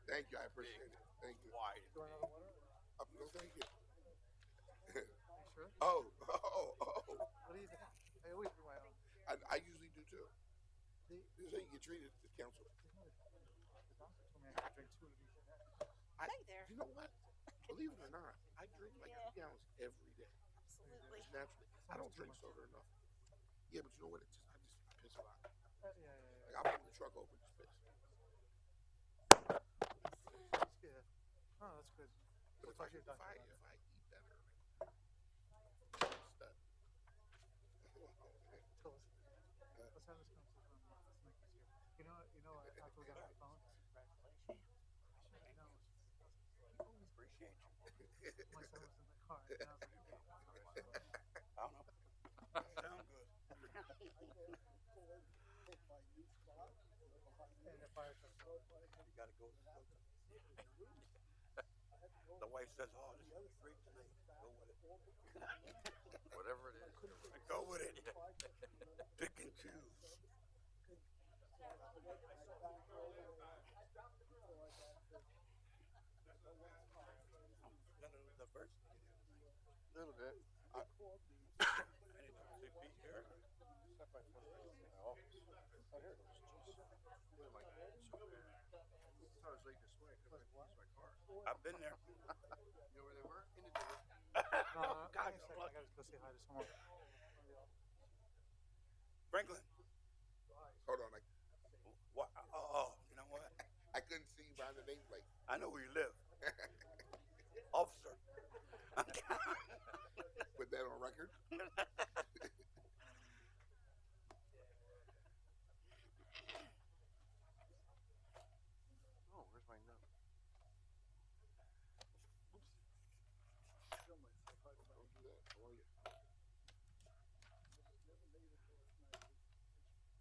Thank you. I appreciate it. Thank you. Wide. No, thank you. Sure. Oh, oh, oh. What do you think? I always bring my own. I usually do too. The This is how you get treated at council. the doctor told me I had to drink 2 of each a day. Hey there. You know what? Believe it or not, I drink like Yeah. 2 gallons every day. Absolutely. Just naturally. I don't drink soda enough. Yeah, but you know what? I just piss a lot. Yeah. Like I'll put the truck open, just piss. That's good. Oh, that's good. But We'll if talk I, to your if doctor I about if it. I eat better, like, stud. Tell us. Let's have this conversation on let's make this here. After we got on the phone, I know. Appreciate you. My son was in the car, and I was like, okay, I don't know. Sound good. and the fire truck. You gotta go. The wife says, "Oh, this is great tonight. Go with it." Whatever it is. Go with it. Pick and choose. The first. A little bit. I didn't know CP here. Step by foot in my office. Oh, here it is. Jeez. Where am I going? I was late this morning. I couldn't find my car. I've been there. You know where they were? In the door. No, God, give me a second. I gotta go say hi to someone. Franklin. Hold on, What? Oh, you know what? I couldn't see you behind the nameplate. I know where you live. Officer. Put that on record. Oh, where's my note? Don't do that. How are you?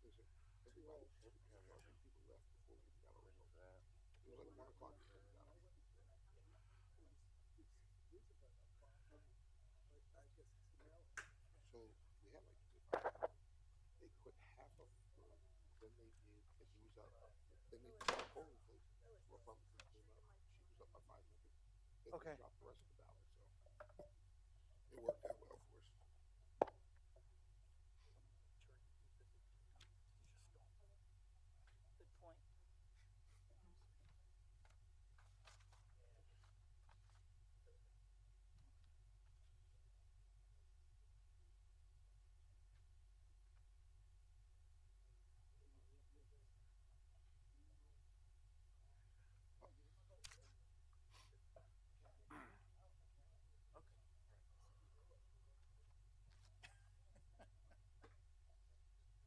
Listen, everybody people left before we got a ring over that. It was like 1 o'clock before we got them. So we had like they quit half of then they did and he was up. Then they did the polling place. Republican came up. She was up by 500. Then Okay. they dropped the rest of the ballot. So it worked out well for us. Good point.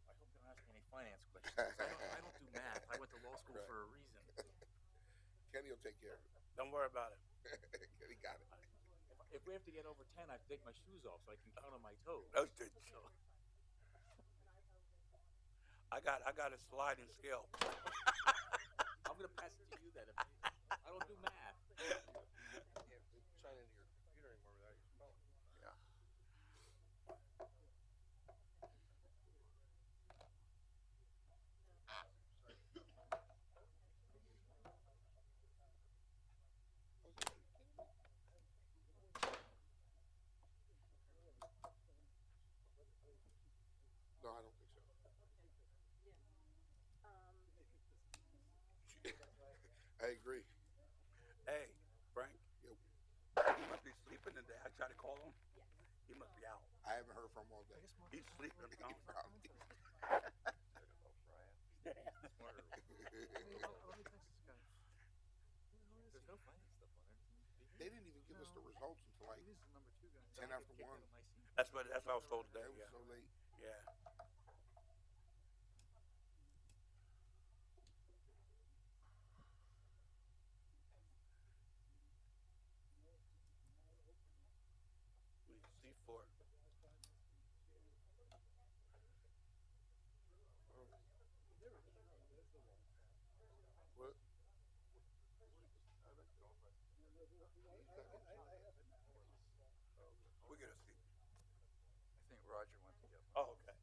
I hope you don't ask me any finance questions. I don't do math. I went to law school for a reason. Kenny will take care of it. Don't worry about it. Kenny got it. If we have to get over 10, I have to take my shoes off so I can count on my toes. Roasted. So, I got a sliding scale. I'm gonna pass it to you then. I don't do math. Yeah, sign into your computer anymore without your phone. Yeah. No, I don't think so. I agree. Hey, Frank. Yo, He must be sleeping today. I tried to call him. He must be out. I haven't heard from him all day. I guess Mark He's sleeping. Probably. Smarter. Let me text this guy. There's no finance stuff on there. They didn't even give us the results until like He is the number 2 guy. 10 after 1. That's what I was told today. It was Yeah. so late. Yeah. C4. What? We get a seat. I think Roger went to get one. Oh, okay.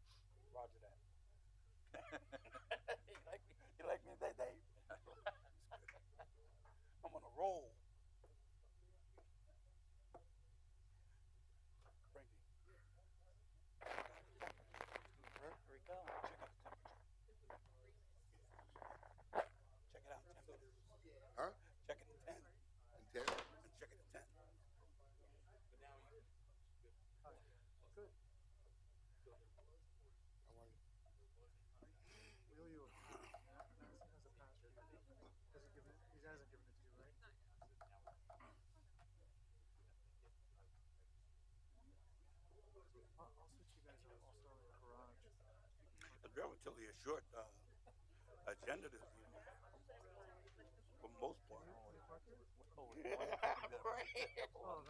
short agenda this evening, for the most part. Oh, that's right. Well,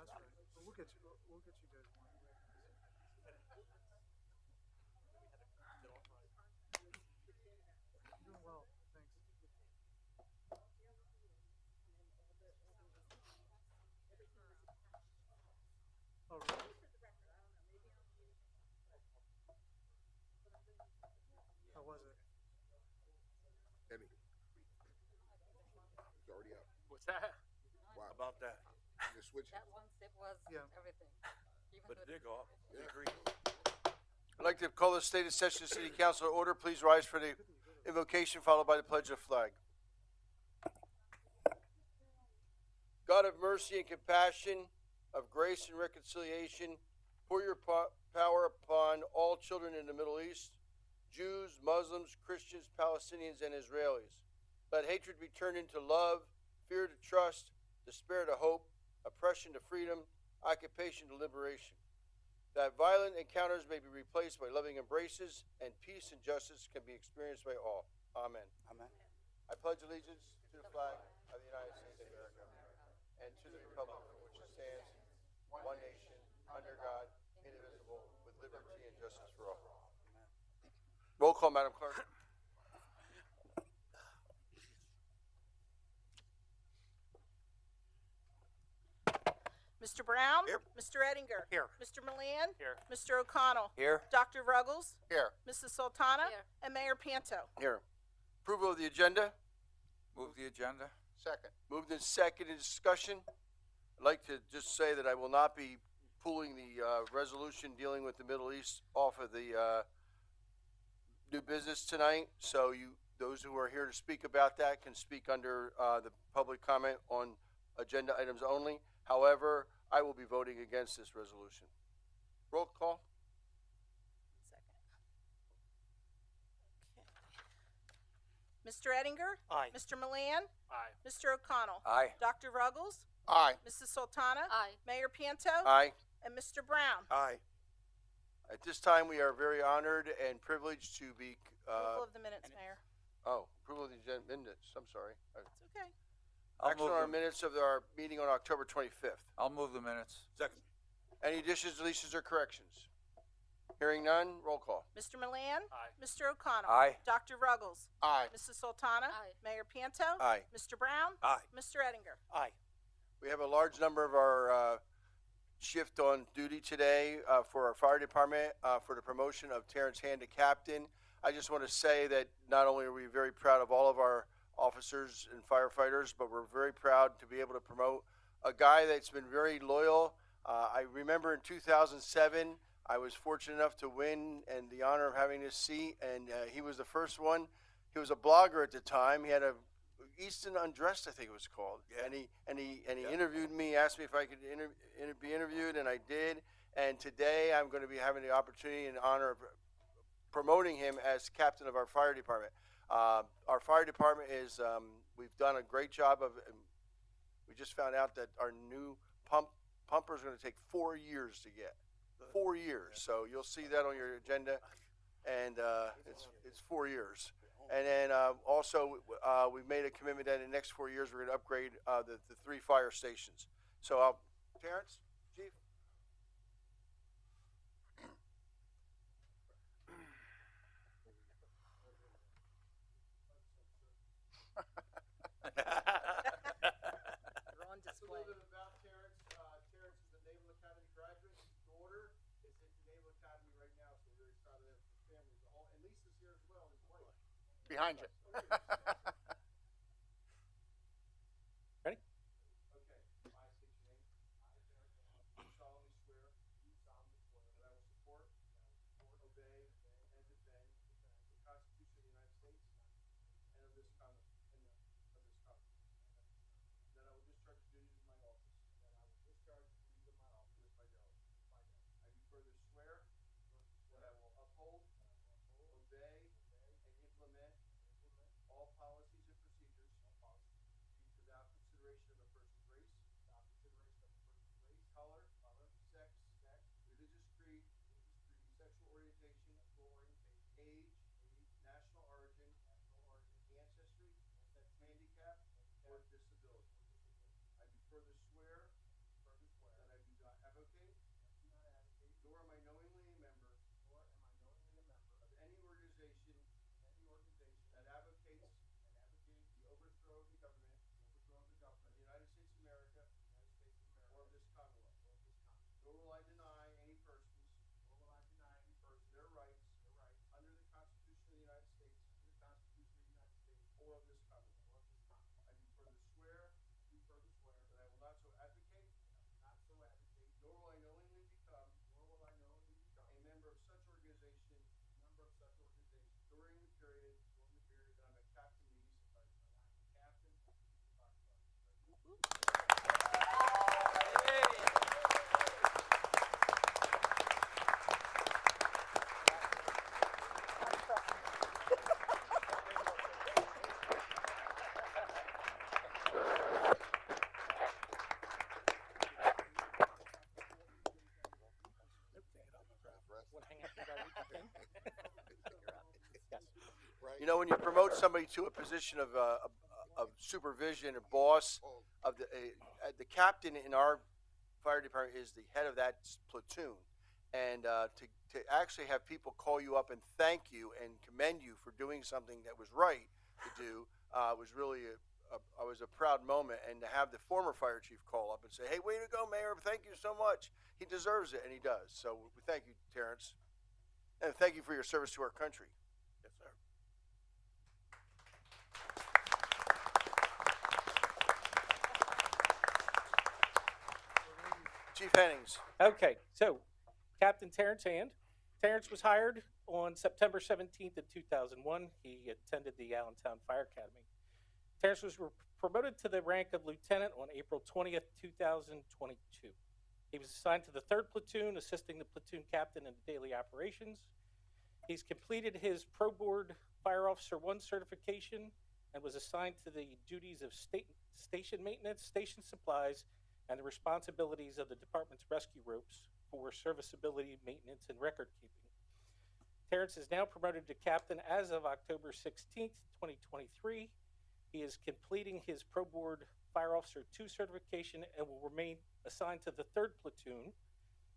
we'll get you. We'll get you guys one. Doing well, thanks. Oh, really? How was it? Emmy. It's already up. What's that? Wow. How about that? You're switching. That one step was Yeah. everything. Even But it with did go off. We Yeah. agree. I'd like to call the stated session of City Council to order. Please rise for the invocation followed by the pledge of flag. God of mercy and compassion, of grace and reconciliation, pour your power upon all children in the Middle East, Jews, Muslims, Christians, Palestinians, and Israelis. Let hatred be turned into love, fear to trust, despair to hope, oppression to freedom, occupation to liberation. That violent encounters may be replaced by loving embraces, and peace and justice can be experienced by all. Amen. Amen. I pledge allegiance to the flag of the United States of America and to the republic for which it stands, one nation, under God, indivisible, with liberty and justice for all. Roll call, Madam Clerk. Mr. Brown? Here. Mr. Ettinger? Here. Mr. Milan? Here. Mr. O'Connell? Here. Dr. Ruggles? Here. Mrs. Sultana? Here. And Mayor Panto? Here. Approval of the agenda. Move the agenda. Second. Moved in second in discussion. I'd like to just say that I will not be pulling the resolution dealing with the Middle East off of the new business tonight. So those who are here to speak about that can speak under the public comment on agenda items only. However, I will be voting against this resolution. Roll call. Mr. Ettinger? Aye. Mr. Milan? Aye. Mr. O'Connell? Aye. Dr. Ruggles? Aye. Mrs. Sultana? Aye. Mayor Panto? Aye. And Mr. Brown? Aye. At this time, we are very honored and privileged to be. Approval of the minutes, Mayor. Approval of the agenda minutes. I'm sorry. It's okay. Action on our minutes of our meeting on October 25th. I'll move the minutes. Second. Any additions, deletions, or corrections? Hearing none, roll call. Mr. Milan? Aye. Mr. O'Connell? Aye. Dr. Ruggles? Aye. Mrs. Sultana? Aye. Mayor Panto? Aye. Mr. Brown? Aye. Mr. Ettinger? Aye. We have a large number of our shift on duty today for our fire department for the promotion of Terrence Hand to captain. I just want to say that not only are we very proud of all of our officers and firefighters, but we're very proud to be able to promote a guy that's been very loyal. I remember in 2007, I was fortunate enough to win and the honor of having this seat, and he was the first one. He was a blogger at the time. He had a Easton Undressed, I think it was called. Yeah. And he interviewed me, asked me if I could be interviewed, and I did. And today I'm going to be having the opportunity and honor of promoting him as captain of our fire department. Our fire department is, we've done a great job of, we just found out that our new pumper is going to take 4 years to get. 4 years. So you'll see that on your agenda. And it's 4 years. And then also, we've made a commitment that in the next 4 years, we're going to upgrade the 3 fire stations. So, Terrence, Chief. You're on display. A little bit about Terrence. Terrence is a Naval Academy graduate. His daughter is at the Naval Academy right now, so we're very proud of them. His family as a whole. And Lisa's here as well, his wife. Behind you. Ready? Okay. I state your name. I, Terrence. Do solemnly swear. That I will support, obey, and defend the Constitution of the United States and of this Congress. That I will discharge the duties of my office. With my job. I do further swear that I will uphold, obey, and implement all when you promote somebody to a position of supervision or boss of the captain in our fire department is the head of that platoon, and to actually have people call you up and thank you and commend you for doing something that was right to do was really a proud moment. And to have the former fire chief call up and say, "Hey, way to go, Mayor! Thank you so much. He deserves it," and he does. So we thank you, Terrence, and thank you for your service to our country. Yes, sir. Chief Hennings. Okay, so Captain Terrence Hand. Terrence was hired on September 17th of 2001. He attended the Allentown Fire Academy. Terrence was promoted to the rank of lieutenant on April 20th, 2022. He was assigned to the 3rd Platoon, assisting the platoon captain in the daily operations. He's completed his Pro Board Fire Officer 1 certification and was assigned to the duties of station maintenance, station supplies, and the responsibilities of the department's rescue ropes for serviceability, maintenance, and record keeping. Terrence is now promoted to captain as of October 16th, 2023. He is completing his Pro Board Fire Officer 2 certification and will remain assigned to the 3rd Platoon.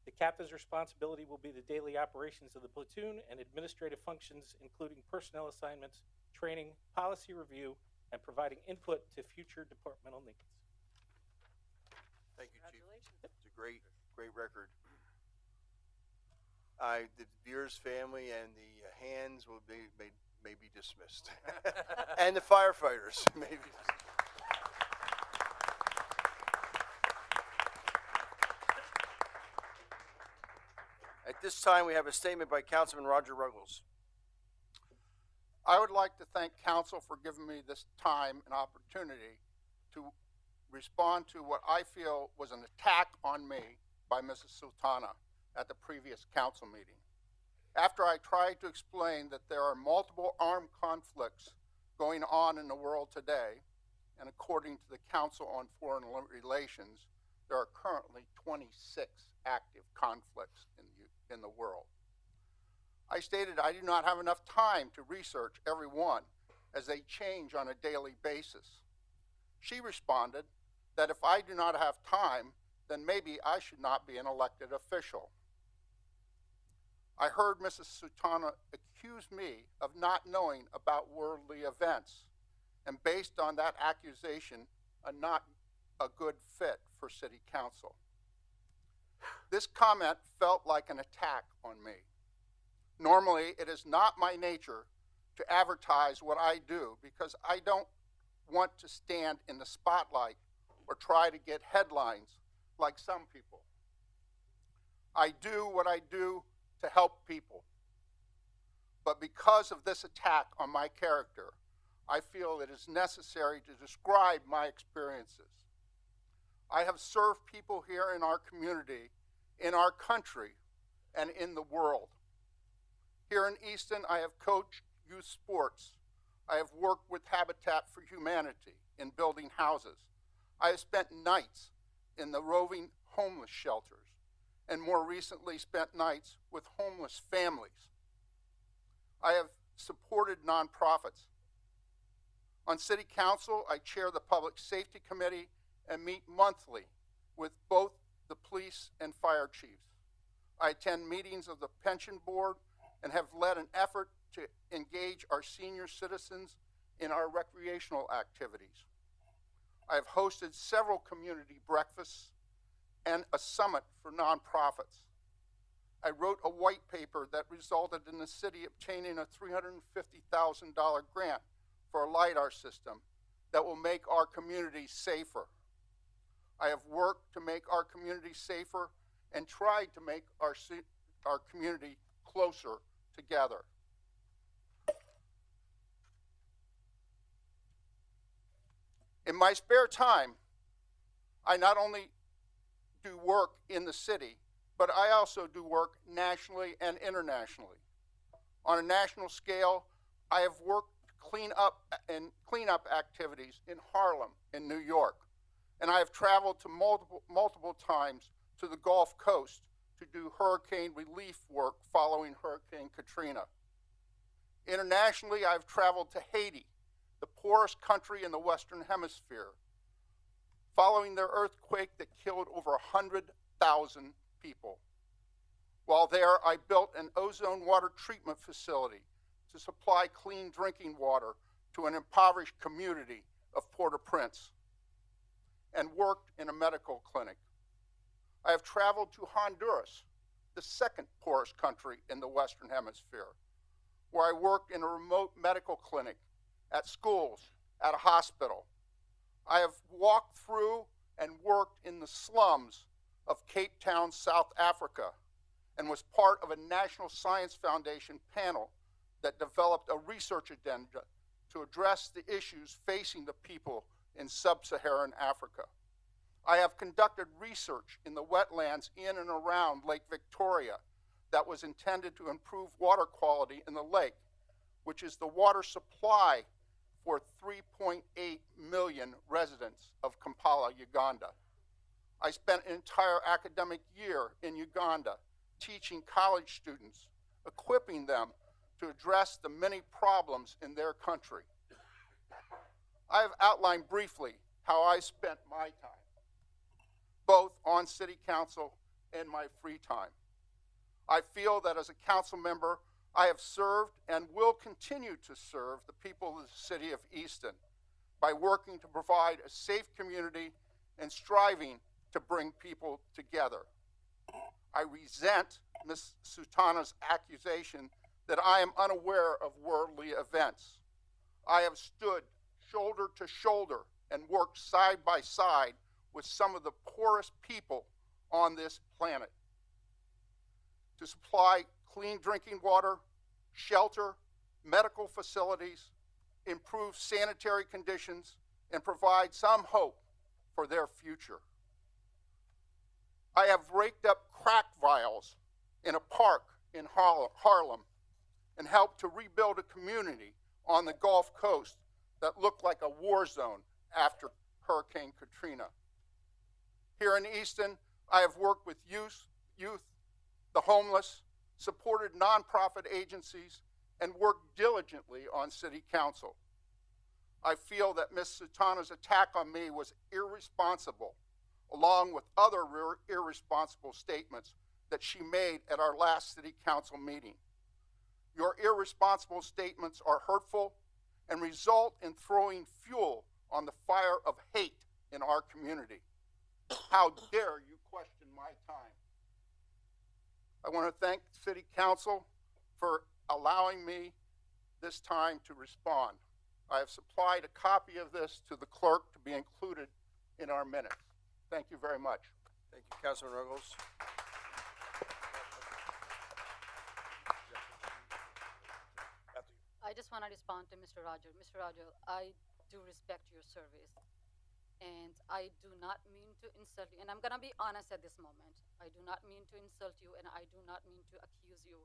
The captain's responsibility will be the daily operations of the platoon and administrative functions, including personnel assignments, training, policy review, and providing input to future departmental needs. Thank you, Chief. It's a great record. The Beers family and the Hands will may be dismissed, and the firefighters may be dismissed. At this time, we have a statement by Councilman Roger Ruggles. I would like to thank council for giving me this time and opportunity to respond to what I feel was an attack on me by Mrs. Sultana at the previous council meeting. After I tried to explain that there are multiple armed conflicts going on in the world today, and according to the Council on Foreign Relations, there are currently 26 active conflicts in the world. I stated I do not have enough time to research every one as they change on a daily basis. She responded that if I do not have time, then maybe I should not be an elected official. I heard Mrs. Sultana accuse me of not knowing about worldly events, and based on that accusation, not a good fit for City Council. This comment felt like an attack on me. Normally, it is not my nature to advertise what I do because I don't want to stand in the spotlight or try to get headlines like some people. I do what I do to help people. But because of this attack on my character, I feel it is necessary to describe my experiences. I have served people here in our community, in our country, and in the world. Here in Easton, I have coached youth sports. I have worked with Habitat for Humanity in building houses. I have spent nights in the roving homeless shelters, and more recently spent nights with homeless families. I have supported nonprofits. On City Council, I chair the Public Safety Committee and meet monthly with both the police and fire chiefs. I attend meetings of the Pension Board and have led an effort to engage our senior citizens in our recreational activities. I have hosted several community breakfasts and a summit for nonprofits. I wrote a white paper that resulted in the city obtaining a $350,000 grant for a LiDAR system that will make our community safer. I have worked to make our community safer and tried to make our community closer together. In my spare time, I not only do work in the city, but I also do work nationally and internationally. On a national scale, I have worked cleanup activities in Harlem, in New York, and I have traveled to multiple times to the Gulf Coast to do hurricane relief work following Hurricane Katrina. Internationally, I've traveled to Haiti, the poorest country in the Western Hemisphere, following their earthquake that killed over 100,000 people. While there, I built an ozone water treatment facility to supply clean drinking water to an impoverished community of Port-au-Prince, and worked in a medical clinic. I have traveled to Honduras, the second poorest country in the Western Hemisphere, where I worked in a remote medical clinic, at schools, at a hospital. I have walked through and worked in the slums of Cape Town, South Africa, and was part of a National Science Foundation panel that developed a research agenda to address the issues facing the people in sub-Saharan Africa. I have conducted research in the wetlands in and around Lake Victoria that was intended to improve water quality in the lake, which is the water supply for 3.8 million residents of Kampala, Uganda. I spent an entire academic year in Uganda teaching college students, equipping them to address the many problems in their country. I have outlined briefly how I spent my time, both on City Council and my free time. I feel that as a council member, I have served and will continue to serve the people of the city of Easton by working to provide a safe community and striving to bring people together. I resent Ms. Sultana's accusation that I am unaware of worldly events. I have stood shoulder to shoulder and worked side by side with some of the poorest people on this planet to supply clean drinking water, shelter, medical facilities, improve sanitary conditions, and provide some hope for their future. I have raked up crack vials in a park in Harlem and helped to rebuild a community on the Gulf Coast that looked like a war zone after Hurricane Katrina. Here in Easton, I have worked with youth, the homeless, supported nonprofit agencies, and worked diligently on City Council. I feel that Ms. Sultana's attack on me was irresponsible, along with other irresponsible statements that she made at our last City Council meeting. Your irresponsible statements are hurtful and result in throwing fuel on the fire of hate in our community. How dare you question my time? I want to thank City Council for allowing me this time to respond. I have supplied a copy of this to the clerk to be included in our minutes. Thank you very much. Thank you, Councilman Ruggles. I just want to respond to Mr. Roger. Mr. Roger, I do respect your service, and I do not mean to insult you. And I'm going to be honest at this moment. I do not mean to insult you, and I do not mean to accuse you.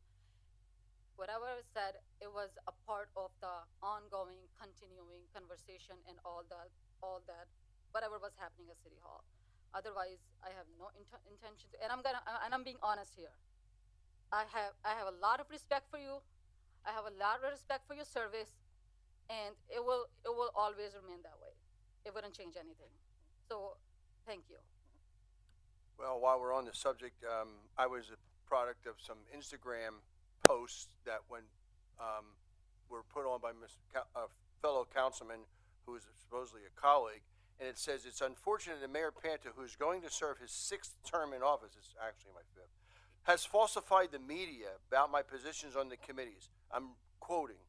Whatever I said, it was a part of the ongoing, continuing conversation and all that, whatever was happening at City Hall. Otherwise, I have no intention to, and I'm being honest here. I have a lot of respect for you. I have a lot of respect for your service, and it will always remain that way. It wouldn't change anything. So, thank you. Well, while we're on the subject, I was a product of some Instagram posts that were put on by a fellow councilman who is supposedly a colleague, and it says, "It's unfortunate that Mayor Panta, who is going to serve his 6th term in office," it's actually my 5th, "has falsified the media about my positions on the committees." I'm quoting,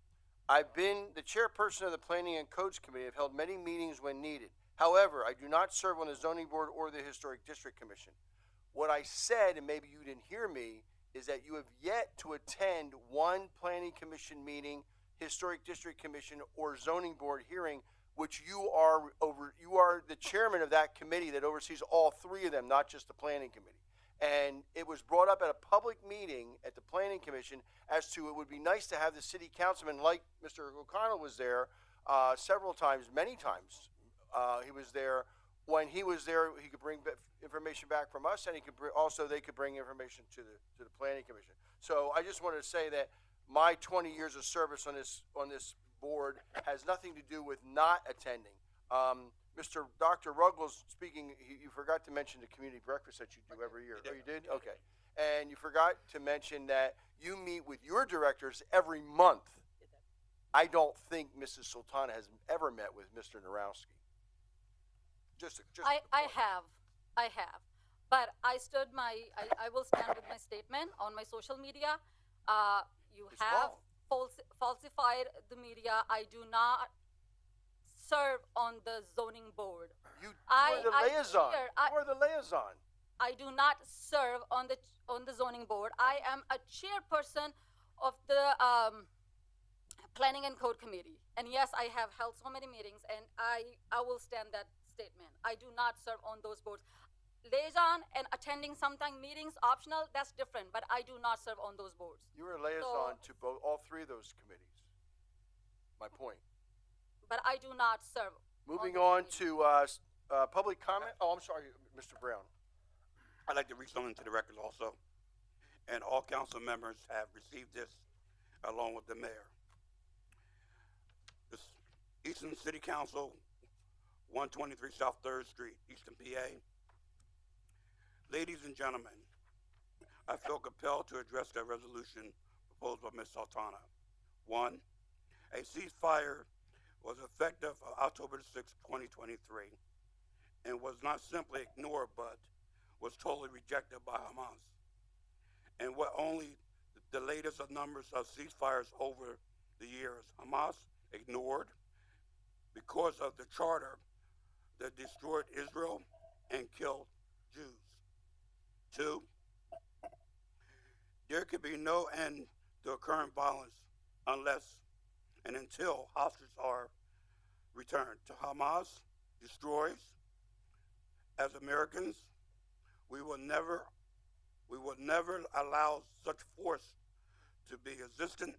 "I've been the chairperson of the Planning and Codes Committee. I've held many meetings when needed. However, I do not serve on the Zoning Board or the Historic District Commission." What I said, and maybe you didn't hear me, is that you have yet to attend one Planning Commission meeting, Historic District Commission, or Zoning Board hearing, which you are the chairman of that committee that oversees all 3 of them, not just the Planning Committee. And it was brought up at a public meeting at the Planning Commission as to it would be nice to have the city councilman, like Mr. O'Connell was there several times, many times. He was there. When he was there, he could bring information back from us, and he could they could bring information to the Planning Commission. So I just wanted to say that my 20 years of service on this board has nothing to do with not attending. Mr. Dr. Ruggles speaking, you forgot to mention the community breakfast that you do every year. Oh, you did? Okay. And you forgot to mention that you meet with your directors every month. I don't think Mrs. Sultana has ever met with Mr. Narowski. I have, but I will stand with my statement on my social media. You It's have wrong. falsified the media. I do not serve on the zoning board. You are the liaison. fear- You are the liaison. I do not serve on the zoning board. I am a chairperson of the planning and code committee. And yes, I have held so many meetings, and I will stand that statement. I do not serve on those boards. Liaison and attending sometime meetings optional, that's different, but I do not serve on those boards. You are a liaison to all three of those committees. My point. But I do not serve. Moving those on committees. to public comment. Oh, I'm sorry, Mr. Brown. I'd like to read something to the record also. And all council members have received this along with the mayor. This Easton City Council, 123 South 3rd Street, Easton, PA. Ladies and gentlemen, I feel compelled to address that resolution proposed by Ms. Sultana. 1. A ceasefire was effective on October 6, 2023, and was not simply ignored, but was totally rejected by Hamas. And what only the latest of numbers of ceasefires over the years, Hamas ignored because of the charter that destroyed Israel and killed Jews. 2, there could be no end to current violence unless and until hostages are returned. To Hamas destroys, as Americans, we will never allow such force to be existent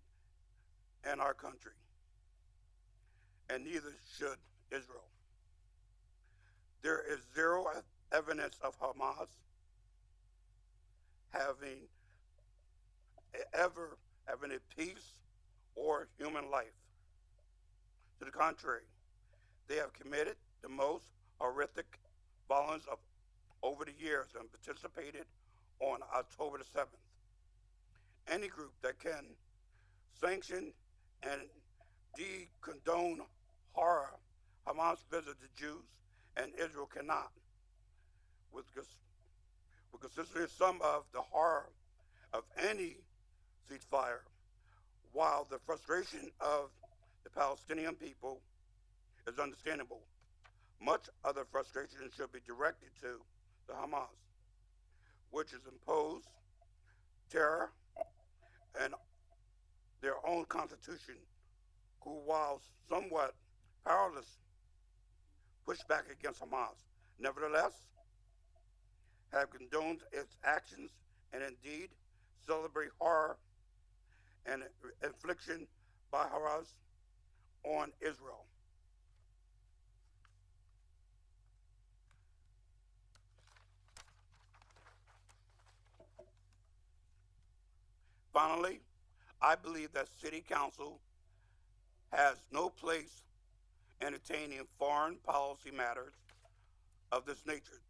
in our country, and neither should Israel. There is zero evidence of Hamas ever having a peace or human life. To the contrary, they have committed the most horrific violence of over the years and participated on October the 7th. Any group that can sanction and condone horror, Hamas visited the Jews and Israel cannot. With considering some of the horror of any ceasefire, while the frustration of the Palestinian people is understandable, much of the frustration should be directed to the Hamas, which has imposed terror and their own constitution, who, while somewhat powerless, push back against Hamas. Nevertheless, have condoned its actions and indeed celebrate horror and infliction by Hamas on Israel. Finally, I believe that City Council has no place entertaining foreign policy matters of this nature.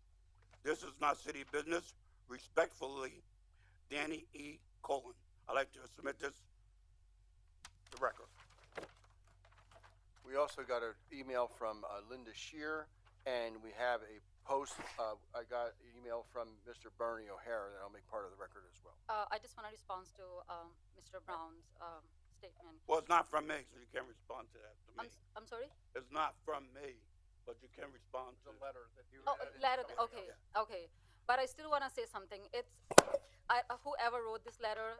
This is not city business. Respectfully, Danny E. Colon. I'd like to submit this to record. We also got an email from Linda Shear, and we have a post. I got an email from Mr. Bernie O'Hara that I'll make part of the record as well. I just want to respond to Mr. Brown's statement. Well, it's not from me, so you can't respond to that. To me. I'm sorry? It's not from me, but you can respond to The letter that you Oh, read. letter. Okay, okay. But I still want to say something. Whoever wrote this letter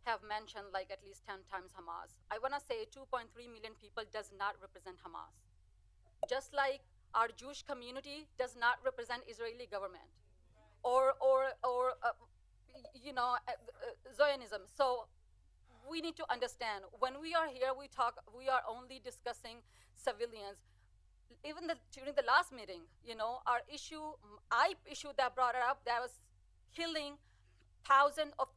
have mentioned like at least 10 times Hamas. I want to say 2.3 million people does not represent Hamas. Just like our Jewish community does not represent Israeli government or Zionism. So we need to understand when we are here, we are only discussing civilians. Even during the last meeting, our issue, I issue that brought it up, that was killing thousands of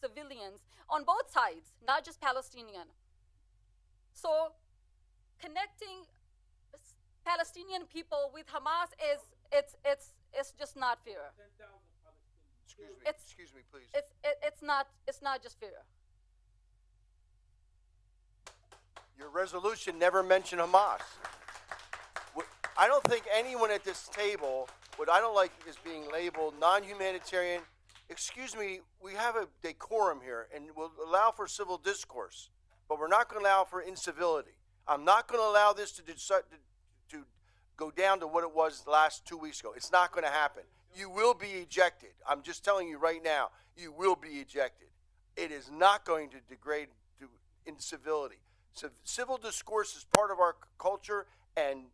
civilians on both sides, not just Palestinian. So connecting Palestinian people with Hamas is it's just not fair. Excuse me, please. It's not just fair. Your resolution never mentioned Hamas. I don't think anyone at this table, what I don't like is being labeled non-humanitarian. Excuse me, we have a decorum here, and we'll allow for civil discourse, but we're not going to allow for incivility. I'm not going to allow this to go down to what it was last 2 weeks ago. It's not going to happen. You will be ejected. I'm just telling you right now, you will be ejected. It is not going to degrade to incivility. So civil discourse is part of our culture, and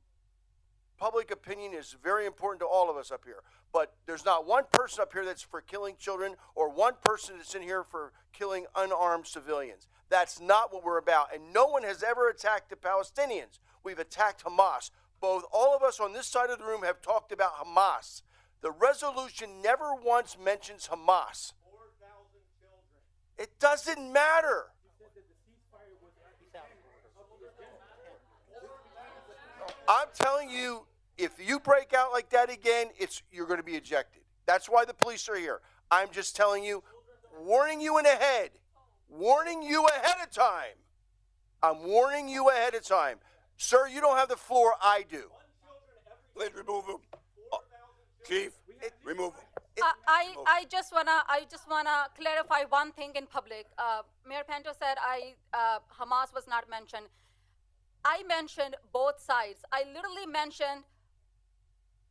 public opinion is very important to all of us up here. But there's not one person up here that's for killing children or one person that's in here for killing unarmed civilians. That's not what we're about. And no one has ever attacked the Palestinians. We've attacked Hamas. Both all of us on this side of the room have talked about Hamas. The resolution never once mentions Hamas. 4,000 children. It doesn't matter. You said that the ceasefire was a peace out. I'm telling you, if you break out like that again, you're going to be ejected. That's why the police are here. I'm just telling you, warning you ahead of time. I'm warning you ahead of time. Sir, you don't have the floor, I do. Please remove him. Chief, remove him. I just wanna clarify one thing in public. Mayor Pinto said Hamas was not mentioned. I mentioned both sides. I literally mentioned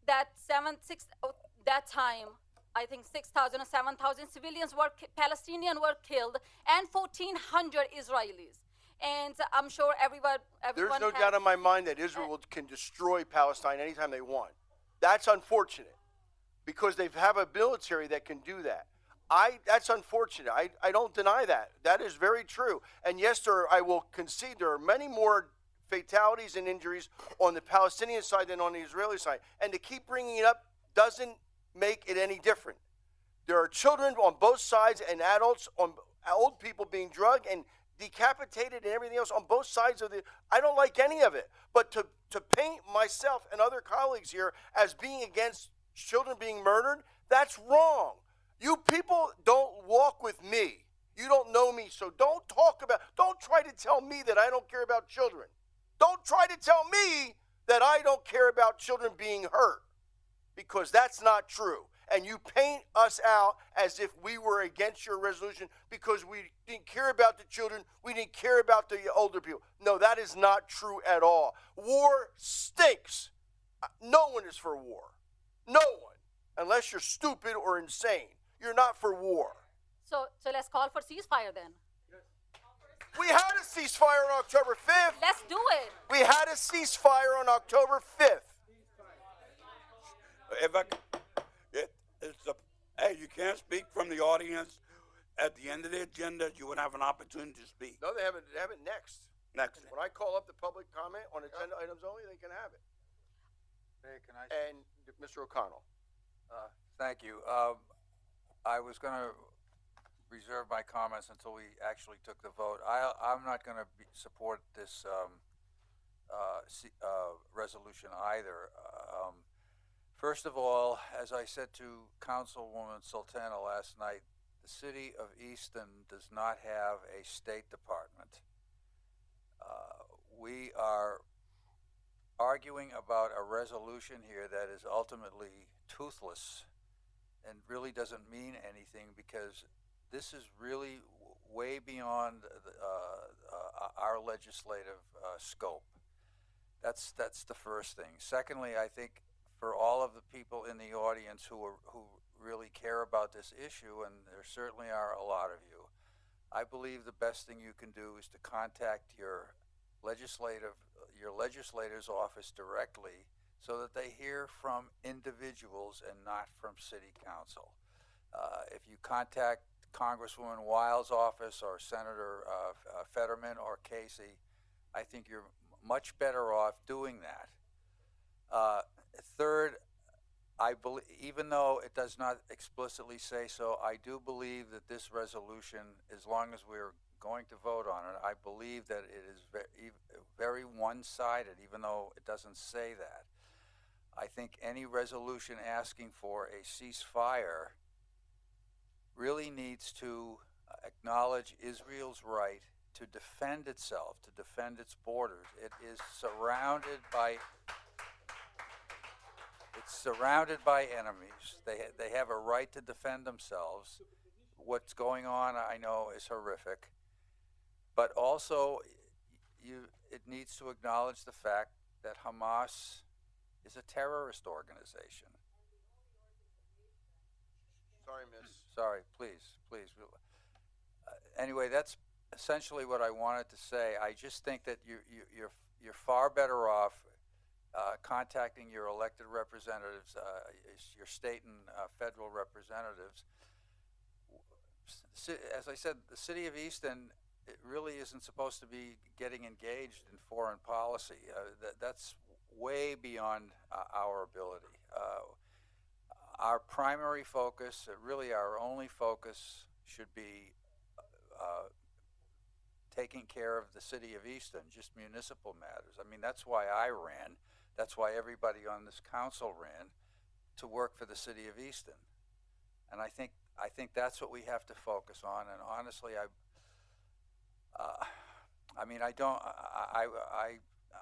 that that time, I think 6,000 or 7,000 civilians Palestinians were killed, and 1,400 Israelis. And I'm sure everyone. There's no doubt in my mind that Israel can destroy Palestine anytime they want. That's unfortunate, because they have a military that can do that. That's unfortunate. I don't deny that. That is very true. And yes, I will concede there are many more fatalities and injuries on the Palestinian side than on the Israeli side. And to keep bringing it up doesn't make it any different. There are children on both sides and adults, old people being drugged and decapitated and everything else on both sides of the. I don't like any of it. But to paint myself and other colleagues here as being against children being murdered, that's wrong. You people don't walk with me. You don't know me, so don't try to tell me that I don't care about children. Don't try to tell me that I don't care about children being hurt, because that's not true. And you paint us out as if we were against your resolution because we didn't care about the children, we didn't care about the older people. No, that is not true at all. War stinks. No one is for war. No one. Unless you're stupid or insane. You're not for war. So let's call for ceasefire then. We had a ceasefire on October 5th. Let's do it. We had a ceasefire on October 5th. Hey, you can't speak from the audience. At the end of the agenda, you would have an opportunity to speak. No, they have it next. Next. When I call up the public comment on agenda items only, they can have it. Hey, can I? And Mr. O'Connell. Thank you. I was going to reserve my comments until we actually took the vote. I'm not going to support this resolution either. First of all, as I said to Councilwoman Sultana last night, the city of Easton does not have a State Department. We are arguing about a resolution here that is ultimately toothless and really doesn't mean anything, because this is really way beyond our legislative scope. That's the first thing. Secondly, I think for all of the people in the audience who really care about this issue, and there certainly are a lot of you, I believe the best thing you can do is to contact your legislator's office directly, so that they hear from individuals and not from city council. If you contact Congresswoman Wiles' office or Senator Fetterman or Casey, I think you're much better off doing that. Third, I I believe, even though it does not explicitly say so, I do believe that this resolution, as long as we're going to vote on it, I believe that it is very one-sided, even though it doesn't say that. I think any resolution asking for a ceasefire really needs to acknowledge Israel's right to defend itself, to defend its borders. It is surrounded by enemies. They have a right to defend themselves. What's going on, I know, is horrific. But also, it needs to acknowledge the fact that Hamas is a terrorist organization. Sorry, miss. Sorry, please. Anyway, that's essentially what I wanted to say. I just think that you're far better off contacting your elected representatives, your state and federal representatives. As I said, the city of Easton, it really isn't supposed to be getting engaged in foreign policy. That's way beyond our ability. Our primary focus, really our only focus, should be taking care of the city of Easton, just municipal matters. I mean, that's why I ran. That's why everybody on this council ran, to work for the city of Easton. And I think that's what we have to focus on. And honestly,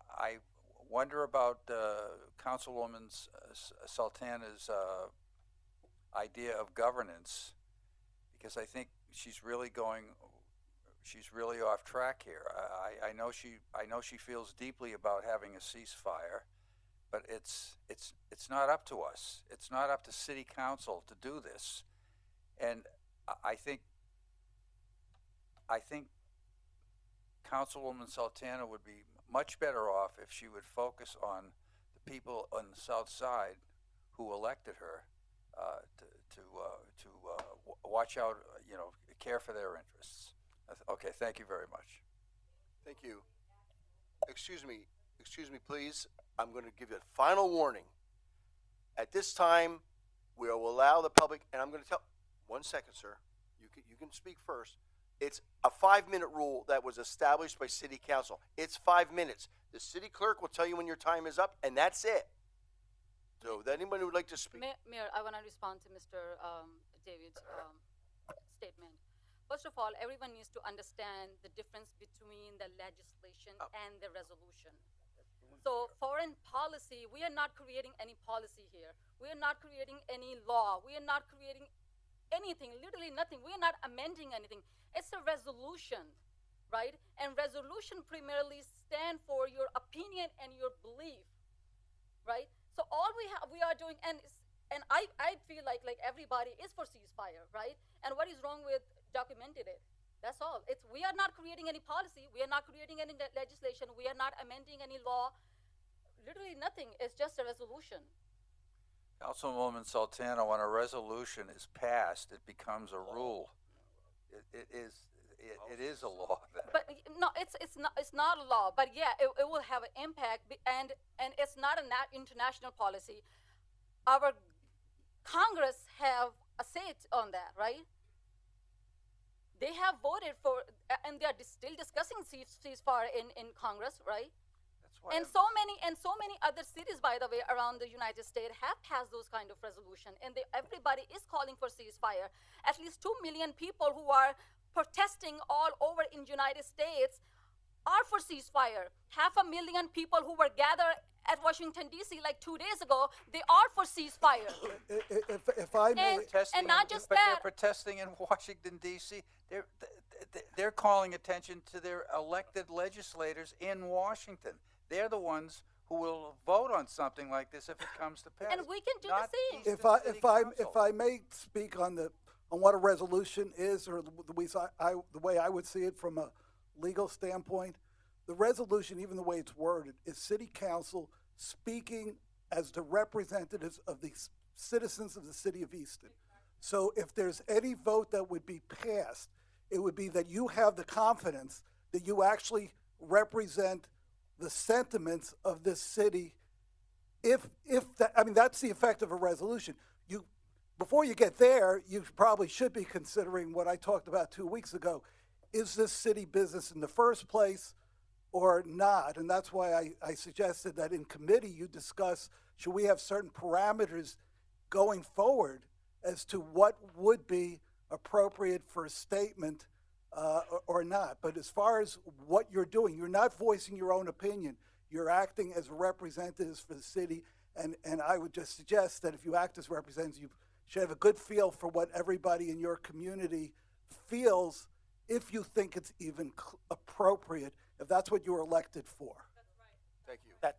I wonder about Councilwoman Sultana's idea of governance, because I think she's really off track here. I know she feels deeply about having a ceasefire, but it's not up to us. It's not up to City Council to do this, and I think Councilwoman Sultana would be much better off if she would focus on the people on the South Side who elected her to watch out, care for their interests. Okay, thank you very much. Thank you. Excuse me, please. I'm going to give you a final warning. At this time, we will allow the public, and I'm going to tell, 1 second, sir. You can speak first. It's a 5-minute rule that was established by City Council. It's 5 minutes. The city clerk will tell you when your time is up, and that's it. So, is there anybody who would like to speak? Mayor, I want to respond to Mr. David's statement. First of all, everyone needs to understand the difference between the legislation and the resolution. So foreign policy, we are not creating any policy here. We are not creating any law. We are not creating anything, literally nothing. We are not amending anything. It's a resolution, right? And resolution primarily stand for your opinion and your belief, right? So all we are doing, and I feel like everybody is for ceasefire, right? And what is wrong with documented it? That's all. We are not creating any policy. We are not creating any legislation. We are not amending any law. Literally nothing. It's just a resolution. Councilwoman Sultana, when a resolution is passed, it becomes a rule. It is a law then. But no, it's not a law. But yeah, it will have an impact, and it's not an international policy. Our Congress have a say on that, right? They have voted for, and they are still discussing ceasefire in Congress, right? That's why And so many other cities, by the way, around the United States have passed those kind of resolution, and everybody is calling for ceasefire. At least 2 million people who are protesting all over in United States are for ceasefire. 500,000 people who were gathered at Washington, D.C. like 2 days ago, they are for ceasefire. If I may, And not just but that. they're protesting in Washington, D.C. They're calling attention to their elected legislators in Washington. They're the ones who will vote on something like this if it comes to pass. And we can do the not same. Easton City if Council. I may speak on what a resolution is, or the way I would see it from a legal standpoint, the resolution, even the way it's worded, is City Council speaking as the representatives of the citizens of the city of Easton. So if there's any vote that would be passed, it would be that you have the confidence that you actually represent the sentiments of this city if that, I mean, that's the effect of a resolution. Before you get there, you probably should be considering what I talked about 2 weeks ago. Is this city business in the first place or not? And that's why I suggested that in committee you discuss, should we have certain parameters going forward as to what would be appropriate for a statement or not. But as far as what you're doing, you're not voicing your own opinion. You're acting as representatives for the city, and I would just suggest that if you act as representatives, you should have a good feel for what everybody in your community feels, if you think it's even appropriate, if that's what you were elected for. Thank you. That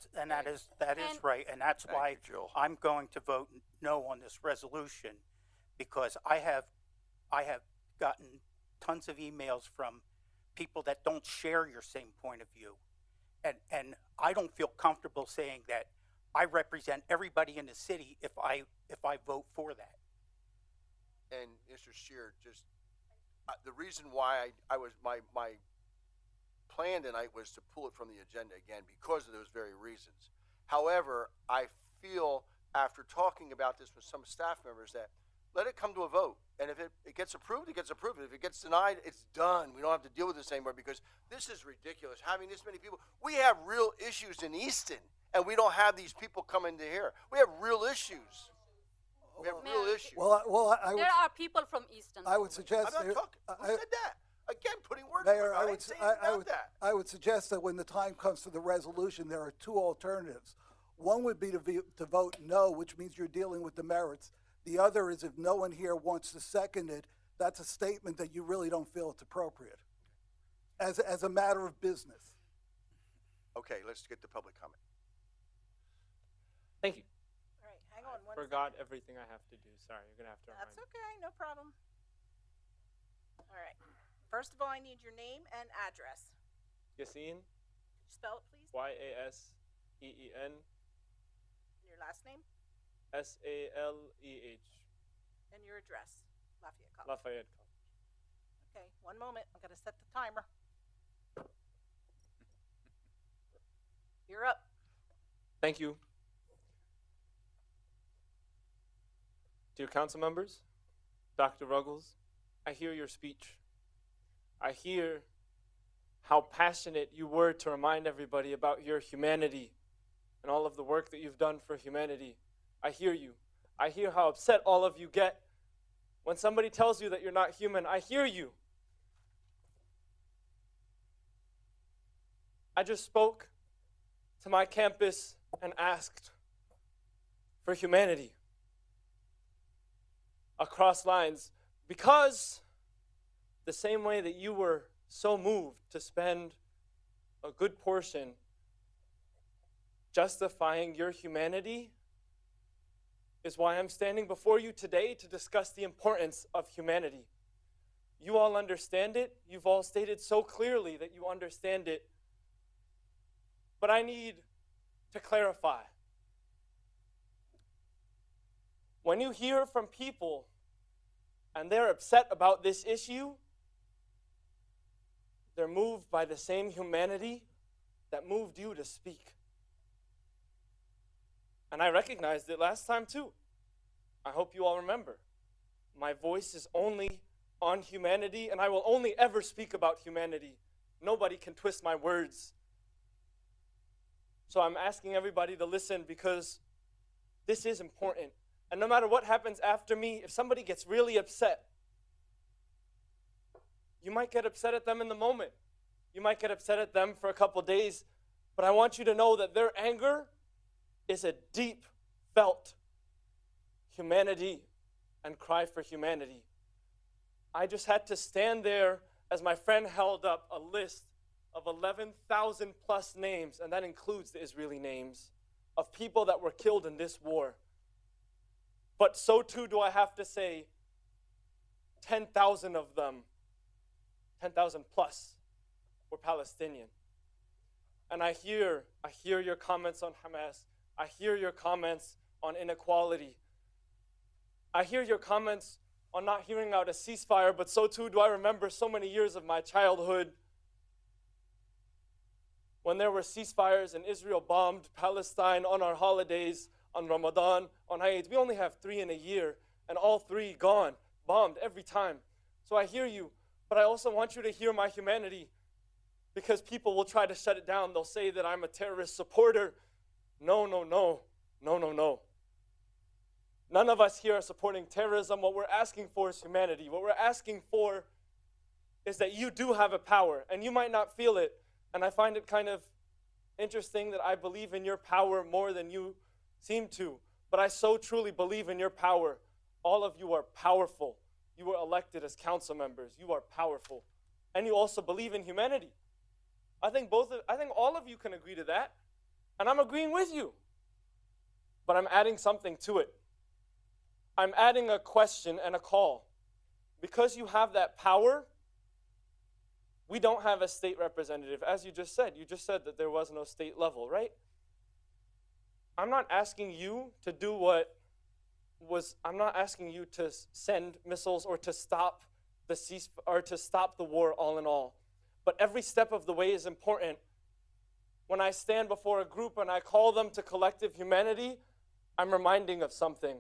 is And- right, and that's Thank why you, Jill. I'm going to vote no on this resolution, because I have gotten tons of emails from people that don't share your same point of view, and I don't feel comfortable saying that I represent everybody in the city if I vote for that. And Mr. Shear, just the reason why I was my plan tonight was to pull it from the agenda again because of those very reasons. However, I feel after talking about this with some staff members that let it come to a vote. And if it gets approved, it gets approved. If it gets denied, it's done. We don't have to deal with this anymore because this is ridiculous. Having this many people, we have real issues in Easton, and we don't have these people coming to here. We have real issues. We have real Mayor, issues. Well, I would, There are people from Easton. I would suggest. I'm not talking. Who said that? Again, putting words Mayor, in my mouth. I didn't say anything about that. I would suggest that when the time comes to the resolution, there are two alternatives. One would be to vote no, which means you're dealing with the merits. The other is if no one here wants to second it, that's a statement that you really don't feel it's appropriate as a matter of business. Okay, let's get to public comment. Thank you. All right, hang on one Forgot everything I have to do. Sorry, you're gonna have to remind That's me. okay, no problem. All right. First of all, I need your name and address. Yassine, Could you spell it, please? Yaseen, Your last name Saleh, and your address. Lafayette College. Lafayette College. Okay, one moment. I'm gonna set the timer. You're up. Thank you. Dear council members, Dr. Ruggles, I hear your speech. I hear how passionate you were to remind everybody about your humanity and all of the work that you've done for humanity. I hear you. I hear how upset all of you get when somebody tells you that you're not human. I hear you. I just spoke to my campus and asked for humanity across lines, because the same way that you were so moved to spend a good portion justifying your humanity is why I'm standing before you today to discuss the importance of humanity. You all understand it. You've all stated so clearly that you understand it. But I need to clarify. When you hear from people and they're upset about this issue, they're moved by the same humanity that moved you to speak. And I recognized it last time too. I hope you all remember. My voice is only on humanity, and I will only ever speak about humanity. Nobody can twist my words. So I'm asking everybody to listen because this is important. And no matter what happens after me, if somebody gets really upset, you might get upset at them in the moment. You might get upset at them for a couple days, but I want you to know that their anger is a deep felt humanity and cry for humanity. I just had to stand there as my friend held up a list of 11,000 plus names, and that includes the Israeli names, of people that were killed in this war. But so too do I have to say 10,000 of them, 10,000 plus, were Palestinian. And I hear your comments on Hamas. I hear your comments on inequality. I hear your comments on not hearing out a ceasefire, but so too do I remember so many years of my childhood when there were ceasefires and Israel bombed Palestine on our holidays, on Ramadan, on Eid. We only have 3 in a year, and all 3 gone, bombed every time. So I hear you, but I also want you to hear my humanity, because people will try to shut it down. They'll say that I'm a terrorist supporter. No, no, no, no, no, no. None of us here are supporting terrorism. What we're asking for is humanity. What we're asking for is that you do have a power, and you might not feel it. And I find it kind of interesting that I believe in your power more than you seem to. But I so truly believe in your power. All of you are powerful. You were elected as council members. You are powerful. And you also believe in humanity. I think all of you can agree to that. And I'm agreeing with you. But I'm adding something to it. I'm adding a question and a call. Because you have that power, we don't have a state representative. As you just said that there was no state level, right? I'm not asking you to do I'm not asking you to send missiles or to stop the war all in all. But every step of the way is important. When I stand before a group and I call them to collective humanity, I'm reminding of something.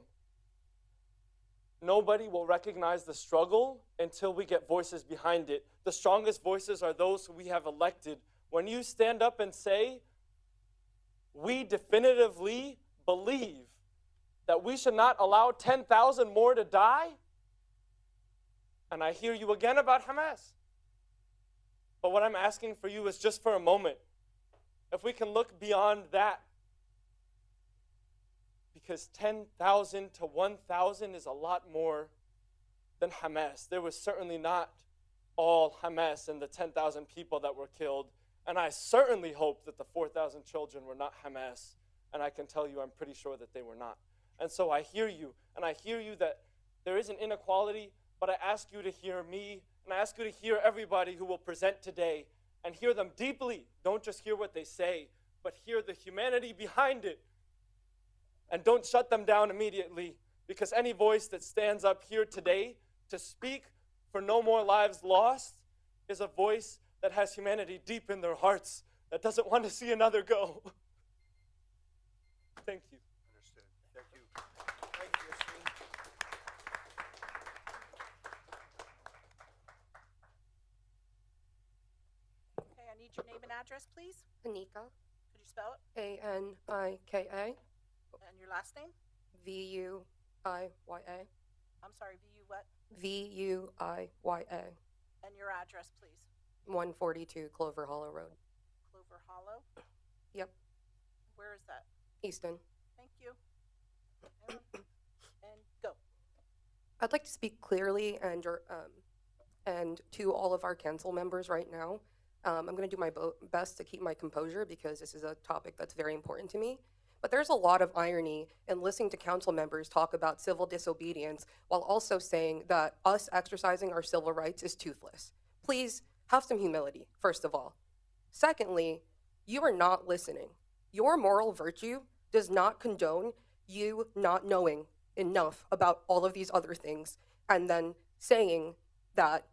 Nobody will recognize the struggle until we get voices behind it. The strongest voices are those who we have elected. When you stand up and say, we definitively believe that we should not allow 10,000 more to die, and I hear you again about Hamas. But what I'm asking for you is just for a moment, if we can look beyond that, because 10,000 to 1,000 is a lot more than Hamas. There was certainly not all Hamas and the 10,000 people that were killed. And I certainly hope that the 4,000 children were not Hamas. And I can tell you, I'm pretty sure that they were not. And so I hear you, and I hear you that there is an inequality, but I ask you to hear me, and I ask you to hear everybody who will present today, and hear them deeply. Don't just hear what they say, but hear the humanity behind it. And don't shut them down immediately, because any voice that stands up here today to speak for no more lives lost is a voice that has humanity deep in their hearts, that doesn't want to see another go. Thank you. Understood. Thank you. Thank you, Easton. Okay, I need your name and address, please. Anika, Could you spell it? Anika, And your last name? Vuiya, I'm sorry, VU what? Vuiya, And your address, please. 142 Clover Hollow Road. Clover Hollow. Yep, Where is that? Easton. Thank you. And go. I'd like to speak clearly and to all of our council members right now. I'm going to do my best to keep my composure because this is a topic that's very important to me. But there's a lot of irony in listening to council members talk about civil disobedience while also saying that us exercising our civil rights is toothless. Please have some humility, first of all. Secondly, you are not listening. Your moral virtue does not condone you not knowing enough about all of these other things and then saying that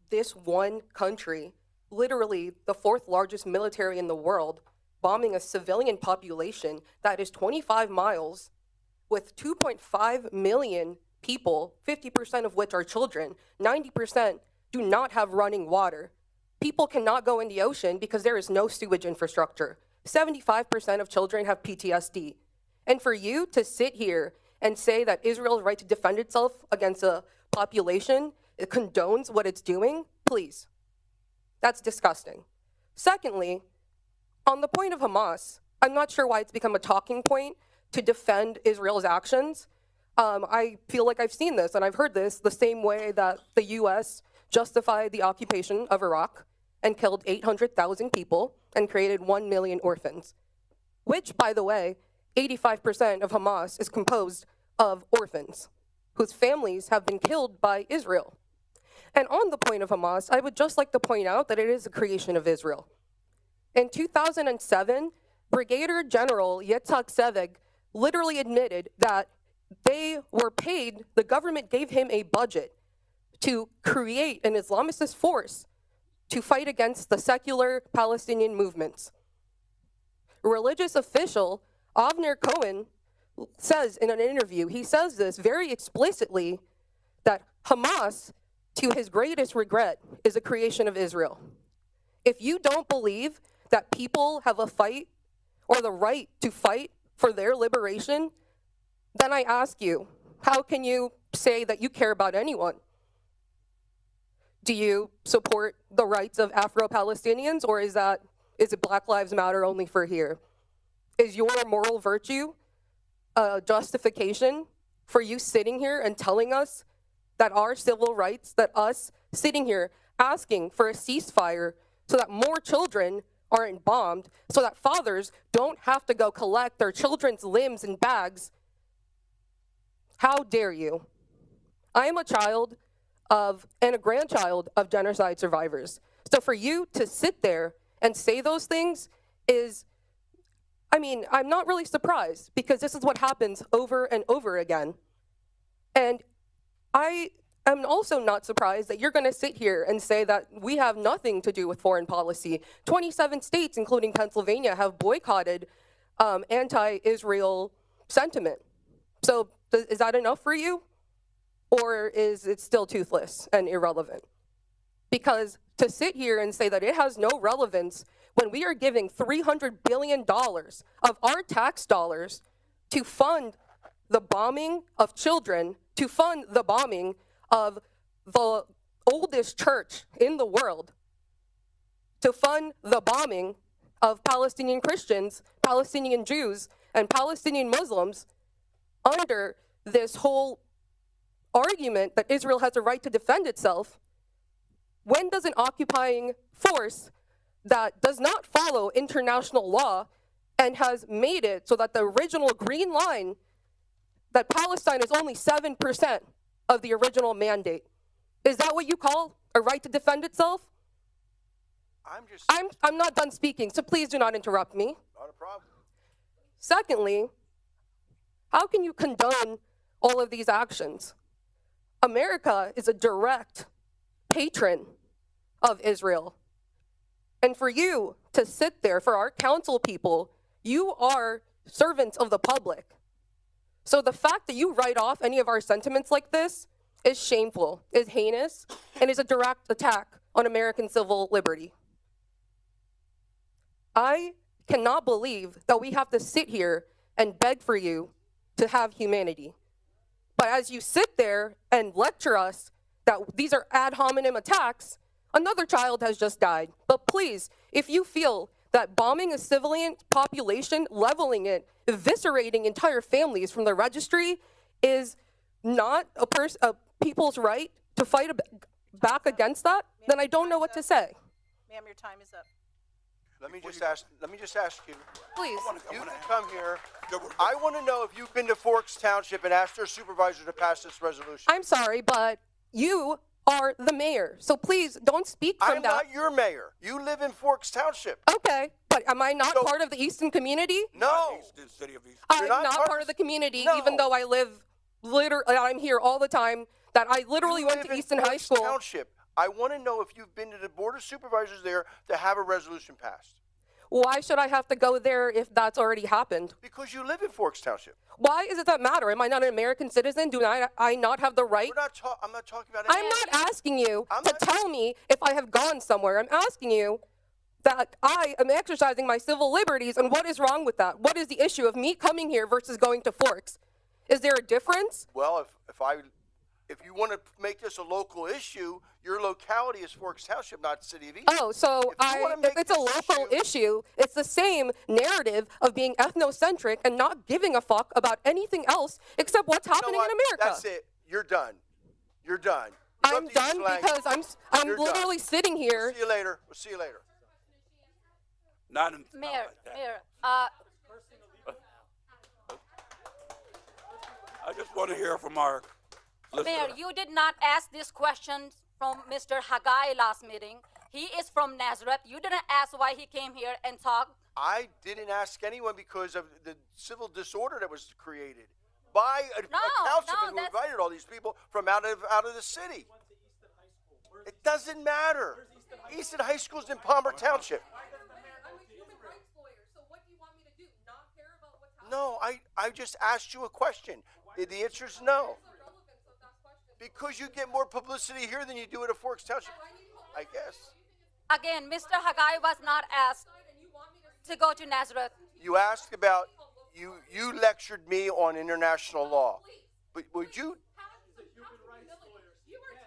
this one country, literally the 4th largest military in the world, bombing a civilian population that is 25 miles with 2.5 million people, 50% of which are children, 90% do not have running water. People cannot go in the ocean because there is no sewage infrastructure. 75% of children have PTSD. And for you to sit here and say that Israel's right to defend itself against a population, it condones what it's doing, please. That's disgusting. Secondly, on the point of Hamas, I'm not sure why it's become a talking point to defend Israel's actions. I feel like I've seen this and I've heard this the same way that the US justified the occupation of Iraq and killed 800,000 people and created 1 million orphans, which, by the way, 85% of Hamas is composed of orphans whose families have been killed by Israel. And on the point of Hamas, I would just like to point out that it is a creation of Israel. In 2007, Brigadier General Yitzhak Sevig literally admitted that they were paid, the government gave him a budget to create an Islamist force to fight against the secular Palestinian movements. religious official, Avner Cohen, says in an interview, he says this very explicitly, that Hamas, to his greatest regret, is a creation of Israel. If you don't believe that people have a fight or the right to fight for their liberation, then I ask you, how can you say that you care about anyone? Do you support the rights of Afro-Palestinians, or is it Black Lives Matter only for here? Is your moral virtue a justification for you sitting here and telling us that our civil rights, that us sitting here asking for a ceasefire so that more children aren't bombed, so that fathers don't have to go collect their children's limbs in bags? How dare you? I am a child of, and a grandchild of genocide survivors. So for you to sit there and say those things is, I mean, I'm not really surprised, because this is what happens over and over again. And I am also not surprised that you're going to sit here and say that we have nothing to do with foreign policy. 27 states, including Pennsylvania, have boycotted anti-Israel sentiment. So is that enough for you? Or is it still toothless and irrelevant? Because to sit here and say that it has no relevance when we are giving $300 billion of our tax dollars to fund the bombing of children, to fund the bombing of the oldest church in the world, to fund the bombing of Palestinian Christians, Palestinian Jews, and Palestinian Muslims under this whole argument that Israel has a right to defend itself, when does an occupying force that does not follow international law and has made it so that the original green line, that Palestine is only 7% of the original mandate, is that what you call a right to defend itself? I'm not done speaking, so please do not interrupt me. Not a problem. Secondly, how can you condone all of these actions? America is a direct patron of Israel. And for you to sit there, for our council people, you are servants of the public. So the fact that you write off any of our sentiments like this is shameful, is heinous, and is a direct attack on American civil liberty. I cannot believe that we have to sit here and beg for you to have humanity. But as you sit there and lecture us that these are ad hominem attacks, another child has just died. But please, if you feel that bombing a civilian population, leveling it, eviscerating entire families from the registry is not a people's right to fight back against that, then I don't know what to say. Ma'am, your time is up. Let me just ask you. Please. You can come here. I want to know if you've been to Forks Township and asked their supervisor to pass this resolution. I'm sorry, but you are the mayor, so please don't speak from that. I'm not your mayor. You live in Forks Township. Okay, but am I not part of the Easton community? No. Easton, city of Easton. I'm not part of the community, No. even though I live, I'm here all the time, that I literally went to Easton High School. Township. I want to know if you've been to the Board of Supervisors there to have a resolution passed. Why should I have to go there if that's already happened? Because you live in Forks Township. Why does that matter? Am I not an American citizen? Do I not have the right? I'm not talking about I'm not asking you to tell me if I have gone somewhere. I'm asking you that I am exercising my civil liberties, and what is wrong with that? What is the issue of me coming here versus going to Forks? Is there a difference? Well, if you want to make this a local issue, your locality is Forks Township, not City of Easton. Oh, so if it's a local issue, it's the same narrative of being ethnocentric and not giving a fuck about anything else except what's happening in America. That's it. You're done. You're done. I'm done because I'm literally sitting here. We'll see you later. We'll see you later. Not in, Mayor, I just want to hear from our listener. Mayor, you did not ask this question from Mr. Haggai last meeting. He is from Nazareth. You didn't ask why he came here and talked. I didn't ask anyone because of the civil disorder that was created by a councilman who invited all these people from out of the city. It doesn't matter. Easton High School's in Palmer Township. I'm a human rights lawyer, so what do you want me No, I just asked you a question. The answer is no. Because you get more publicity here than you do at a Forks Township, I guess. Again, Mr. Hagai was not asked to go to Nazareth. You asked about, you lectured me on international law. But would you? You are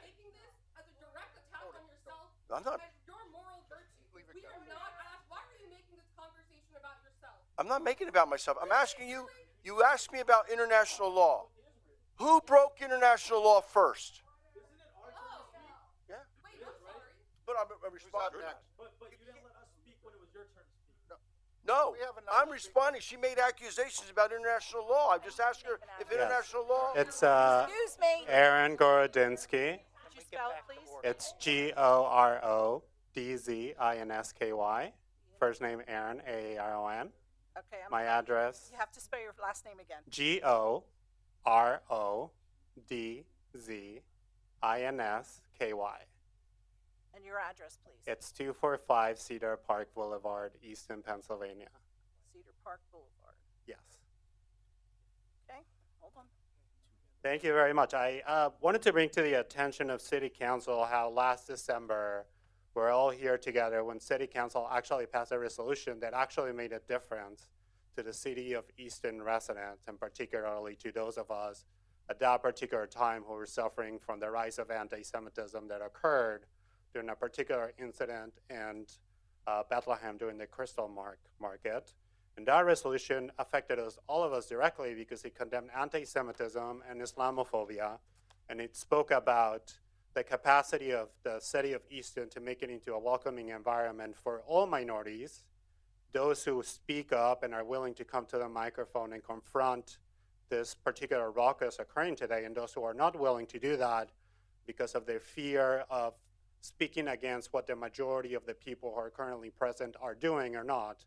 taking this as a direct attack on yourself. I'm not. As your moral virtue. We are not asked. Why are you making this conversation about yourself? I'm not making it about myself. I'm asking you. You asked me about international law. Who broke international law first? Yeah. Wait, I'm sorry. But I'm responding next. But you didn't let us speak when it was your turn to speak. No, I'm responding. She made accusations about international law. I'm just asking her if international law. It's Excuse me. Aaron Gorodinsky. Could you spell it, please? It's Gororodinskiy. First name Aaron, Aaron. Okay. My address. You have to spell your last name again. Gororodzinski. And your address, please. It's 245 Cedar Park Boulevard, Easton, Pennsylvania. Cedar Park Boulevard. Yes. Okay, hold on. Thank you very much. I wanted to bring to the attention of City Council how last December we're all here together when City Council actually passed a resolution that actually made a difference to the City of Easton residents, and particularly to those of us at that particular time who were suffering from the rise of anti-Semitism that occurred during a particular incident in Bethlehem during the Crystal Market. And that resolution affected us, all of us directly, because it condemned anti-Semitism and Islamophobia, and it spoke about the capacity of the city of Easton to make it into a welcoming environment for all minorities, those who speak up and are willing to come to the microphone and confront this particular ruckus occurring today, and those who are not willing to do that because of their fear of speaking against what the majority of the people who are currently present are doing or not.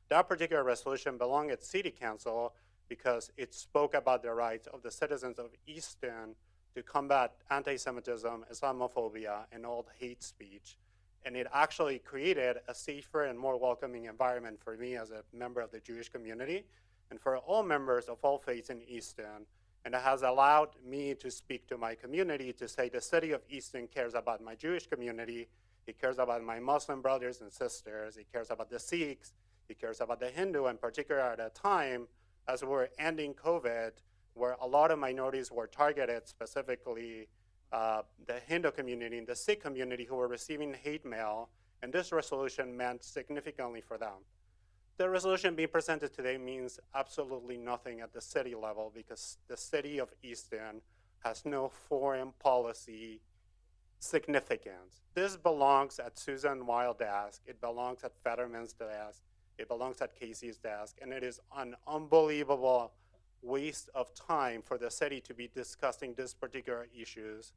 That particular resolution belonged at City Council because it spoke about the rights of the citizens of Easton to combat anti-Semitism, Islamophobia, and all hate speech. And it actually created a safer and more welcoming environment for me as a member of the Jewish community and for all members of all faiths in Easton. And it has allowed me to speak to my community to say the city of Easton cares about my Jewish community, it cares about my Muslim brothers and sisters, it cares about the Sikhs, it cares about the Hindu, in particular at a time as we're ending COVID, where a lot of minorities were targeted, specifically the Hindu community and the Sikh community who were receiving hate mail, and this resolution meant significantly for them. The resolution being presented today means absolutely nothing at the city level because the city of Easton has no foreign policy significance. This belongs at Susan Wild's desk, it belongs at Fetterman's desk, it belongs at Casey's desk, and it is an unbelievable waste of time for the city to be discussing these particular issues.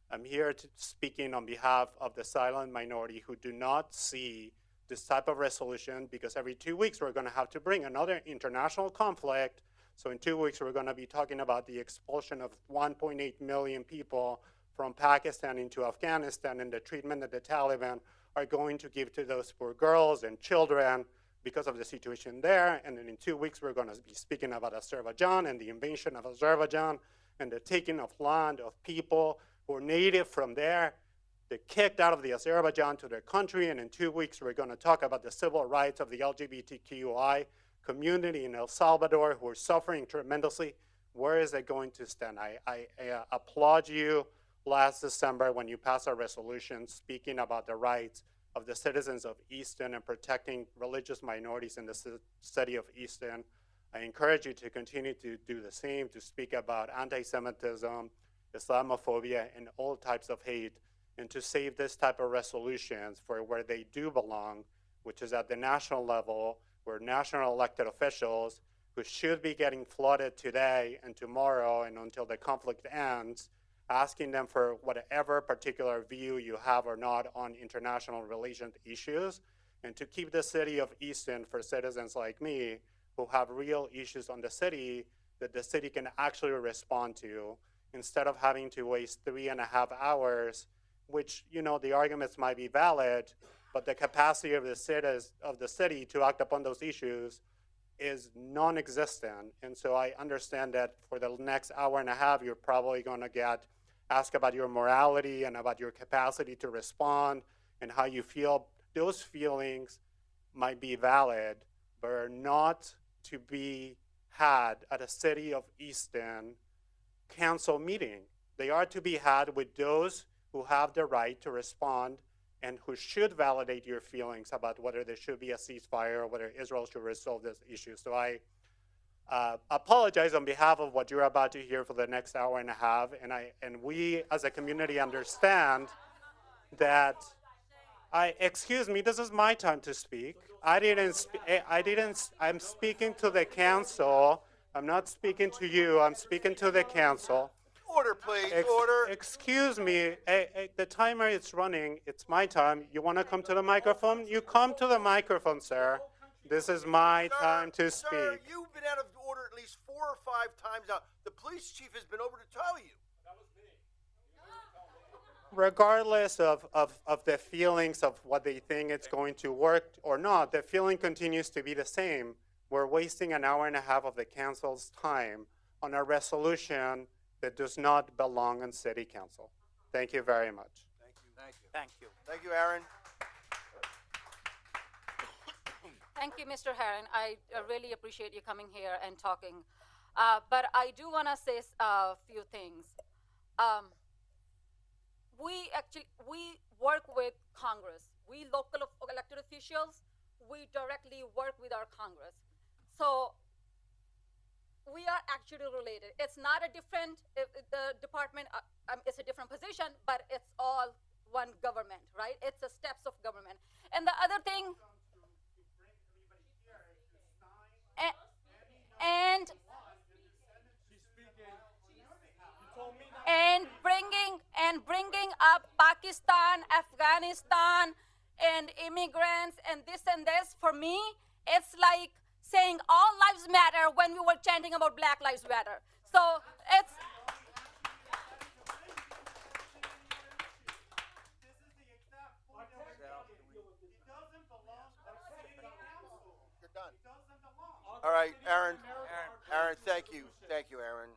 I'm here speaking on behalf of the silent minority who do not see this type of resolution because every 2 weeks we're going to have to bring another international conflict. So in 2 weeks we're going to be talking about the expulsion of 1.8 million people from Pakistan into Afghanistan and the treatment that the Taliban are going to give to those poor girls and children because of the situation there. And then in 2 weeks we're going to be speaking about Azerbaijan and the invasion of Azerbaijan and the taking of land of people who are native from there. They're kicked out of the Azerbaijan to their country, and in 2 weeks we're going to talk about the civil rights of the LGBTQI community in El Salvador who are suffering tremendously. Where is it going to stand? I applaud you last December when you passed a resolution speaking about the rights of the citizens of Easton and protecting religious minorities in the city of Easton. I encourage you to continue to do the same, to speak about anti-Semitism, Islamophobia, and all types of hate, and to save this type of resolutions for where they do belong, which is at the national level, where national elected officials who should be getting flooded today and tomorrow and until the conflict ends, asking them for whatever particular view you have or not on international relations issues, and to keep the city of Easton for citizens like me who have real issues on the city that the city can actually respond to, instead of having to waste 3.5 hours, which, you know, the arguments might be valid, but the capacity of the city to act upon those issues is non-existent. And so I understand that for the next hour and a half, you're probably going to get asked about your morality and about your capacity to respond and how you feel. Those feelings might be valid, but are not to be had at a City of Easton council meeting. They are to be had with those who have the right to respond and who should validate your feelings about whether there should be a ceasefire or whether Israel should resolve this issue. So I apologize on behalf of what you're about to hear for the next hour and a half, and we as a community understand that excuse me, this is my time to speak. I'm speaking to the council. I'm not speaking to you, I'm speaking to the council. Order, please, order. Excuse me, the timer is running, it's my time. You want to come to the microphone? You come to the microphone, sir. This is my time to speak. Sir, you've been out of order at least 4 or 5 times now. The police chief has been over to tell you. Regardless of the feelings of what they think it's going to work or not, the feeling continues to be the same. We're wasting an hour and a half of the council's time on a resolution that does not belong on city council. Thank you very much. Thank you. Thank you. Thank you. Thank you, Aaron. Thank you, Mr. Herron. I really appreciate you coming here and talking. But I do want to say a few things. We work with Congress. We local elected officials, we directly work with our Congress. So we are actually related. It's not a different the department. It's a different position, but it's all one government, right? It's the steps of government. And the other thing, and bringing up Pakistan, Afghanistan, and immigrants, and this, for me, it's like saying all lives matter when we were chanting about Black Lives Matter. So it's... All right, Aaron, thank you, Aaron.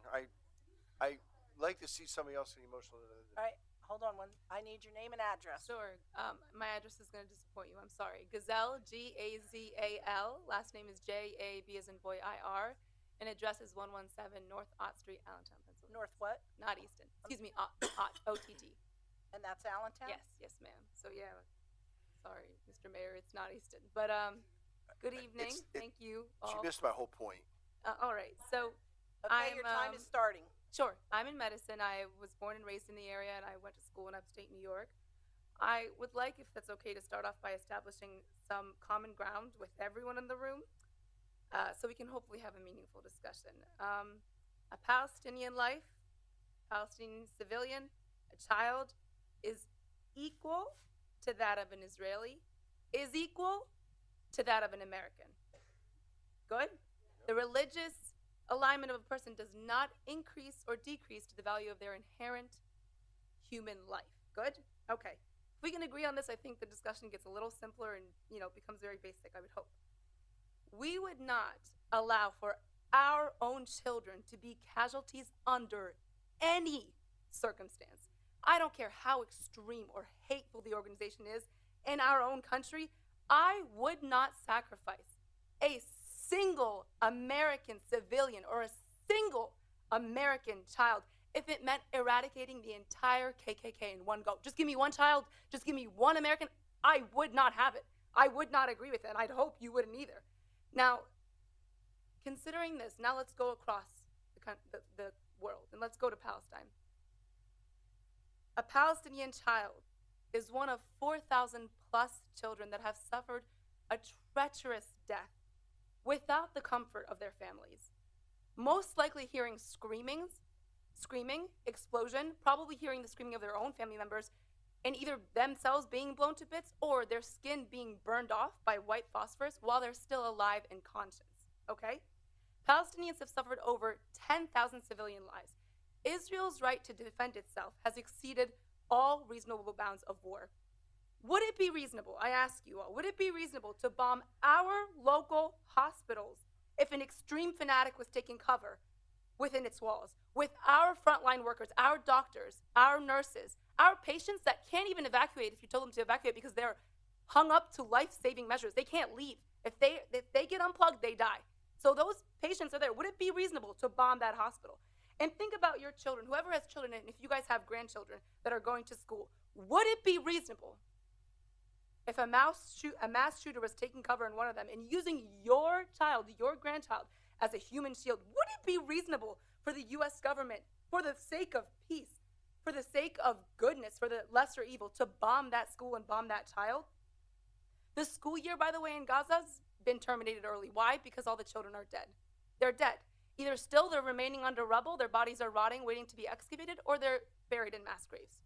I like to see somebody else in emotional. All right, hold on one. I need your name and address. Sure. My address is going to disappoint you. I'm sorry. Gazelle, Gazal. Last name is Jab as in boy IR. And address is 117 North Ott Street, Allentown, Pennsylvania. North what? Not Easton. Excuse me, Ott, OTT. And that's Allentown? Yes, ma'am. So yeah, sorry, Mr. Mayor, it's not Easton. But good evening. Thank you all. She missed my whole point. All right. So okay, your time is starting. Sure. I'm in medicine. I was born and raised in the area, and I went to school in upstate New York. I would like, if that's okay, to start off by establishing some common ground with everyone in the room, so we can hopefully have a meaningful discussion. A Palestinian life, Palestinian civilian, a child, is equal to that of an Israeli, is equal to that of an American. Good? The religious alignment of a person does not increase or decrease to the value of their inherent human life. Good? Okay. If we can agree on this, I think the discussion gets a little simpler and, becomes very basic, I would hope. We would not allow for our own children to be casualties under any circumstance. I don't care how extreme or hateful the organization is in our own country. I would not sacrifice a single American civilian or a single American child if it meant eradicating the entire KKK in one go. Just give me one child, just give me one American. I would not have it. I would not agree with it, and I'd hope you wouldn't either. Now, considering this, now let's go across the world, and let's go to Palestine. A Palestinian child is one of 4,000 plus children that have suffered a treacherous death without the comfort of their families. Most likely hearing screaming, explosion, probably hearing the screaming of their own family members, and either themselves being blown to bits or their skin being burned off by white phosphorus while they're still alive and conscious, okay? Palestinians have suffered over 10,000 civilian lives. Israel's right to defend itself has exceeded all reasonable bounds of war. Would it be reasonable, I ask you all, would it be reasonable to bomb our local hospitals if an extreme fanatic was taking cover within its walls, with our frontline workers, our doctors, our nurses, our patients that can't even evacuate if you told them to evacuate because they're hung up to life-saving measures. They can't leave. If they get unplugged, they die. So those patients are there. Would it be reasonable to bomb that hospital? And think about your children, whoever has children, and if you guys have grandchildren that are going to school, would it be reasonable if a mass shooter was taking cover in one of them and using your child, your grandchild, as a human shield? Would it be reasonable for the U.S. government, for the sake of peace, for the sake of goodness, for the lesser evil, to bomb that school and bomb that child? The school year, by the way, in Gaza's been terminated early. Why? Because all the children are dead. They're dead. Either still they're remaining under rubble, their bodies are rotting, waiting to be excavated, or they're buried in mass graves.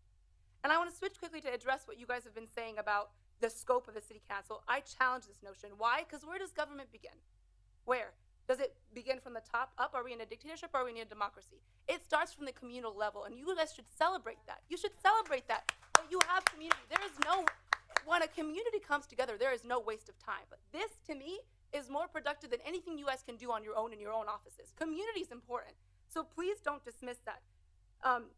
And I want to switch quickly to address what you guys have been saying about the scope of the city council. I challenge this notion. Why? Because where does government begin? Where? Does it begin from the top up? Are we in a dictatorship or are we in a democracy? It starts from the communal level, and you guys should celebrate that. You should celebrate that you have community. There is no, when a community comes together, there is no waste of time. But this, to me, is more productive than anything you guys can do on your own in your own offices. Community is important. So please don't dismiss that.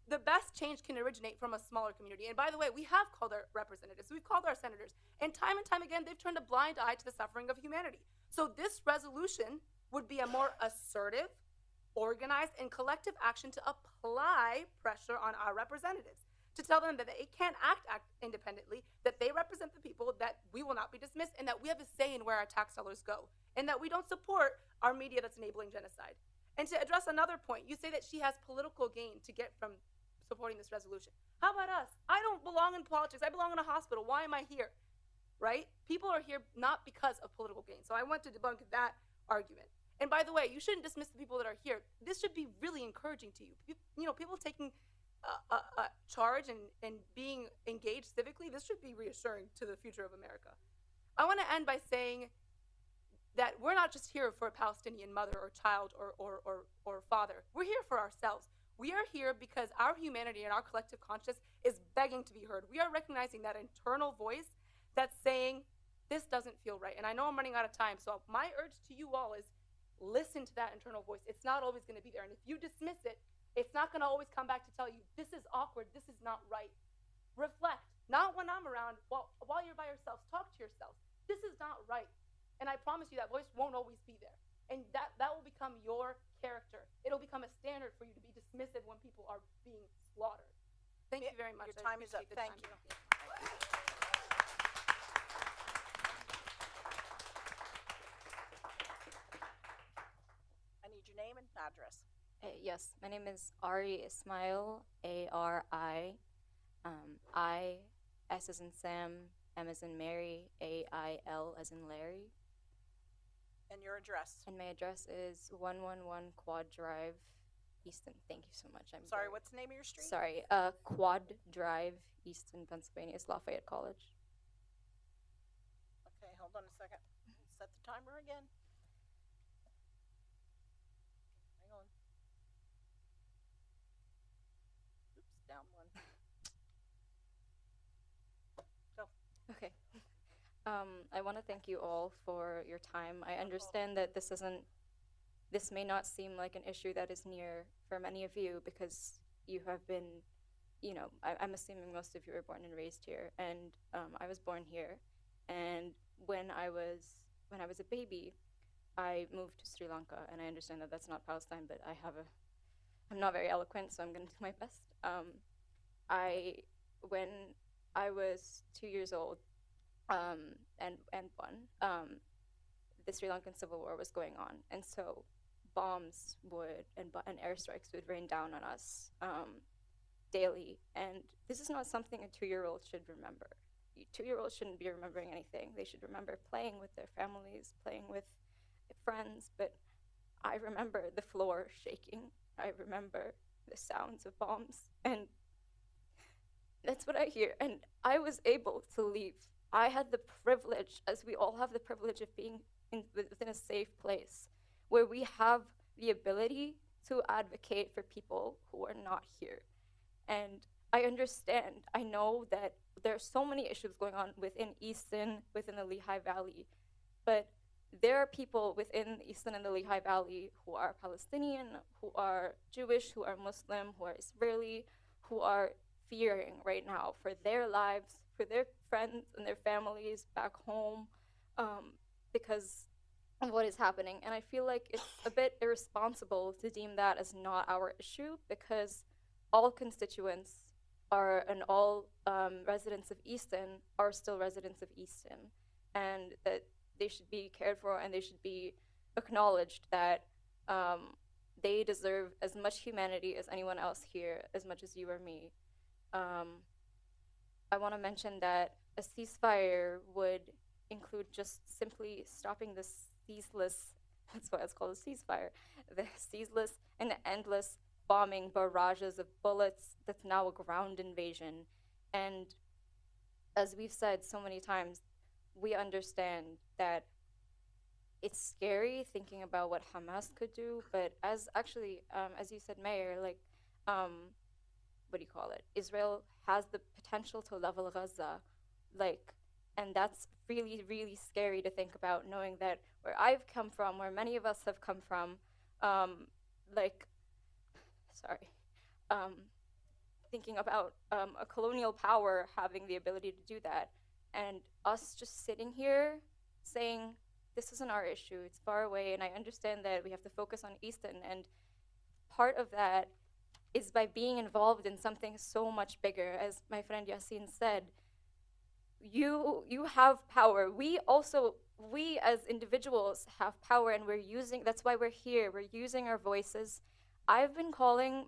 The best change can originate from a smaller community. And by the way, we have called our representatives, we've called our senators, and time again, they've turned a blind eye to the suffering of humanity. So this resolution would be a more assertive, organized, and collective action to apply pressure on our representatives, to tell them that they can't act independently, that they represent the people, that we will not be dismissed, and that we have a say in where our tax dollars go, and that we don't support our media that's enabling genocide. And to address another point, you say that she has political gain to get from supporting this resolution. How about us? I don't belong in politics. I belong in a hospital. Why am I here? Right? People are here not because of political gain. So I want to debunk that argument. And by the way, you shouldn't dismiss the people that are here. This should be really encouraging to you. You know, people taking charge and being engaged civically, this should be reassuring to the future of America. I want to end by saying that we're not just here for a Palestinian mother or child or father. We're here for ourselves. We are here because our humanity and our collective conscience is begging to be heard. We are recognizing that internal voice that's saying, this doesn't feel right. And I know I'm running out of time, so my urge to you all is listen to that internal voice. It's not always going to be there. And if you dismiss it, it's not going to always come back to tell you, this is awkward, this is not right. Reflect, not when I'm around, while you're by yourselves, talk to yourselves. This is not right. And I promise you that voice won't always be there. And that will become your character. It'll become a standard for you to be dismissive when people are being slaughtered. Thank you very much. Your time is up. Thank you. I need your name and address. Yes, my name is Ari Ismail, A-R-I. I, S as in Sam, M as in Mary, A-I-L as in Larry. And your address? And my address is 111 Quad Drive, Easton. Thank you so much. Sorry, what's the name of your street? Sorry, Quad Drive, Easton, Pennsylvania. It's Lafayette College. Okay, hold on a second. Set the timer again. Hang on. Oops, down one. Go. Okay. I want to thank you all for your time. I understand that this may not seem like an issue that is near for many of you because you have been, you know, I'm assuming most of you were born and raised here, and I was born here. And when I was a baby, I moved to Sri Lanka, and I understand that that's not Palestine, but I'm not very eloquent, so I'm going to do my best. When I was 2 years old, and one, the Sri Lankan civil war was going on, and so bombs and airstrikes would rain down on us daily, and this is not something a 2-year-old should remember. 2-year-olds shouldn't be remembering anything. They should remember playing with their families, playing with friends, but I remember the floor shaking. I remember the sounds of bombs, and that's what I hear, and I was able to leave. I had the privilege, as we all have the privilege of being within a safe place, where we have the ability to advocate for people who are not here. And I understand, I know that there are so many issues going on within Easton, within the Lehigh Valley, but there are people within Easton and the Lehigh Valley who are Palestinian, who are Jewish, who are Muslim, who are Israeli, who are fearing right now for their lives, for their friends and their families back home, because of what is happening. And I feel like it's a bit irresponsible to deem that as not our issue, because all constituents are, and all residents of Easton are still residents of Easton, and that they should be cared for and they should be acknowledged that they deserve as much humanity as anyone else here, as much as you or me. I want to mention that a ceasefire would include just simply stopping the ceaseless, that's why it's called a ceasefire, the ceaseless and endless bombing barrages of bullets that's now a ground invasion. And as we've said so many times, we understand that it's scary thinking about what Hamas could do, but as actually, as you said, Mayor, like, what do you call it? Israel has the potential to level Gaza, like, and that's really, really scary to think about, knowing that where I've come from, where many of us have come from, like, sorry, thinking about a colonial power having the ability to do that, and us just sitting here saying, this isn't our issue, it's far away, and I understand that we have to focus on Easton, and part of that is by being involved in something so much bigger. As my friend Yassine said, you have power. We as individuals have power, and that's why we're here. We're using our voices. I've been calling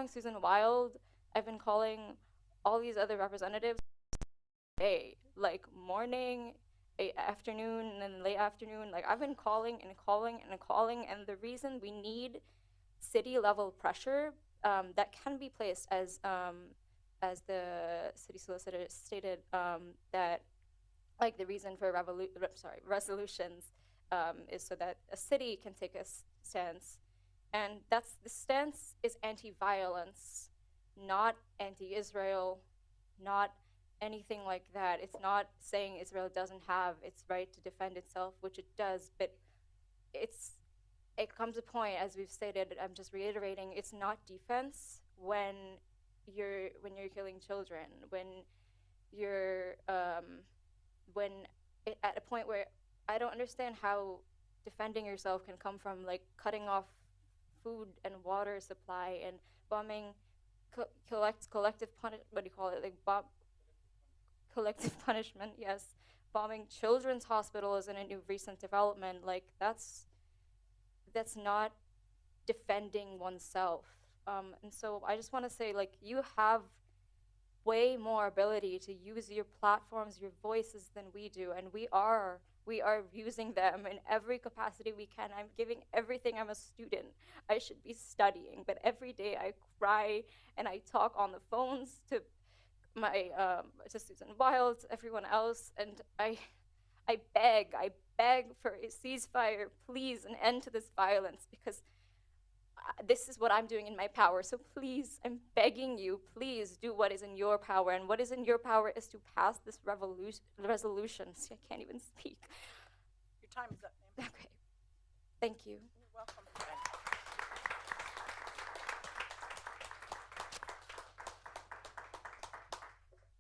Susan Wild, I've been calling all these other representatives day, like morning, afternoon, and late afternoon. Like, I've been calling and calling and calling, and the reason we need city level pressure that can be placed, as the city solicitor stated, that like the reason for resolutions is so that a city can take a stance, and the stance is anti-violence, not anti-Israel, not anything like that. It's not saying Israel doesn't have its right to defend itself, which it does, but it comes a point, as we've stated, I'm just reiterating, it's not defense when you're killing children, when you're at a point where I don't understand how defending yourself can come from like cutting off food and water supply and bombing collective punishment, yes. Bombing children's hospitals in a new recent development, like that's not defending oneself. And so I just want to say, like, you have way more ability to use your platforms, your voices than we do, and we are using them in every capacity we can. I'm giving everything. I'm a student. I should be studying, but every day I cry and I talk on the phones to to Susan Wild, to everyone else, and I beg for a ceasefire, please, an end to this violence, because this is what I'm doing in my power. So please, I'm begging you, please do what is in your power, and what is in your power is to pass this resolution. See, I can't even speak. Your time is up, ma'am. Okay, thank you. You're welcome.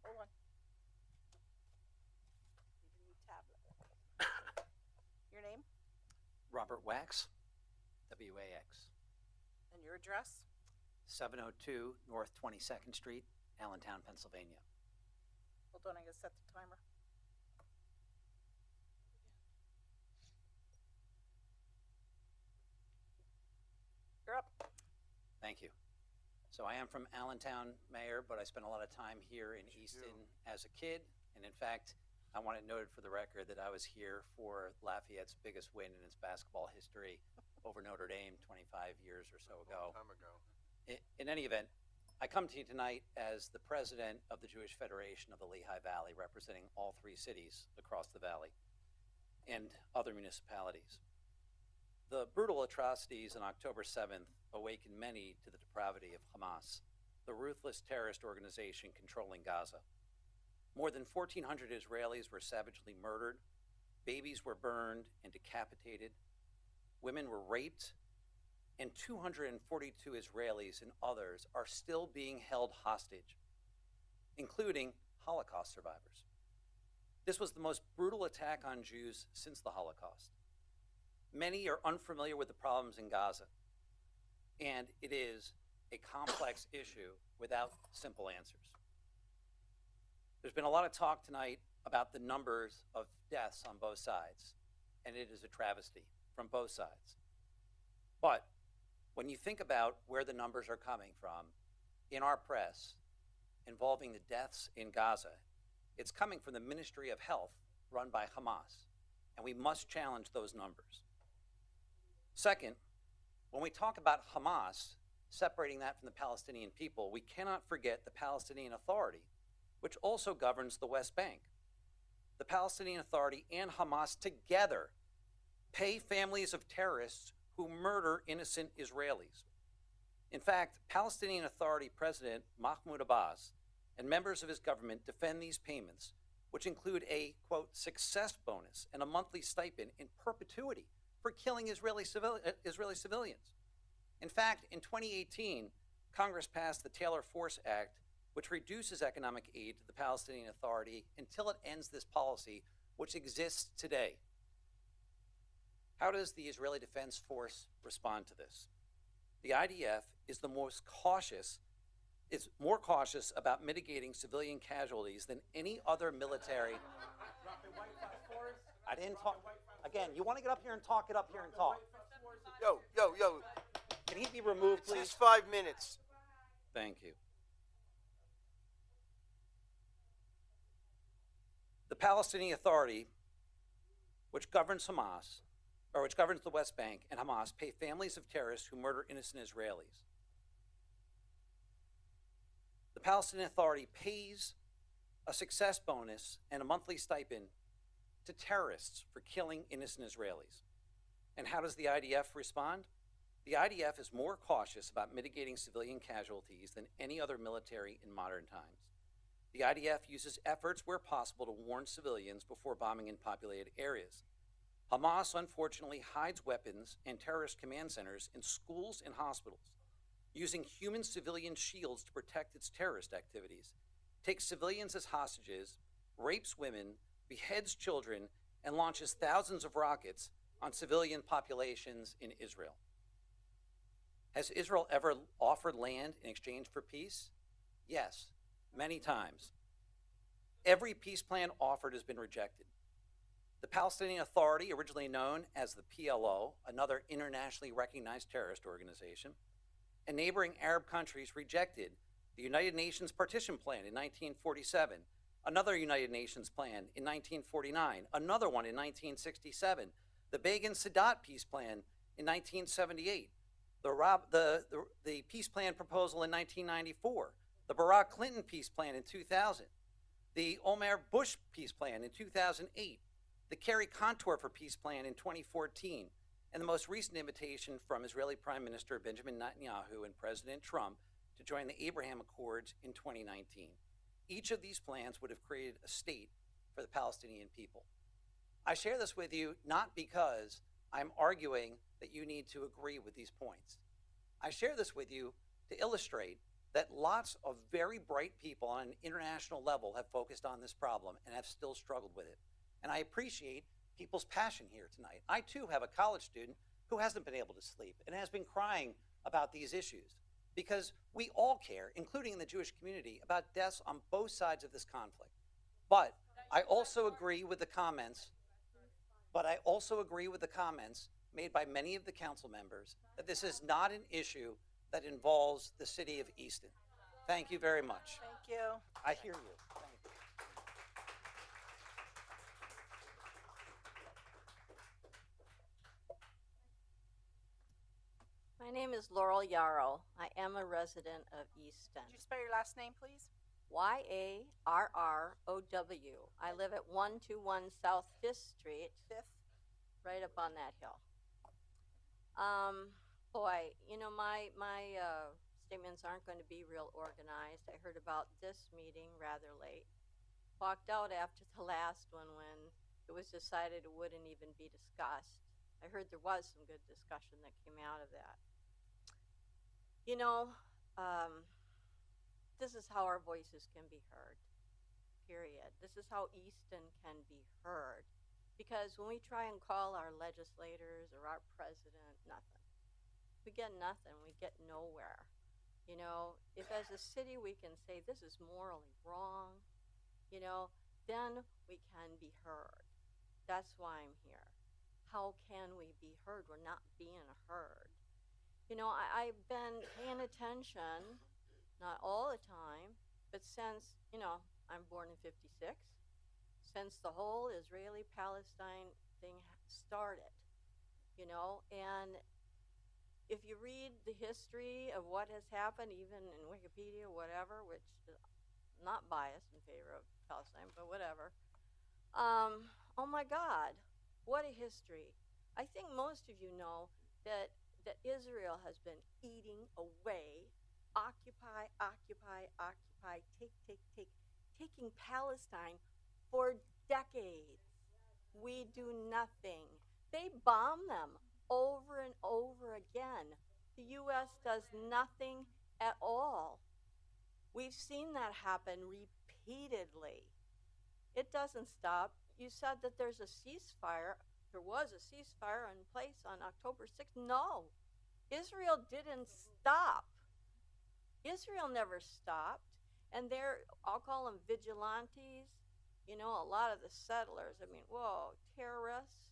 Hold on. Need a new tablet. Your name Robert Wax, WAX. and your address? 702 North 22nd Street, Allentown, Pennsylvania. Hold on, I gotta set the timer. You're up. Thank you. So I am from Allentown, Mayor, but I spent a lot of time here in Easton as a kid. And in fact, I want it noted for the record that I was here for Lafayette's biggest win in its basketball history over Notre Dame 25 years or so ago. Time ago. In any event, I come to you tonight as the president of the Jewish Federation of the Lehigh Valley, representing all three cities across the valley and other municipalities. The brutal atrocities on October 7th awakened many to the depravity of Hamas, the ruthless terrorist organization controlling Gaza. More than 1,400 Israelis were savagely murdered, babies were burned and decapitated, women were raped, and 242 Israelis and others are still being held hostage, including Holocaust survivors. This was the most brutal attack on Jews since the Holocaust. Many are unfamiliar with the problems in Gaza, and it is a complex issue without simple answers. There's been a lot of talk tonight about the numbers of deaths on both sides, and it is a travesty from both sides. But when you think about where the numbers are coming from in our press involving the deaths in Gaza, it's coming from the Ministry of Health run by Hamas, and we must challenge those numbers. Second, when we talk about Hamas, separating that from the Palestinian people, we cannot forget the Palestinian Authority, which also governs the West Bank. The Palestinian Authority and Hamas together pay families of terrorists who murder innocent Israelis. In fact, Palestinian Authority President Mahmoud Abbas and members of his government defend these payments, which include a, quote, success bonus and a monthly stipend in perpetuity for killing Israeli civilians. In fact, in 2018, Congress passed the Taylor Force Act, which reduces economic aid to the Palestinian Authority until it ends this policy, which exists today. How does the Israeli Defense Force respond to this? The IDF is more cautious about mitigating civilian casualties than any other military. I didn't talk. Again, you want to get up here and talk, get up here and talk. Yo. Can he be removed, please? Just 5 minutes. Thank you. The Palestinian Authority, which governs Hamas, or which governs the West Bank, and Hamas pay families of terrorists who murder innocent Israelis. The Palestinian Authority pays a success bonus and a monthly stipend to terrorists for killing innocent Israelis. And how does the IDF respond? The IDF is more cautious about mitigating civilian casualties than any other military in modern times. The IDF uses efforts where possible to warn civilians before bombing in populated areas. Hamas unfortunately hides weapons and terrorist command centers in schools and hospitals, using human civilian shields to protect its terrorist activities, takes civilians as hostages, rapes women, beheads children, and launches thousands of rockets on civilian populations in Israel. Has Israel ever offered land in exchange for peace? Yes, many times. Every peace plan offered has been rejected. The Palestinian Authority, originally known as the PLO, another internationally recognized terrorist organization, and neighboring Arab countries rejected the United Nations Partition Plan in 1947, another United Nations plan in 1949, another one in 1967, the Begin-Sadat Peace Plan in 1978, the Peace Plan proposal in 1994, the Barack Clinton Peace Plan in 2000, the Omar Bush Peace Plan in 2008, the Kerry Contour for Peace Plan in 2014, and the most recent invitation from Israeli Prime Minister Benjamin Netanyahu and President Trump to join the Abraham Accords in 2019. Each of these plans would have created a state for the Palestinian people. I share this with you not because I'm arguing that you need to agree with these points. I share this with you to illustrate that lots of very bright people on an international level have focused on this problem and have still struggled with it. And I appreciate people's passion here tonight. I too have a college student who hasn't been able to sleep and has been crying about these issues because we all care, including in the Jewish community, about deaths on both sides of this conflict. But I also agree with the comments made by many of the council members that this is not an issue that involves the city of Easton. Thank you very much. Thank you. I hear you. Thank you. My name is Laurel Yarrow. I am a resident of Easton. Could you spell your last name, please? Yarrow. I live at 121 South 5th Street. 5th? Right up on that hill. Boy, you know, my statements aren't going to be real organized. I heard about this meeting rather late. Walked out after the last one when it was decided it wouldn't even be discussed. I heard there was some good discussion that came out of that. You know, this is how our voices can be heard, period. This is how Easton can be heard. Because when we try and call our legislators or our president, nothing. We get nothing. We get nowhere. You know, if as a city we can say this is morally wrong, you know, then we can be heard. That's why I'm here. How can we be heard? We're not being heard. You know, I've been paying attention, not all the time, but since, you know, I'm born in '56, since the whole Israeli-Palestine thing started, you know, and if you read the history of what has happened, even in Wikipedia, whatever, which is not biased in favor of Palestine, but whatever, oh my God, what a history. I think most of you know that Israel has been eating away, occupy, taking Palestine for decades. We do nothing. They bomb them over and over again. The U.S. does nothing at all. We've seen that happen repeatedly. It doesn't stop. You said that there's a ceasefire. There was a ceasefire in place on October 6th. No, Israel didn't stop. Israel never stopped. And I'll call them vigilantes, you know, a lot of the settlers. I mean, whoa, terrorists,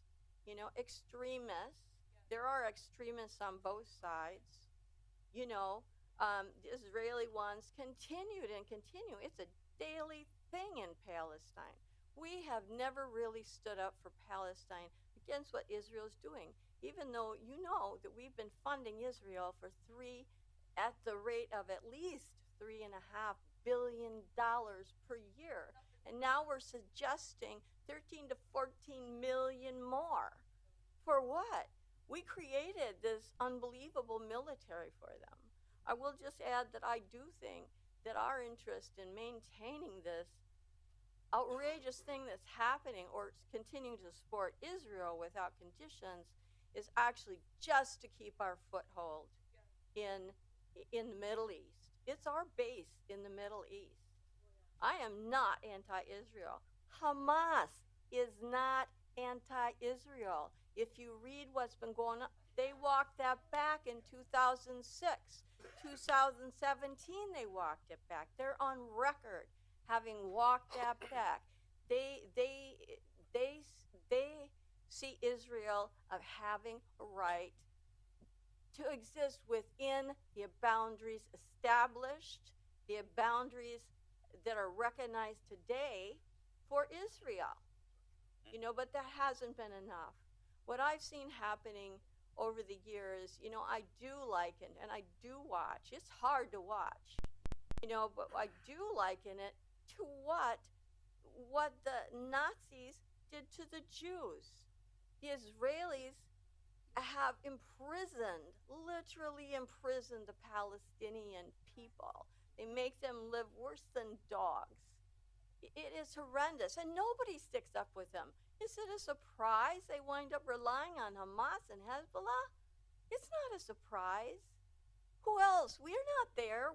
you know, extremists. There are extremists on both sides. You know, the Israeli ones continued and continue. It's a daily thing in Palestine. We have never really stood up for Palestine against what Israel's doing, even though you know that we've been funding Israel at the rate of at least $3.5 billion per year. And now we're suggesting 13 to 14 million more. For what? We created this unbelievable military for them. I will just add that I do think that our interest in maintaining this outrageous thing that's happening or continuing to support Israel without conditions is actually just to keep our foothold in the Middle East. It's our base in the Middle East. I am not anti-Israel. Hamas is not anti-Israel. If you read what's been going on, they walked that back in 2006. 2017, they walked it back. They're on record having walked that back. They see Israel of having a right to exist within the boundaries established, the boundaries that are recognized today for Israel. You know, but that hasn't been enough. What I've seen happening over the years, you know, I do liken and I do watch. It's hard to watch, you know, but I do liken it to what the Nazis did to the Jews. The Israelis have imprisoned, literally imprisoned the Palestinian people. They make them live worse than dogs. It is horrendous, and nobody sticks up with them. Is it a surprise they wind up relying on Hamas and Hezbollah? It's not a surprise. Who else? We're not there.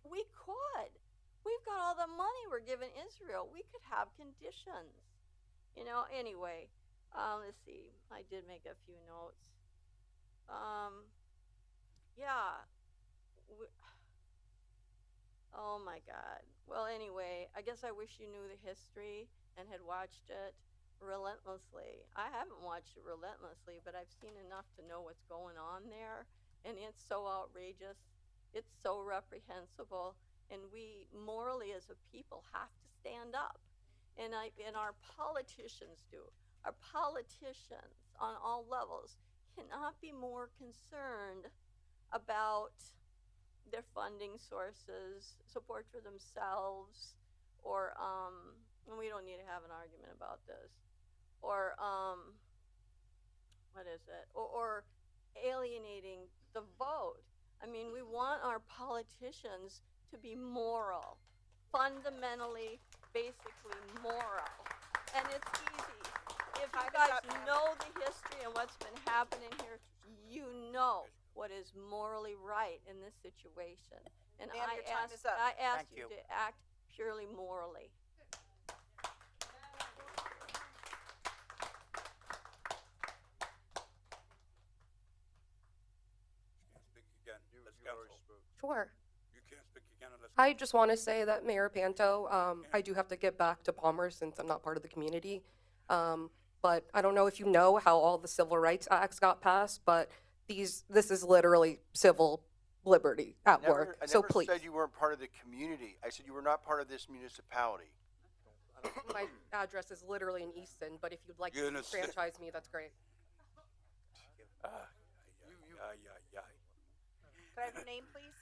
We could. We've got all the money we're giving Israel. We could have conditions. You know, anyway, let's see. I did make a few notes. Yeah. Oh my God. Well, anyway, I guess I wish you knew the history and had watched it relentlessly. I haven't watched it relentlessly, but I've seen enough to know what's going on there. And it's so outrageous. It's so reprehensible. And we morally as a people have to stand up. And our politicians do. Our politicians on all levels cannot be more concerned about their funding sources, support for themselves, or and we don't need to have an argument about this, or what is it, or alienating the vote. I mean, we want our politicians to be moral, fundamentally, basically moral. And it's easy. If you guys know the history and what's been happening here, you know what is morally right in this situation. And Ma'am, your time is up. I asked Thank you you. to act purely morally. Speak again. Let's counsel. Sure. You can't speak again unless. I just want to say that Mayor Panto, I do have to get back to Palmer since I'm not part of the community. But I don't know if you know how all the civil rights acts got passed, but this is literally civil liberty at work. I So never please, said you weren't part of the community. I said you were not part of this municipality. my address is literally in Easton, but if you'd like You're in to a franchise me, that's great. Yeah. Can I have your name, please?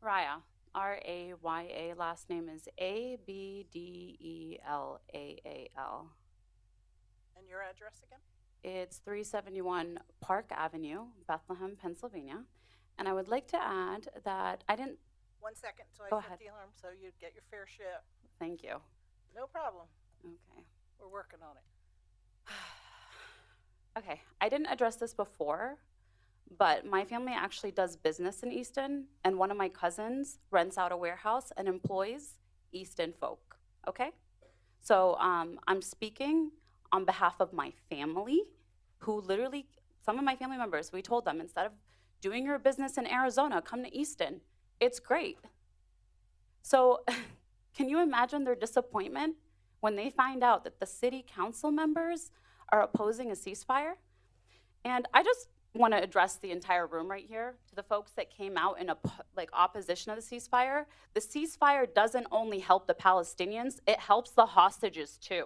Raya, Raya. Last name is Abdellaal. And your address again? It's 371 Park Avenue, Bethlehem, Pennsylvania. And I would like to add that I didn't. 1 second till I Go set ahead. the alarm so you get your fair share. Thank you. No problem. Okay. We're working on it. Okay, I didn't address this before, but my family actually does business in Easton, and one of my cousins rents out a warehouse and employs Easton folk, okay? So I'm speaking on behalf of my family, who literally, some of my family members, we told them, instead of doing your business in Arizona, come to Easton. It's great. So can you imagine their disappointment when they find out that the city council members are opposing a ceasefire? And I just want to address the entire room right here to the folks that came out in opposition of the ceasefire. The ceasefire doesn't only help the Palestinians, it helps the hostages too.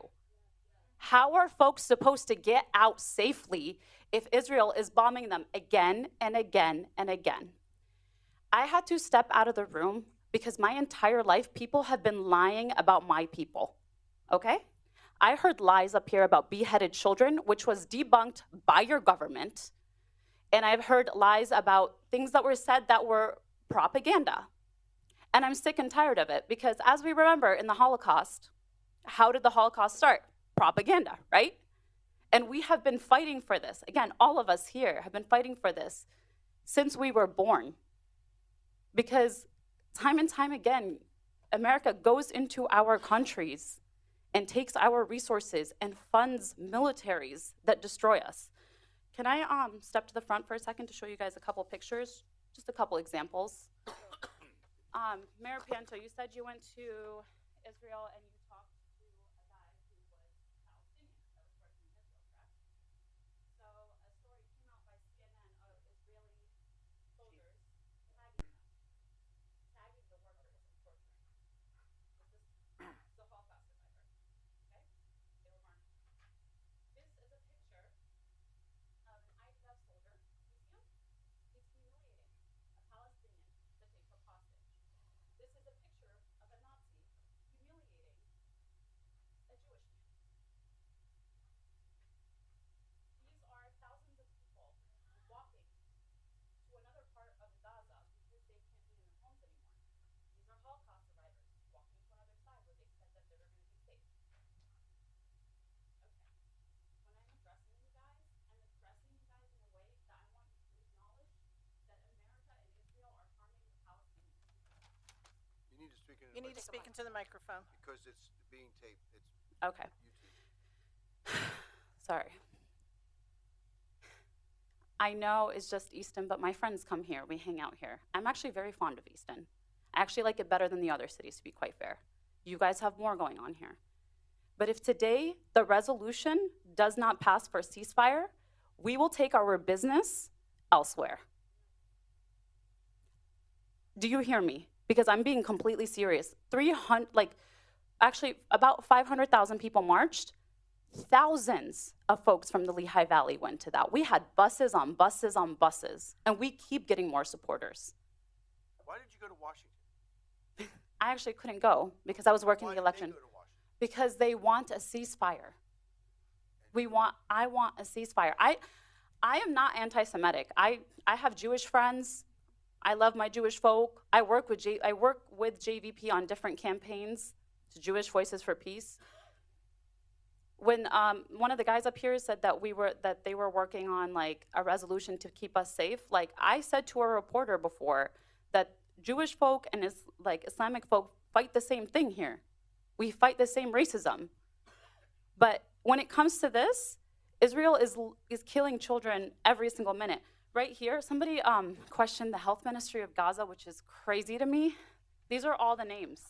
How are folks supposed to get out safely if Israel is bombing them again and again and again? I had to step out of the room because my entire life people have been lying about my people, okay? I heard lies up here about beheaded children, which was debunked by your government. And I've heard lies about things that were said that were propaganda. And I'm sick and tired of it because as we remember in the Holocaust, how did the Holocaust start? Propaganda, right? And we have been fighting for this. Again, all of us here have been fighting for this since we were born. Because time and time again, America goes into our countries and takes our resources and funds militaries that destroy us. Can I step to the front for a second to show you guys a couple pictures? Just a couple examples. Mayor Panto, you said you went to Israel and you talked to a guy who was Palestinian that was working in Israel, correct? So a story came out by CNN of Israeli soldiers tagging the workers and torturing. This is the Holocaust survivor, okay? They were marching. This is a picture of an IDF soldier. You see him? He's humiliating a Palestinian that they took hostage. This is a picture of a Nazi humiliating a Jewish man. These are thousands of people walking to another part of Gaza because they can't be in their homes anymore. These are Holocaust survivors walking to another side where they said that they were going to be safe. Okay. When I'm addressing you guys, I'm addressing you guys in a way that I want you to acknowledge that America and Israel are harming the Palestinians. You need to speak into the microphone. because it's being taped. It's Okay. Sorry. I know it's just Easton, but my friends come here. We hang out here. I'm actually very fond of Easton. I actually like it better than the other cities, to be quite fair. You guys have more going on here. But if today the resolution does not pass for a ceasefire, we will take our business elsewhere. Do you hear me? Because I'm being completely serious. Actually, about 500,000 people marched. Thousands of folks from the Lehigh Valley went to that. We had buses on buses on buses, and we keep getting more supporters. Why did you go to Washington? I actually couldn't go because I was working Why the did election. they go to Washington? Because they want a ceasefire. I want a ceasefire. I am not anti-Semitic. I have Jewish friends. I love my Jewish folk. I work with JVP on different campaigns to Jewish Voices for Peace. when one of the guys up here said that they were working on like a resolution to keep us safe, like I said to a reporter before that Jewish folk and Islamic folk fight the same thing here. We fight the same racism. But when it comes to this, Israel is killing children every single minute. Right here, somebody questioned the health ministry of Gaza, which is crazy to me. These are all the names.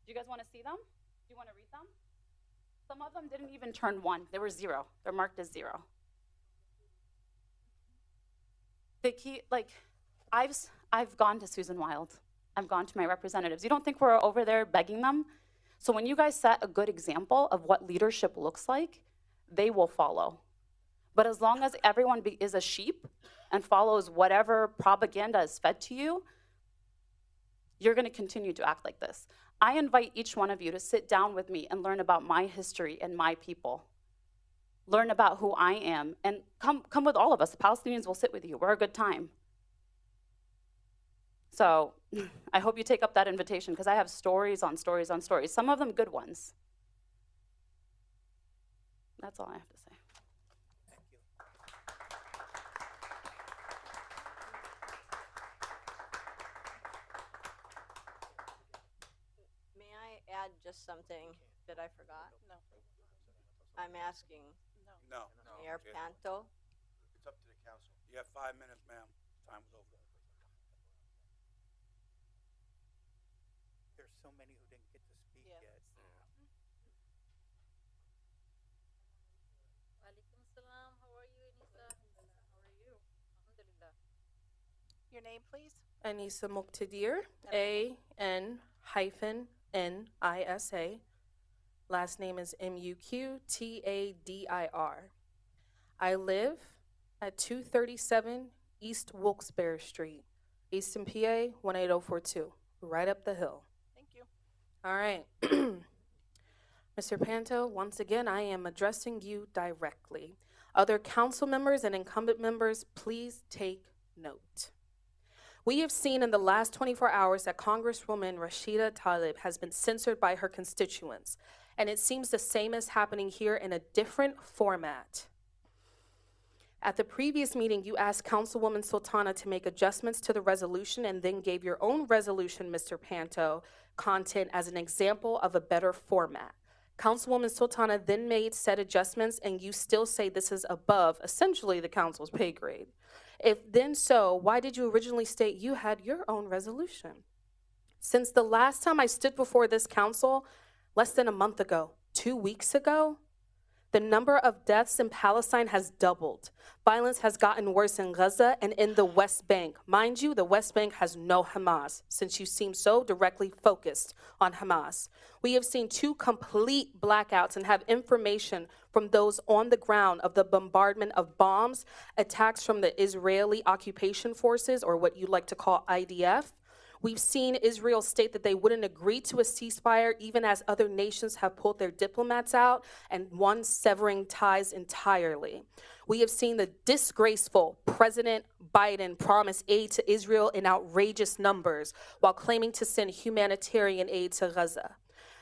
Do you guys want to see them? Do you want to read them? Some of them didn't even turn 1. They were 0. They're marked as 0. I've gone to Susan Wild. I've gone to my representatives. You don't think we're over there begging them? So when you guys set a good example of what leadership looks like, they will follow. But as long as everyone is a sheep and follows whatever propaganda is fed to you, you're going to continue to act like this. I invite each one of you to sit down with me and learn about my history and my people. Learn about who I am, and come with all of us. The Palestinians will sit with you. We're a good time. So I hope you take up that invitation, because I have stories on stories on stories, some of them good ones. That's all I have to say. May I add just something that I forgot? No. I'm asking. No. Mayor Panto. It's up to the council. You have 5 minutes, ma'am. Time's over. There's so many who didn't get to speak yet. Walaikum salam. How are you, Anissa? How are you? Alhamdulillah. Your name, please? Anissa Muqtadir, AN-NISA. Last name is Muqtadir. I live at 237 East Wilkes-Barre Street, Easton, PA 18042, right up the hill. Thank you. All right. Mr. Panto, once again, I am addressing you directly. Other council members and incumbent members, please take note. We have seen in the last 24 hours that Congresswoman Rashida Tlaib has been censored by her constituents, and it seems the same is happening here in a different format. At the previous meeting, you asked Councilwoman Sultana to make adjustments to the resolution and then gave your own resolution, Mr. Panto, content as an example of a better format. Councilwoman Sultana then made said adjustments, and you still say this is above, essentially, the council's pay grade. If then so, why did you originally state you had your own resolution? Since the last time I stood before this council, less than a month ago, 2 weeks ago, the number of deaths in Palestine has doubled. Violence has gotten worse in Gaza and in the West Bank. Mind you, the West Bank has no Hamas, since you seem so directly focused on Hamas. We have seen 2 complete blackouts and have information from those on the ground of the bombardment of bombs, attacks from the Israeli occupation forces, or what you like to call IDF. We've seen Israel state that they wouldn't agree to a ceasefire, even as other nations have pulled their diplomats out, and one severing ties entirely. We have seen the disgraceful President Biden promise aid to Israel in outrageous numbers while claiming to send humanitarian aid to Gaza.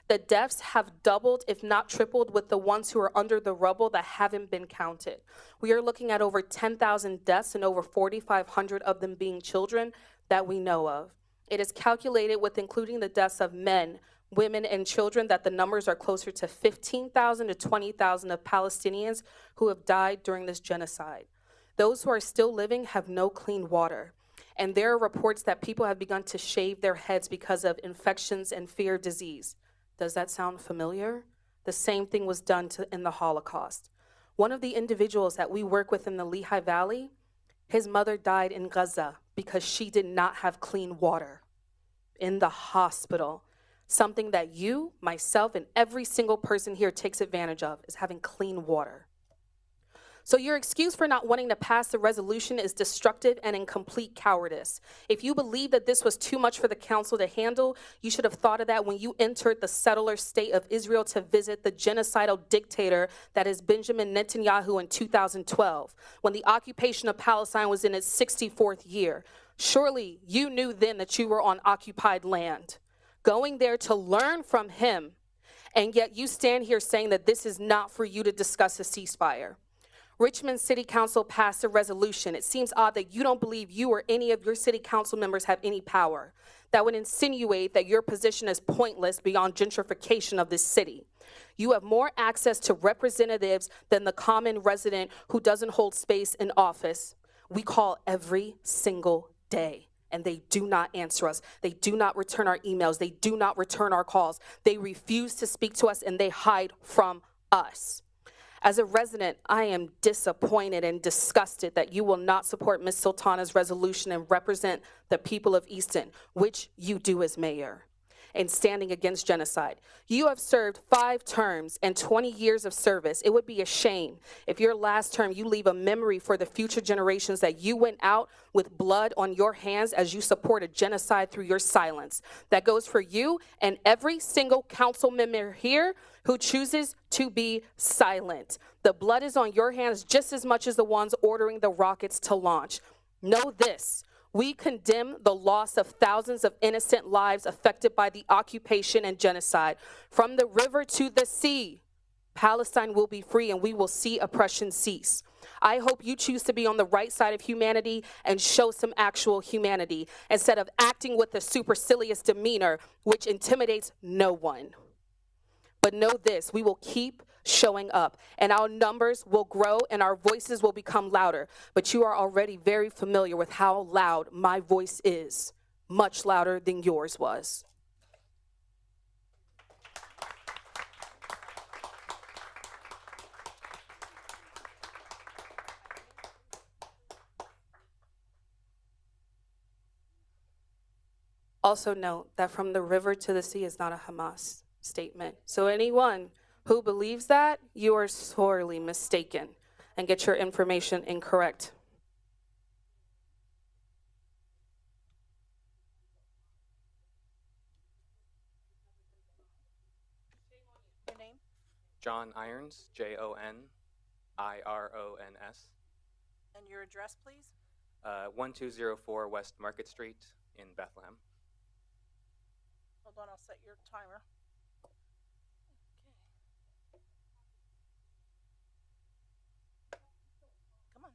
The deaths have doubled, if not tripled, with the ones who are under the rubble that haven't been counted. We are looking at over 10,000 deaths and over 4,500 of them being children that we know of. It is calculated, with including the deaths of men, women, and children, that the numbers are closer to 15,000 to 20,000 of Palestinians who have died during this genocide. Those who are still living have no clean water. And there are reports that people have begun to shave their heads because of infections and fear disease. Does that sound familiar? The same thing was done in the Holocaust. One of the individuals that we work with in the Lehigh Valley, his mother died in Gaza because she did not have clean water in the hospital. Something that you, myself, and every single person here takes advantage of is having clean water. So your excuse for not wanting to pass the resolution is destructive and in complete cowardice. If you believe that this was too much for the council to handle, you should have thought of that when you entered the settler state of Israel to visit the genocidal dictator that is Benjamin Netanyahu in 2012, when the occupation of Palestine was in its 64th year. Surely you knew then that you were on occupied land. Going there to learn from him And yet you stand here saying that this is not for you to discuss a ceasefire. Richmond City Council passed a resolution. It seems odd that you don't believe you or any of your city council members have any power. That would insinuate that your position is pointless beyond gentrification of this city. You have more access to representatives than the common resident who doesn't hold space in office. We call every single day, and they do not answer us. They do not return our emails. They do not return our calls. They refuse to speak to us, and they hide from us. As a resident, I am disappointed and disgusted that you will not support Ms. Sultana's resolution and represent the people of Easton, which you do as mayor, in standing against genocide. You have served 5 terms and 20 years of service. It would be a shame if your last term you leave a memory for the future generations that you went out with blood on your hands as you supported genocide through your silence. That goes for you and every single council member here who chooses to be silent. The blood is on your hands just as much as the ones ordering the rockets to launch. Know this. We condemn the loss of thousands of innocent lives affected by the occupation and genocide. From the river to the sea, Palestine will be free and we will see oppression cease. I hope you choose to be on the right side of humanity and show some actual humanity instead of acting with a supercilious demeanor which intimidates no one. But know this, we will keep showing up and our numbers will grow and our voices will become louder. But you are already very familiar with how loud my voice is, much louder than yours was. Also note that from the river to the sea is not a Hamas statement. So anyone who believes that, you are sorely mistaken and get your information incorrect. Your name? John Irons, Jonirons. And your address, please? 1204 West Market Street in Bethlehem. Hold on, I'll set your timer. Come on.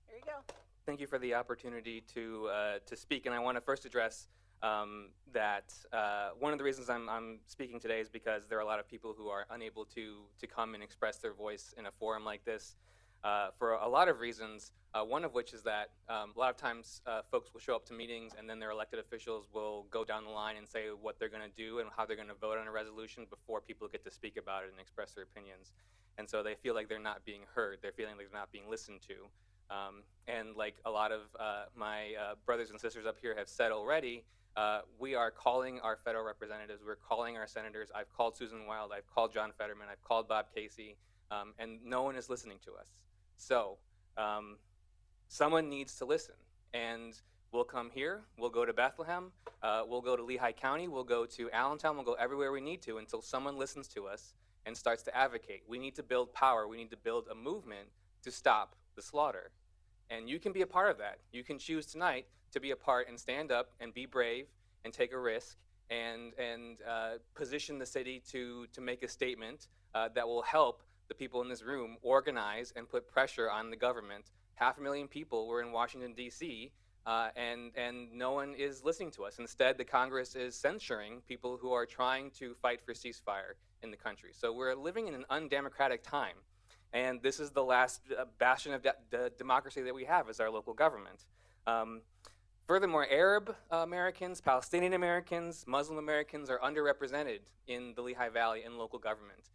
Here you go. Thank you for the opportunity to speak, and I want to first address that one of the reasons I'm speaking today is because there are a lot of people who are unable to come and express their voice in a forum like this for a lot of reasons, one of which is that a lot of times folks will show up to meetings and then their elected officials will go down the line and say what they're going to do and how they're going to vote on a resolution before people get to speak about it and express their opinions. And so they feel like they're not being heard. They're feeling like they're not being listened to. And like a lot of my brothers and sisters up here have said already, we are calling our federal representatives, we're calling our senators. I've called Susan Wild, I've called John Fetterman, I've called Bob Casey, and no one is listening to us. So someone needs to listen, and we'll come here, we'll go to Bethlehem, we'll go to Lehigh County, we'll go to Allentown, we'll go everywhere we need to until someone listens to us and starts to advocate. We need to build power, we need to build a movement to stop the slaughter. And you can be a part of that. You can choose tonight to be a part and stand up and be brave and take a risk and position the city to make a statement that will help the people in this room organize and put pressure on the government. 500,000 people were in Washington, D.C., and no one is listening to us. Instead, the Congress is censuring people who are trying to fight for ceasefire in the country. So we're living in an undemocratic time. And this is the last bastion of democracy that we have as our local government. Furthermore, Arab Americans, Palestinian Americans, Muslim Americans are underrepresented in the Lehigh Valley in local government.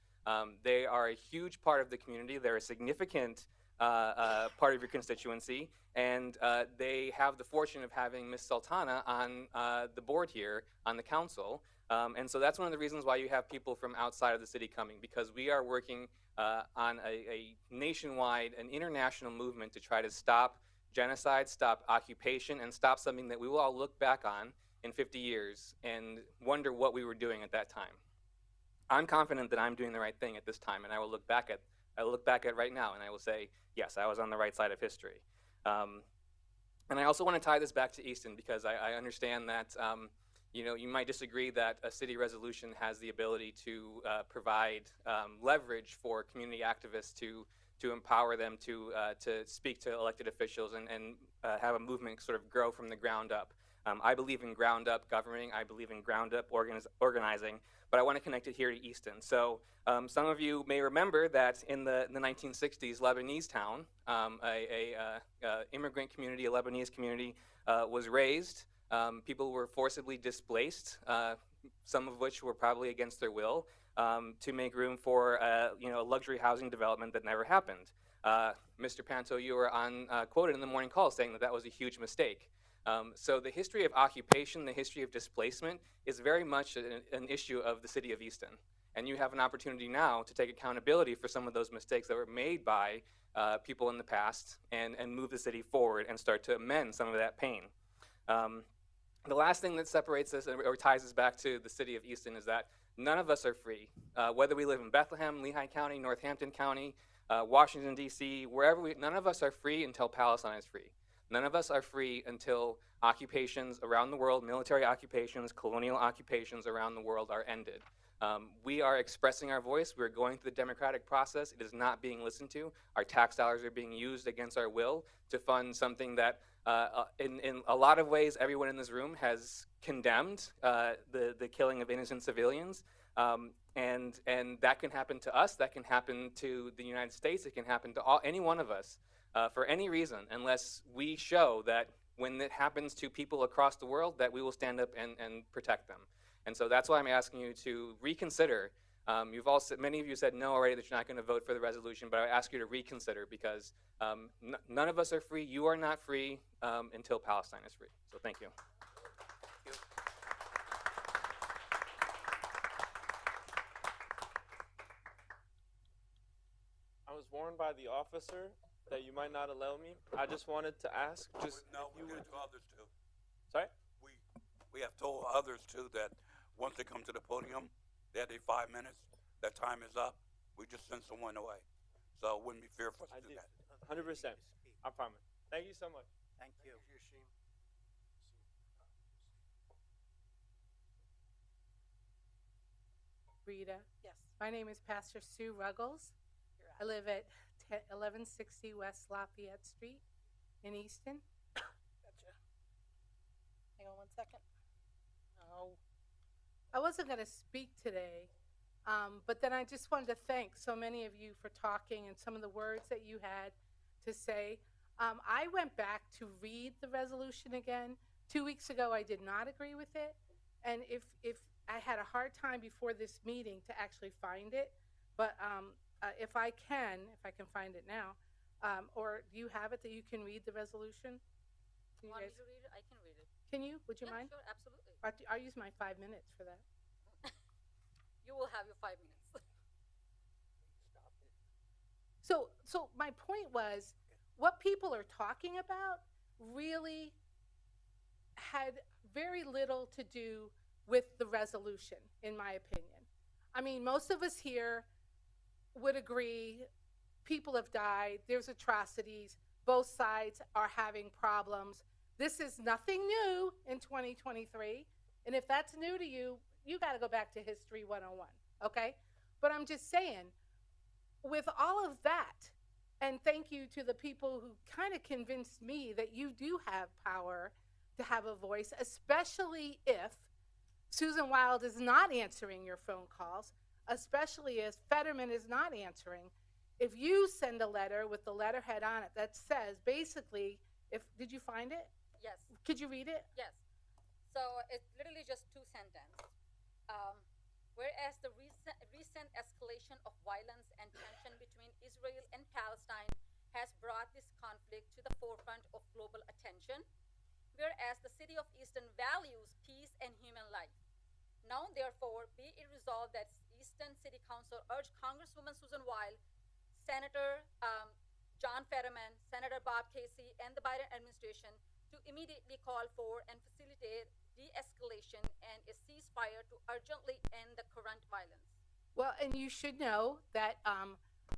They are a huge part of the community. They're a significant part of your constituency, and they have the fortune of having Ms. Sultana on the board here on the council. And so that's one of the reasons why you have people from outside of the city coming, because we are working on a nationwide, an international movement to try to stop genocide, stop occupation, and stop something that we will all look back on in 50 years and wonder what we were doing at that time. I'm confident that I'm doing the right thing at this time, and I will look back at right now, and I will say, yes, I was on the right side of history. And I also want to tie this back to Easton, because I understand that You know, you might disagree that a city resolution has the ability to provide leverage for community activists to empower them to speak to elected officials and have a movement sort of grow from the ground up. I believe in ground up governing. I believe in ground up organizing. But I want to connect it here to Easton. So some of you may remember that in the 1960s, Lebanese town, a immigrant community, a Lebanese community, was raised. People were forcibly displaced, some of which were probably against their will, to make room for a luxury housing development that never happened. Mr. Panto, you were quoted in the morning call saying that that was a huge mistake. So the history of occupation, the history of displacement is very much an issue of the city of Easton. And you have an opportunity now to take accountability for some of those mistakes that were made by people in the past and move the city forward and start to amend some of that pain. The last thing that separates us or ties us back to the city of Easton is that none of us are free. Whether we live in Bethlehem, Lehigh County, Northampton County, Washington, D.C., none of us are free until Palestine is free. None of us are free until occupations around the world, military occupations, colonial occupations around the world are ended. We are expressing our voice. We're going through the democratic process. It is not being listened to. Our tax dollars are being used against our will to fund something that in a lot of ways, everyone in this room has condemned the killing of innocent civilians, and that can happen to us. That can happen to the United States. It can happen to any one of us for any reason, unless we show that when it happens to people across the world, that we will stand up and protect them. And so that's why I'm asking you to reconsider. Many of you said no already, that you're not going to vote for the resolution, but I ask you to reconsider because none of us are free. You are not free until Palestine is free. So thank you. I was warned by the officer that you might not allow me. I just wanted to ask. No, we're going to others too. Sorry? We have told others too that once they come to the podium, they have their 5 minutes. That time is up. We just send someone away. So it wouldn't be fair for us to do that. 100%. I promise. Thank you so much. Thank you. Rita. Yes. My name is Pastor Sue Ruggles. I live at 1160 West Lafayette Street in Easton. Gotcha. Hang on 1 second. Oh. I wasn't going to speak today, but then I just wanted to thank so many of you for talking and some of the words that you had to say. I went back to read the resolution again. 2 weeks ago, I did not agree with it. And if I had a hard time before this meeting to actually find it, but if I can find it now, or do you have it that you can read the resolution? You want me to read it? I can read it. Can you? Would you Yeah, mind? sure, absolutely. I'll use my 5 minutes for that. You will have your 5 minutes. So my point was, what people are talking about really had very little to do with the resolution, in my opinion. I mean, most of us here would agree people have died, there's atrocities, both sides are having problems. This is nothing new in 2023. And if that's new to you, you got to go back to History 101, okay? But I'm just saying, with all of that, and thank you to the people who kind of convinced me that you do have power to have a voice, especially if Susan Wild is not answering your phone calls, especially if Fetterman is not answering. If you send a letter with the letterhead on it that says basically, did you find it? Yes. Could you read it? Yes. So it's literally just 2 sentences. Whereas the recent escalation of violence and tension between Israel and Palestine has brought this conflict to the forefront of global attention, whereas the city of Easton values peace and human life. Now, therefore, be it resolved that Easton City Council urge Congresswoman Susan Wild, Senator John Fetterman, Senator Bob Casey, and the Biden administration to immediately call for and facilitate de-escalation and a ceasefire to urgently end the current violence. Well, and you should know that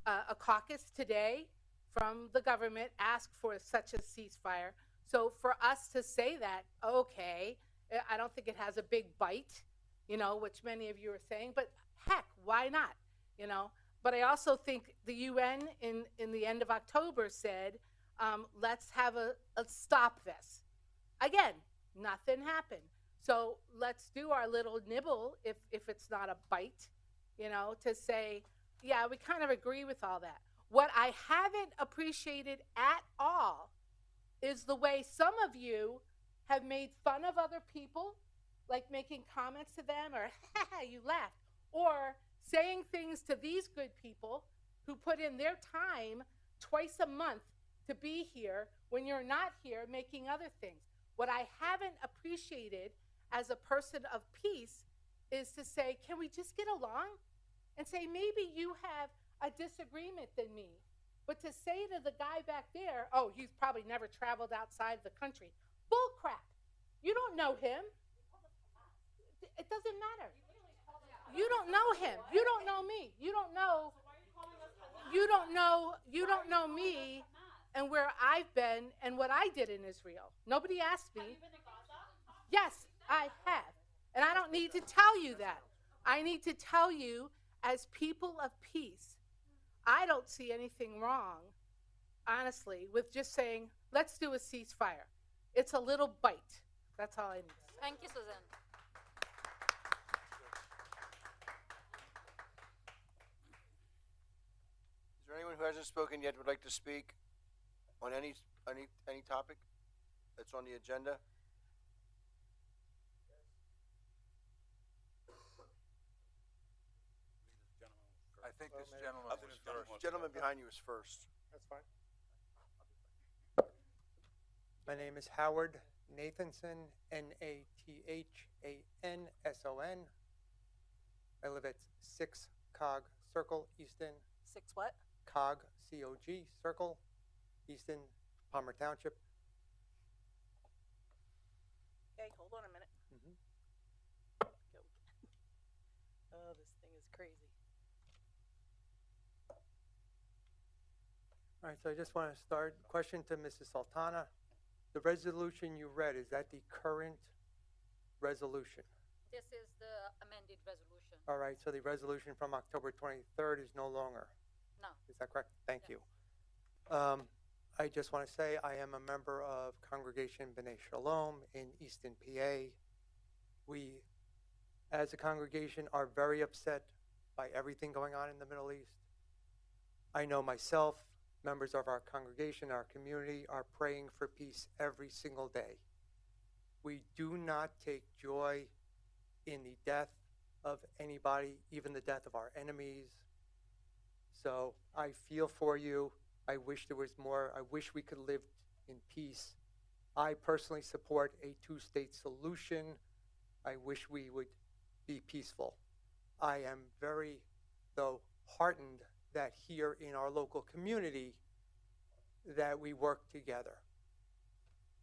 a caucus today from the government asked for such a ceasefire. So for us to say that, okay, I don't think it has a big bite, you know, which many of you are saying, but heck, why not, you know? But I also think the UN in the end of October said, let's have a stop this. Again, nothing happened. So let's do our little nibble, if it's not a bite, you know, to say, yeah, we kind of agree with all that. What I haven't appreciated at all is the way some of you have made fun of other people, like making comments to them, or you laughed, or saying things to these good people who put in their time twice a month to be here when you're not here making other things. What I haven't appreciated as a person of peace is to say, can we just get along? And say, maybe you have a disagreement than me. But to say to the guy back there, oh, he's probably never traveled outside the country. Bull crap. You don't know him. It doesn't matter. You don't know him. You don't know me. You don't know me and where I've been and what I did in Israel. Nobody asked me. Yes, I have. And I don't need to tell you that. I need to tell you, as people of peace, I don't see anything wrong, honestly, with just saying, let's do a ceasefire. It's a little bite. That's all I need to say. Thank you, Susan. Is there anyone who hasn't spoken yet would like to speak on any topic that's on the agenda? I think this gentleman was first. Gentleman behind you is first. That's fine. My name is Howard Nathanson, Nathanson. I live at 6 Cog Circle, Easton. 6 what? Cog, C-O-G, Circle, Easton, Palmer Township. Okay, hold on a minute. Mm-hmm. Go. Oh, this thing is crazy. All right, so I just want to start. Question to Mrs. Sultana. The resolution you read, is that the current resolution? This is the amended resolution. All right, so the resolution from October 23rd is no longer? No. Is that correct? Thank you. I just want to say I am a member of Congregation B'nai Shalom in Easton, PA. We, as a congregation, are very upset by everything going on in the Middle East. I know myself, members of our congregation, our community, are praying for peace every single day. We do not take joy in the death of anybody, even the death of our enemies. So I feel for you. I wish there was more. I wish we could live in peace. I personally support a two-state solution. I wish we would be peaceful. I am very, though, heartened that here in our local community that we work together.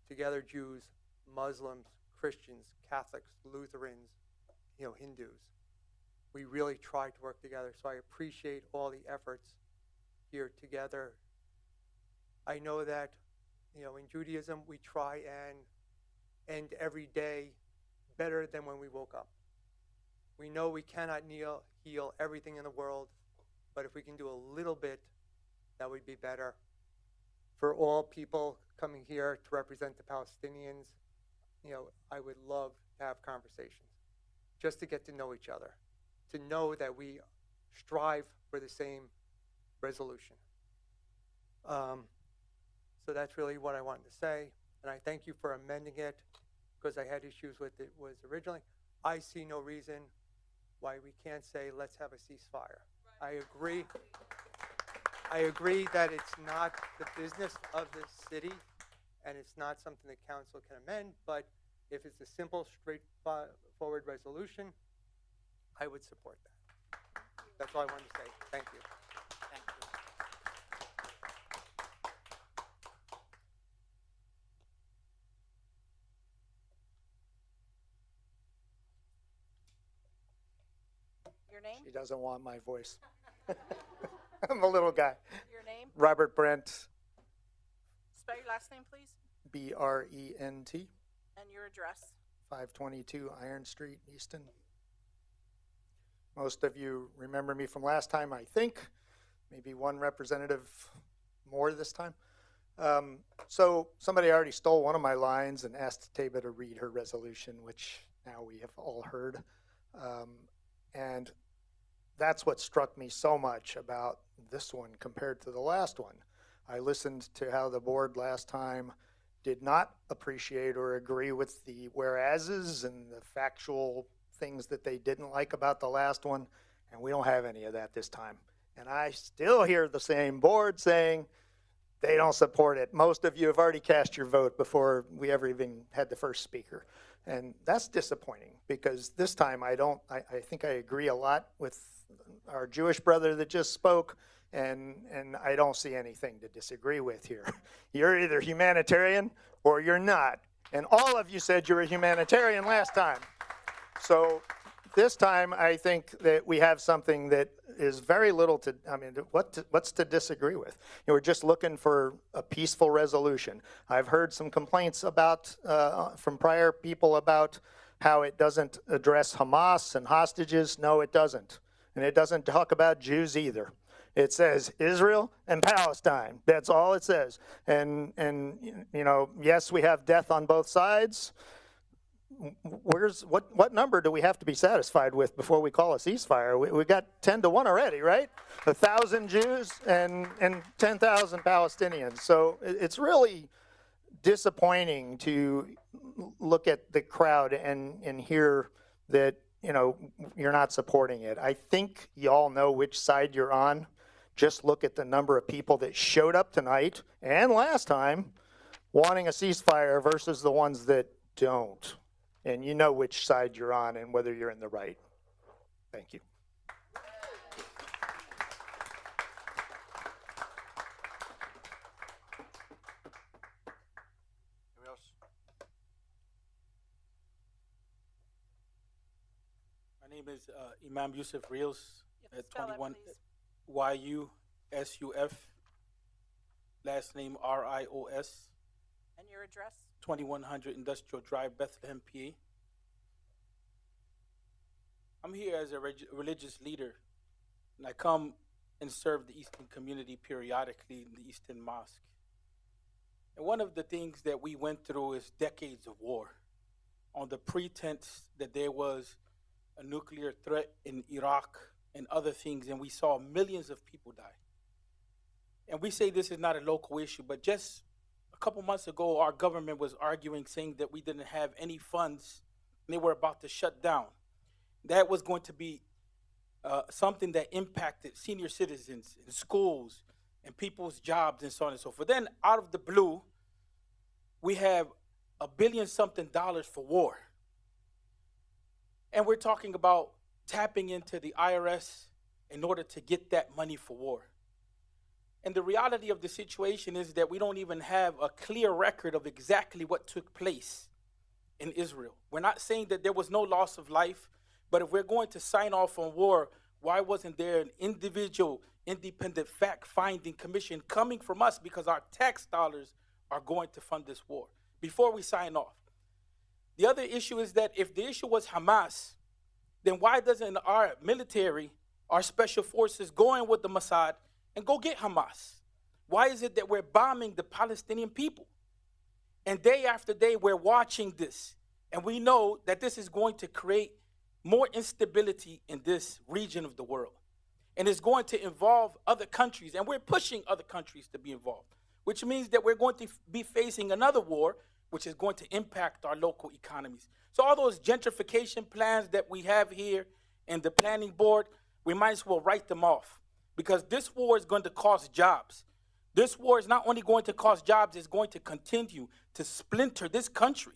Together, Jews, Muslims, Christians, Catholics, Lutherans, Hindus. We really try to work together. So I appreciate all the efforts here together. I know that, in Judaism, we try and end every day better than when we woke up. We know we cannot heal everything in the world, but if we can do a little bit, that would be better. For all people coming here to represent the Palestinians, I would love to have conversations, just to get to know each other, to know that we strive for the same resolution. So that's really what I wanted to say, and I thank you for amending it, because I had issues with it was originally. I see no reason why we can't say, let's have a ceasefire. I agree that it's not the business of the city, and it's not something the council can amend, but if it's a simple, straightforward resolution, I would support that. That's all I wanted to say. Thank you. Thank you. Your name? She doesn't want my voice. I'm a little guy. Your name? Robert Brent, Spell your last name, please. Brent. And your address. 522 Iron Street, Easton. Most of you remember me from last time, I think. Maybe one representative more this time. So somebody already stole one of my lines and asked Taba to read her resolution, which now we have all heard. And that's what struck me so much about this one compared to the last one. I listened to how the board last time did not appreciate or agree with the whereases and the factual things that they didn't like about the last one, and we don't have any of that this time. And I still hear the same board saying they don't support it. Most of you have already cast your vote before we ever even had the first speaker. And that's disappointing because this time I think I agree a lot with our Jewish brother that just spoke, and I don't see anything to disagree with here. You're either humanitarian or you're not. And all of you said you were a humanitarian last time. So this time I think that we have something that is very little to, I mean, what's to disagree with? You know, we're just looking for a peaceful resolution. I've heard some complaints about, from prior people about how it doesn't address Hamas and hostages. No, it doesn't. And it doesn't talk about Jews either. It says Israel and Palestine. That's all it says. And you know, yes, we have death on both sides. What number do we have to be satisfied with before we call a ceasefire? We got 10 to 1 already, right? 1,000 Jews and 10,000 Palestinians. So it's really disappointing to look at the crowd and hear that, you know, you're not supporting it. I think y'all know which side you're on. Just look at the number of people that showed up tonight and last time wanting a ceasefire versus the ones that don't. And you know which side you're on and whether you're in the right. Thank you. Anyone else? My name is Imam Yusuf Rios at spell that, 21 please. YUSUF, last name RIOS, And your address? 2100 Industrial Drive, Bethlehem, PA. I'm here as a religious leader, and I come and serve the Easton community periodically in the Easton Mosque. And one of the things that we went through is decades of war on the pretense that there was a nuclear threat in Iraq and other things, and we saw millions of people die. And we say this is not a local issue, but just a couple months ago, our government was arguing, saying that we didn't have any funds, and they were about to shut down. That was going to be something that impacted senior citizens in schools and people's jobs and so on and so forth. Then, out of the blue, we have $1 billion something for war. And we're talking about tapping into the IRS in order to get that money for war. And the reality of the situation is that we don't even have a clear record of exactly what took place in Israel. We're not saying that there was no loss of life, but if we're going to sign off on war, why wasn't there an individual, independent fact-finding commission coming from us, because our tax dollars are going to fund this war, before we sign off? The other issue is that if the issue was Hamas, then why doesn't our military, our special forces, go in with the Mossad and go get Hamas? Why is it that we're bombing the Palestinian people? And day after day, we're watching this. And we know that this is going to create more instability in this region of the world. And it's going to involve other countries. And we're pushing other countries to be involved, which means that we're going to be facing another war, which is going to impact our local economies. So all those gentrification plans that we have here in the planning board, we might as well write them off, because this war is going to cost jobs. This war is not only going to cost jobs, it's going to continue to splinter this country,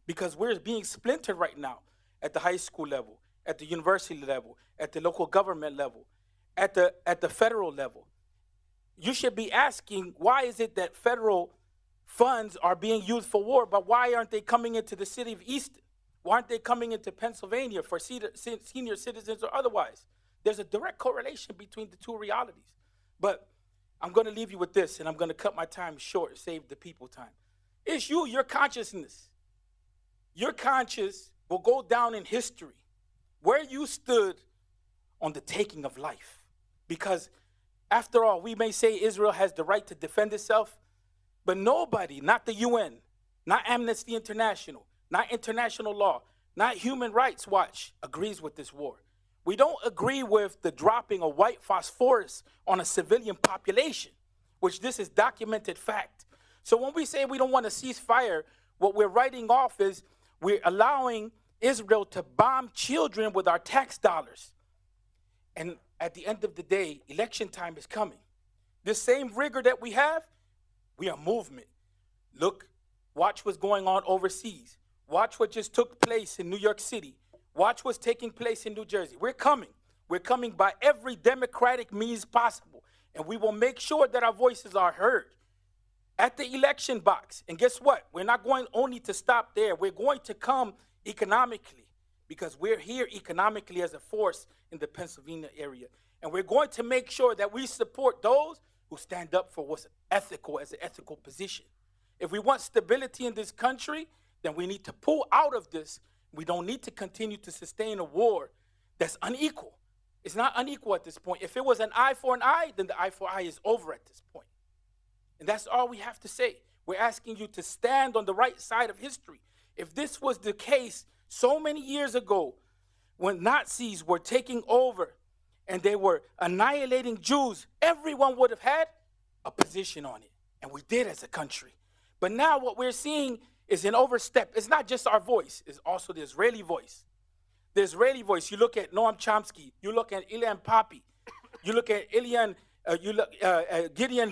because we're being splintered right now at the high school level, at the university level, at the local government level, at the federal level. You should be asking, why is it that federal funds are being used for war, but why aren't they coming into the city of Easton? Why aren't they coming into Pennsylvania for senior citizens or otherwise? There's a direct correlation between the two realities. But I'm going to leave you with this, and I'm going to cut my time short, save the people time. It's you, your consciousness. your conscience will go down in history where you stood on the taking of life. Because after all, we may say Israel has the right to defend itself, but nobody, not the UN, not Amnesty International, not international law, not Human Rights Watch, agrees with this war. We don't agree with the dropping of white phosphorus on a civilian population, which this is documented fact. So when we say we don't want a ceasefire, what we're writing off is we're allowing Israel to bomb children with our tax dollars. And at the end of the day, election time is coming. This same rigor that we have, we are movement. Look, watch what's going on overseas. Watch what just took place in New York City. Watch what's taking place in New Jersey. We're coming. We're coming by every democratic means possible. And we will make sure that our voices are heard at the election box. And guess what? We're not going only to stop there. We're going to come economically, because we're here economically as a force in the Pennsylvania area. And we're going to make sure that we support those who stand up for what's ethical as an ethical position. If we want stability in this country, then we need to pull out of this. We don't need to continue to sustain a war that's unequal. It's not unequal at this point. If it was an eye for an eye, then the eye for eye is over at this point. And that's all we have to say. We're asking you to stand on the right side of history. If this was the case so many years ago, when Nazis were taking over and they were annihilating Jews, everyone would have had a position on it. And we did as a country. But now what we're seeing is an overstep. It's not just our voice, it's also the Israeli voice. The Israeli voice, you look at Noam Chomsky, you look at Ilan Pappy, you look at Gideon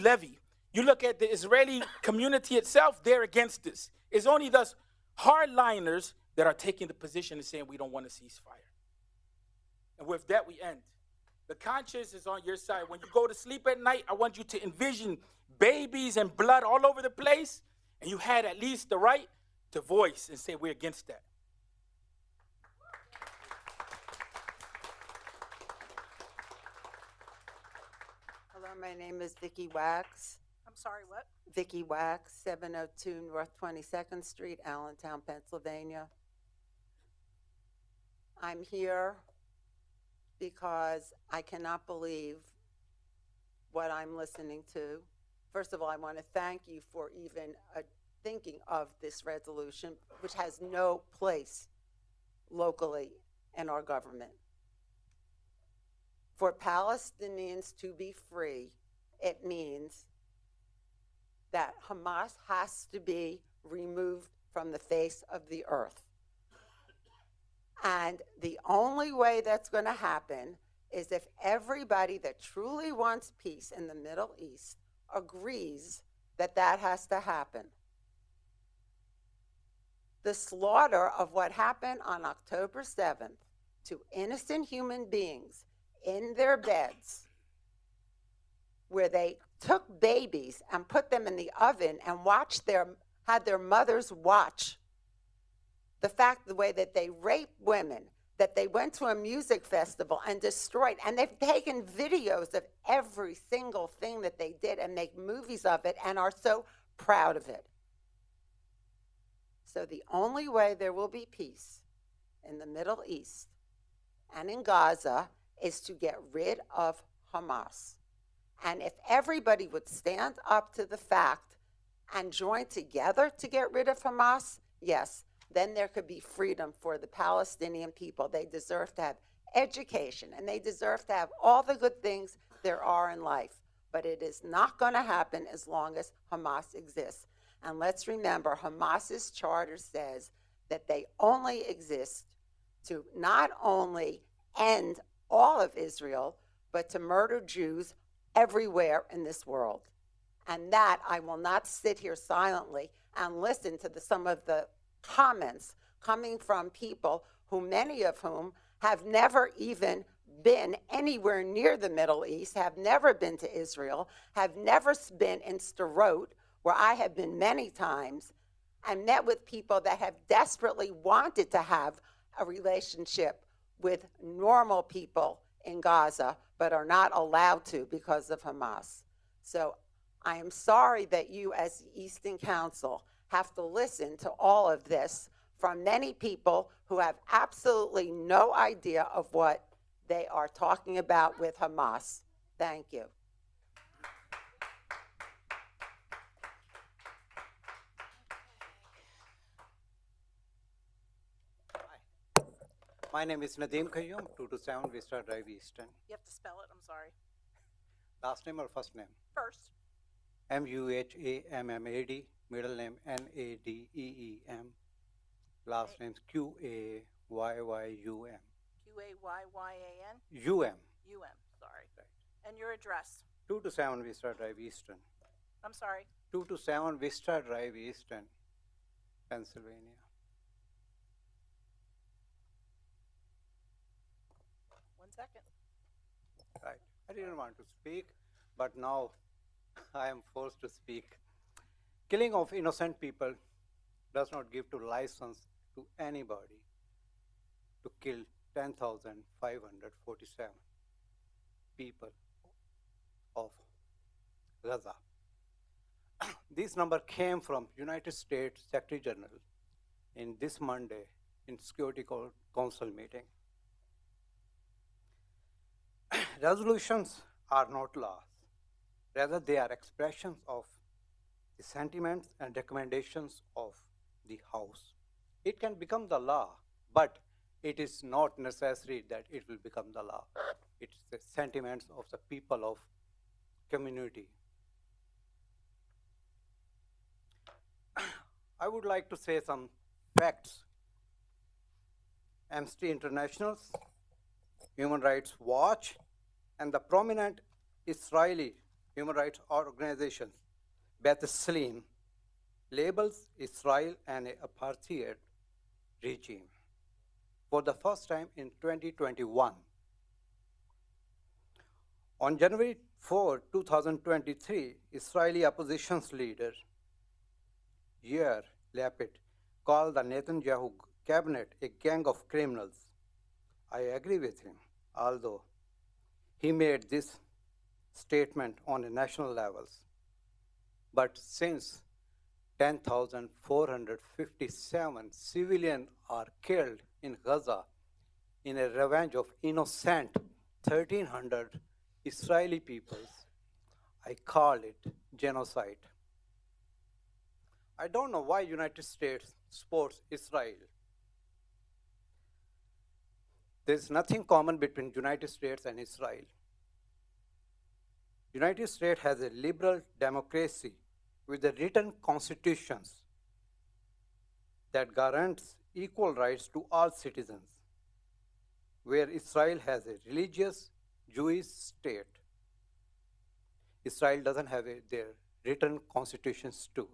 Levy, you look at the Israeli community itself, they're against this. It's only thus hardliners that are taking the position and saying we don't want a ceasefire. And with that, we end. The conscience is on your side. When you go to sleep at night, I want you to envision babies and blood all over the place, and you had at least the right to voice and say we're against that. Hello, my name is Vicki Wax. I'm sorry, what? Vicki Wax, 702 North 22nd Street, Allentown, Pennsylvania. I'm here because I cannot believe what I'm listening to. First of all, I want to thank you for even thinking of this resolution, which has no place locally in our government. For Palestinians to be free, it means that Hamas has to be removed from the face of the earth. And the only way that's going to happen is if everybody that truly wants peace in the Middle East agrees that that has to happen. The slaughter of what happened on October 7th to innocent human beings in their beds, where they took babies and put them in the oven and had their mothers watch the way that they raped women, that they went to a music festival and destroyed, and they've taken videos of every single thing that they did and make movies of it and are so proud of it. So the only way there will be peace in the Middle East and in Gaza is to get rid of Hamas. And if everybody would stand up to the fact and join together to get rid of Hamas, yes, then there could be freedom for the Palestinian people. They deserve to have education, and they deserve to have all the good things there are in life. But it is not going to happen as long as Hamas exists. And let's remember, Hamas's charter says that they only exist to not only end all of Israel, but to murder Jews everywhere in this world. And that I will not sit here silently and listen to some of the comments coming from people who, many of whom have never even been anywhere near the Middle East, have never been to Israel, have never been in Sderot, where I have been many times, and met with people that have desperately wanted to have a relationship with normal people in Gaza, but are not allowed to because of Hamas. So I am sorry that you, as the Easton Council, have to listen to all of this, from many people who have absolutely no idea of what they are talking about with Hamas. Thank you. My name is Nadeem Qayyum, 227 Vista Drive, Easton. You have to spell it, I'm sorry. Last name or first name? First. Muhammad, middle name Nadeem, last name Qayyum. Qayyam. Sorry. Right. And your address? 227 Vista Drive, Easton. I'm sorry. 227 Vista Drive, Easton, Pennsylvania. 1 second. Right. I didn't want to speak, but now I am forced to speak. Killing of innocent people does not give to license to anybody to kill 10,547 people of Gaza. This number came from United States Secretary General in this Monday in Security Council meeting. Resolutions are not laws. Rather, they are expressions of the sentiments and recommendations of the House. It can become the law, but it is not necessary that it will become the law. It's the sentiments of the people of community. I would like to say some facts. Amnesty International, Human Rights Watch, and the prominent Israeli human rights organizations, B'Tselem, labels Israel an apartheid regime for the first time in 2021. On January 4, 2023, Israeli opposition's leader, Yair Lapid, called the Netanyahu cabinet a gang of criminals. I agree with him, although he made this statement on a national level. But since 10,457 civilians are killed in Gaza in a revenge of innocent 1,300 Israeli peoples, I call it genocide. I don't know why United States supports Israel. There's nothing common between United States and Israel. United States has a liberal democracy with a written constitutions that guarantees equal rights to all citizens, where Israel has a religious Jewish state. Israel doesn't have their written constitutions too.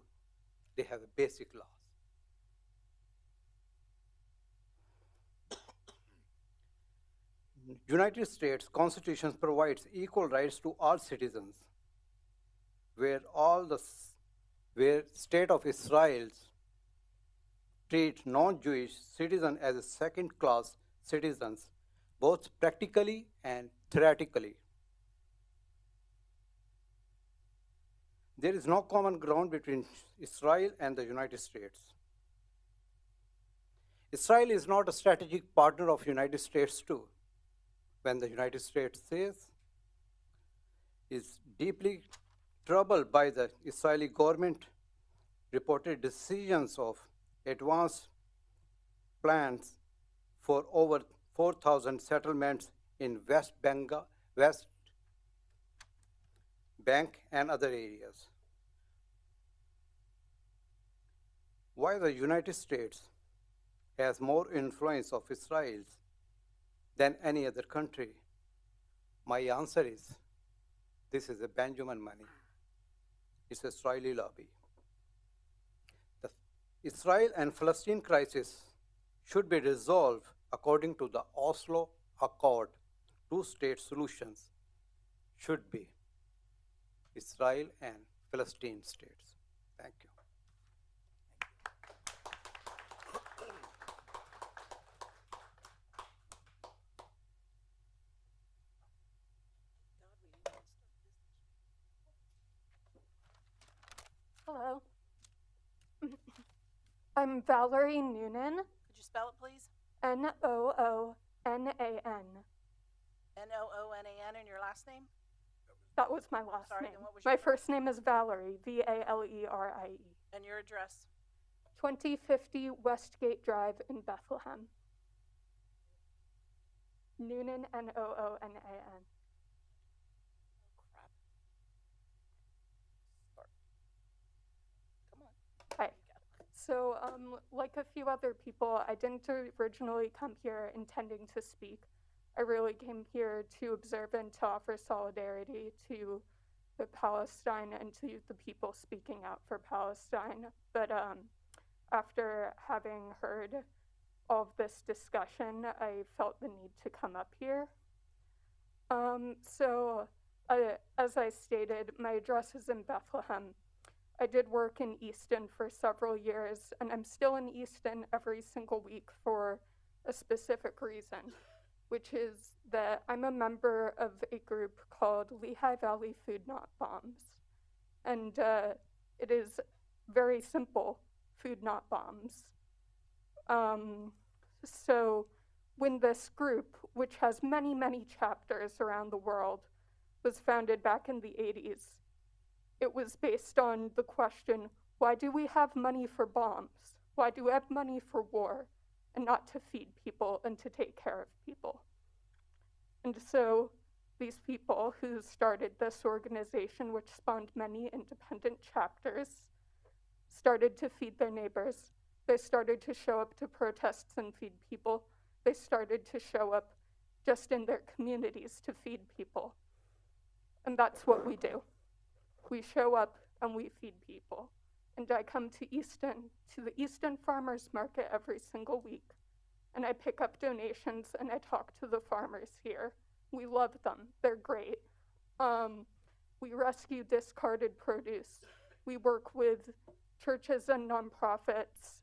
They have a basic laws. United States Constitution provides equal rights to all citizens, where state of Israel treat non-Jewish citizens as second-class citizens, both practically and theoretically. There is no common ground between Israel and the United States. Israel is not a strategic partner of United States too. When the United States is deeply troubled by the Israeli government reported decisions of advanced plans for over 4,000 settlements in West Bank and other areas. Why the United States has more influence of Israel than any other country? My answer is, this is a Benjamin money. It's an Israeli lobby. The Israel and Palestine crisis should be resolved according to the Oslo Accord. Two-state solutions should be Israel and Palestine states. Thank you. Hello. I'm Valerie Noonan, Could you spell it, please? Noonan. Noonan, and your last name? That was my last Sorry, name. then what was My your first name is Valerie, Valerie. And your address? 2050 Westgate Drive in Bethlehem. Noonan, Noonan. Hi. So, like a few other people, I didn't originally come here intending to speak. I really came here to observe and to offer solidarity to the Palestine and to the people speaking out for Palestine. But after having heard all of this discussion, I felt the need to come up here. As I stated, my address is in Bethlehem. I did work in Easton for several years, and I'm still in Easton every single week for a specific reason, which is that I'm a member of a group called Lehigh Valley Food Not Bombs. And it is very simple, food not bombs. So when this group, which has many, many chapters around the world, was founded back in the 80s, it was based on the question, why do we have money for bombs? Why do we have money for war and not to feed people and to take care of people? And so these people who started this organization, which spawned many independent chapters, started to feed their neighbors. They started to show up to protests and feed people. They started to show up just in their communities to feed people. And that's what we do. We show up and we feed people. And I come to the Easton Farmers Market every single week. And I pick up donations and I talk to the farmers here. We love them. They're great. We rescue discarded produce. We work with churches and nonprofits,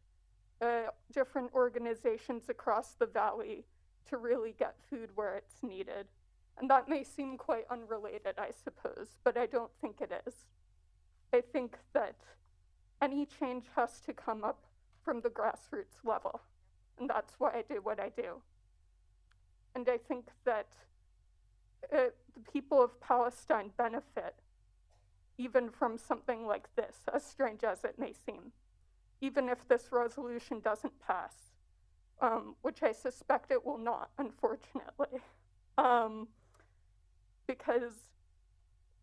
different organizations across the valley to really get food where it's needed. And that may seem quite unrelated, I suppose, but I don't think it is. I think that any change has to come up from the grassroots level, and that's why I do what I do. And I think that the people of Palestine benefit even from something like this, as strange as it may seem, even if this resolution doesn't pass, which I suspect it will not, unfortunately. Because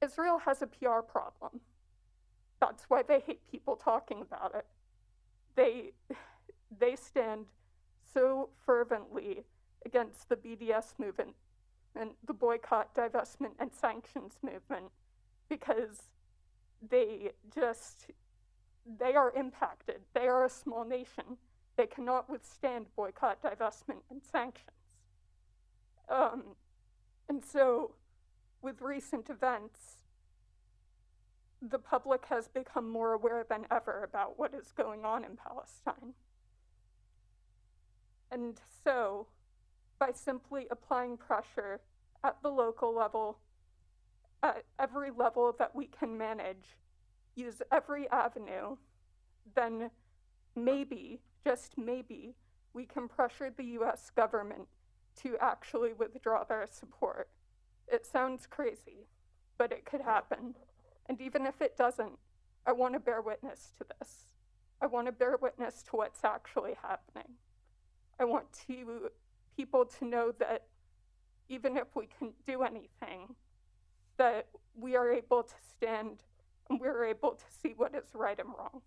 Israel has a PR problem. That's why they hate people talking about it. They stand so fervently against the BDS movement and the boycott, divestment, and sanctions movement because they are impacted. They are a small nation. They cannot withstand boycott, divestment, and sanctions. And so, with recent events, the public has become more aware than ever about what is going on in Palestine. And so, by simply applying pressure at the local level, at every level that we can manage, use every avenue, then maybe, just maybe, we can pressure the US government to actually withdraw their support. It sounds crazy, but it could happen. And even if it doesn't, I want to bear witness to this. I want to bear witness to what's actually happening. I want people to know that even if we can't do anything, that we are able to stand and we're able to see what is right and wrong.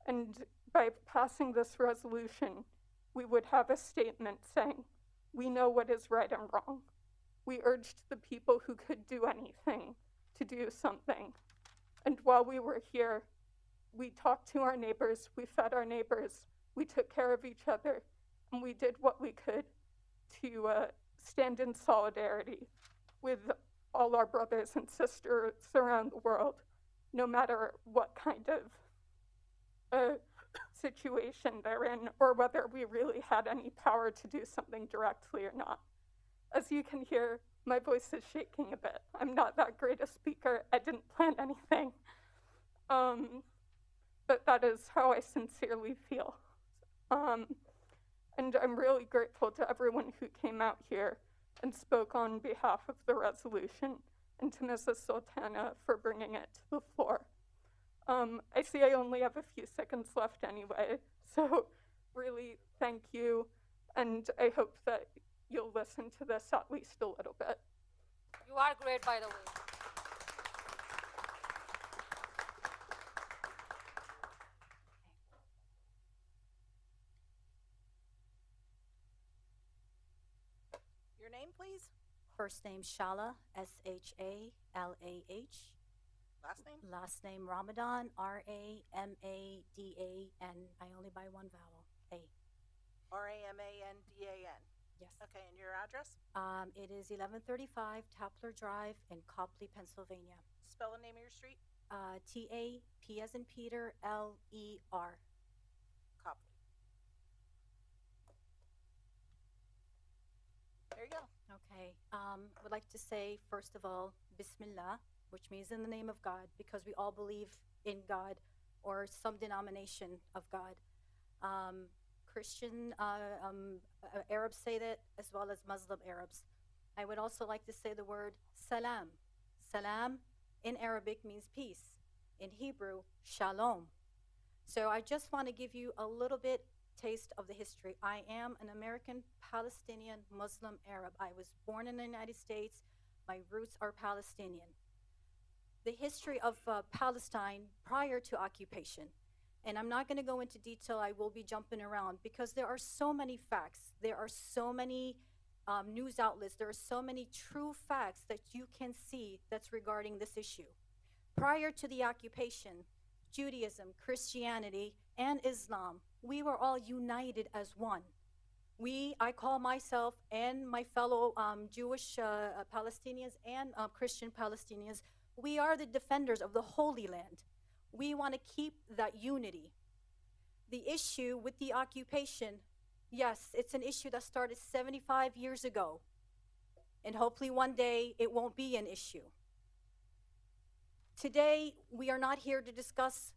And by passing this resolution, we would have a statement saying, we know what is right and wrong. We urged the people who could do anything to do something. And while we were here, we talked to our neighbors, we fed our neighbors, we took care of each other, and we did what we could to stand in solidarity with all our brothers and sisters around the world, no matter what kind of situation they're in, or whether we really had any power to do something directly or not. As you can hear, my voice is shaking a bit. I'm not that great a speaker. I didn't plan anything. but that is how I sincerely feel. And I'm really grateful to everyone who came out here and spoke on behalf of the resolution, and to Mrs. Sultana for bringing it to the floor. I see I only have a few seconds left anyway, so really thank you, and I hope that you'll listen to this at least a little bit. You are great, by the way. Your name, please? First name Shala, Shalah. Last name? Last name Ramadan, Ramadan. I only buy one vowel, A. Ramandan. Yes. Okay, and your address? It is 1135 Tapler Drive in Copley, Pennsylvania. Spell the name of your street? T-A-P as in Peter, L-E-R. Copley. There you go. Okay. Would like to say, first of all, Bismillah, which means in the name of God, because we all believe in God or some denomination of God. Christian Arabs say that, as well as Muslim Arabs. I would also like to say the word salam. Salam in Arabic means peace. In Hebrew, shalom. So I just want to give you a little bit taste of the history. I am an American Palestinian Muslim Arab. I was born in the United States. My roots are Palestinian. The history of Palestine prior to occupation. And I'm not going to go into detail. I will be jumping around because there are so many facts. There are so many news outlets. There are so many true facts that you can see that's regarding this issue. Prior to the occupation, Judaism, Christianity, and Islam, we were all united as one. I call myself and my fellow Jewish Palestinians and Christian Palestinians, we are the defenders of the Holy Land. We want to keep that unity. The issue with the occupation, yes, it's an issue that started 75 years ago. And hopefully one day it won't be an issue. Today, we are not here to discuss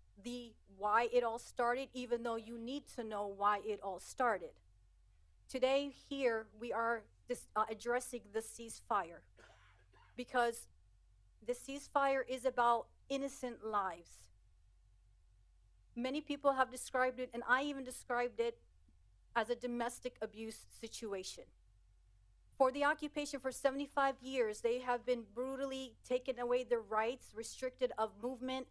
why it all started, even though you need to know why it all started. Today, here, we are addressing the ceasefire, because the ceasefire is about innocent lives. Many people have described it, and I even described it as a domestic abuse situation. For the occupation for 75 years, they have been brutally taken away their rights, restricted of movement.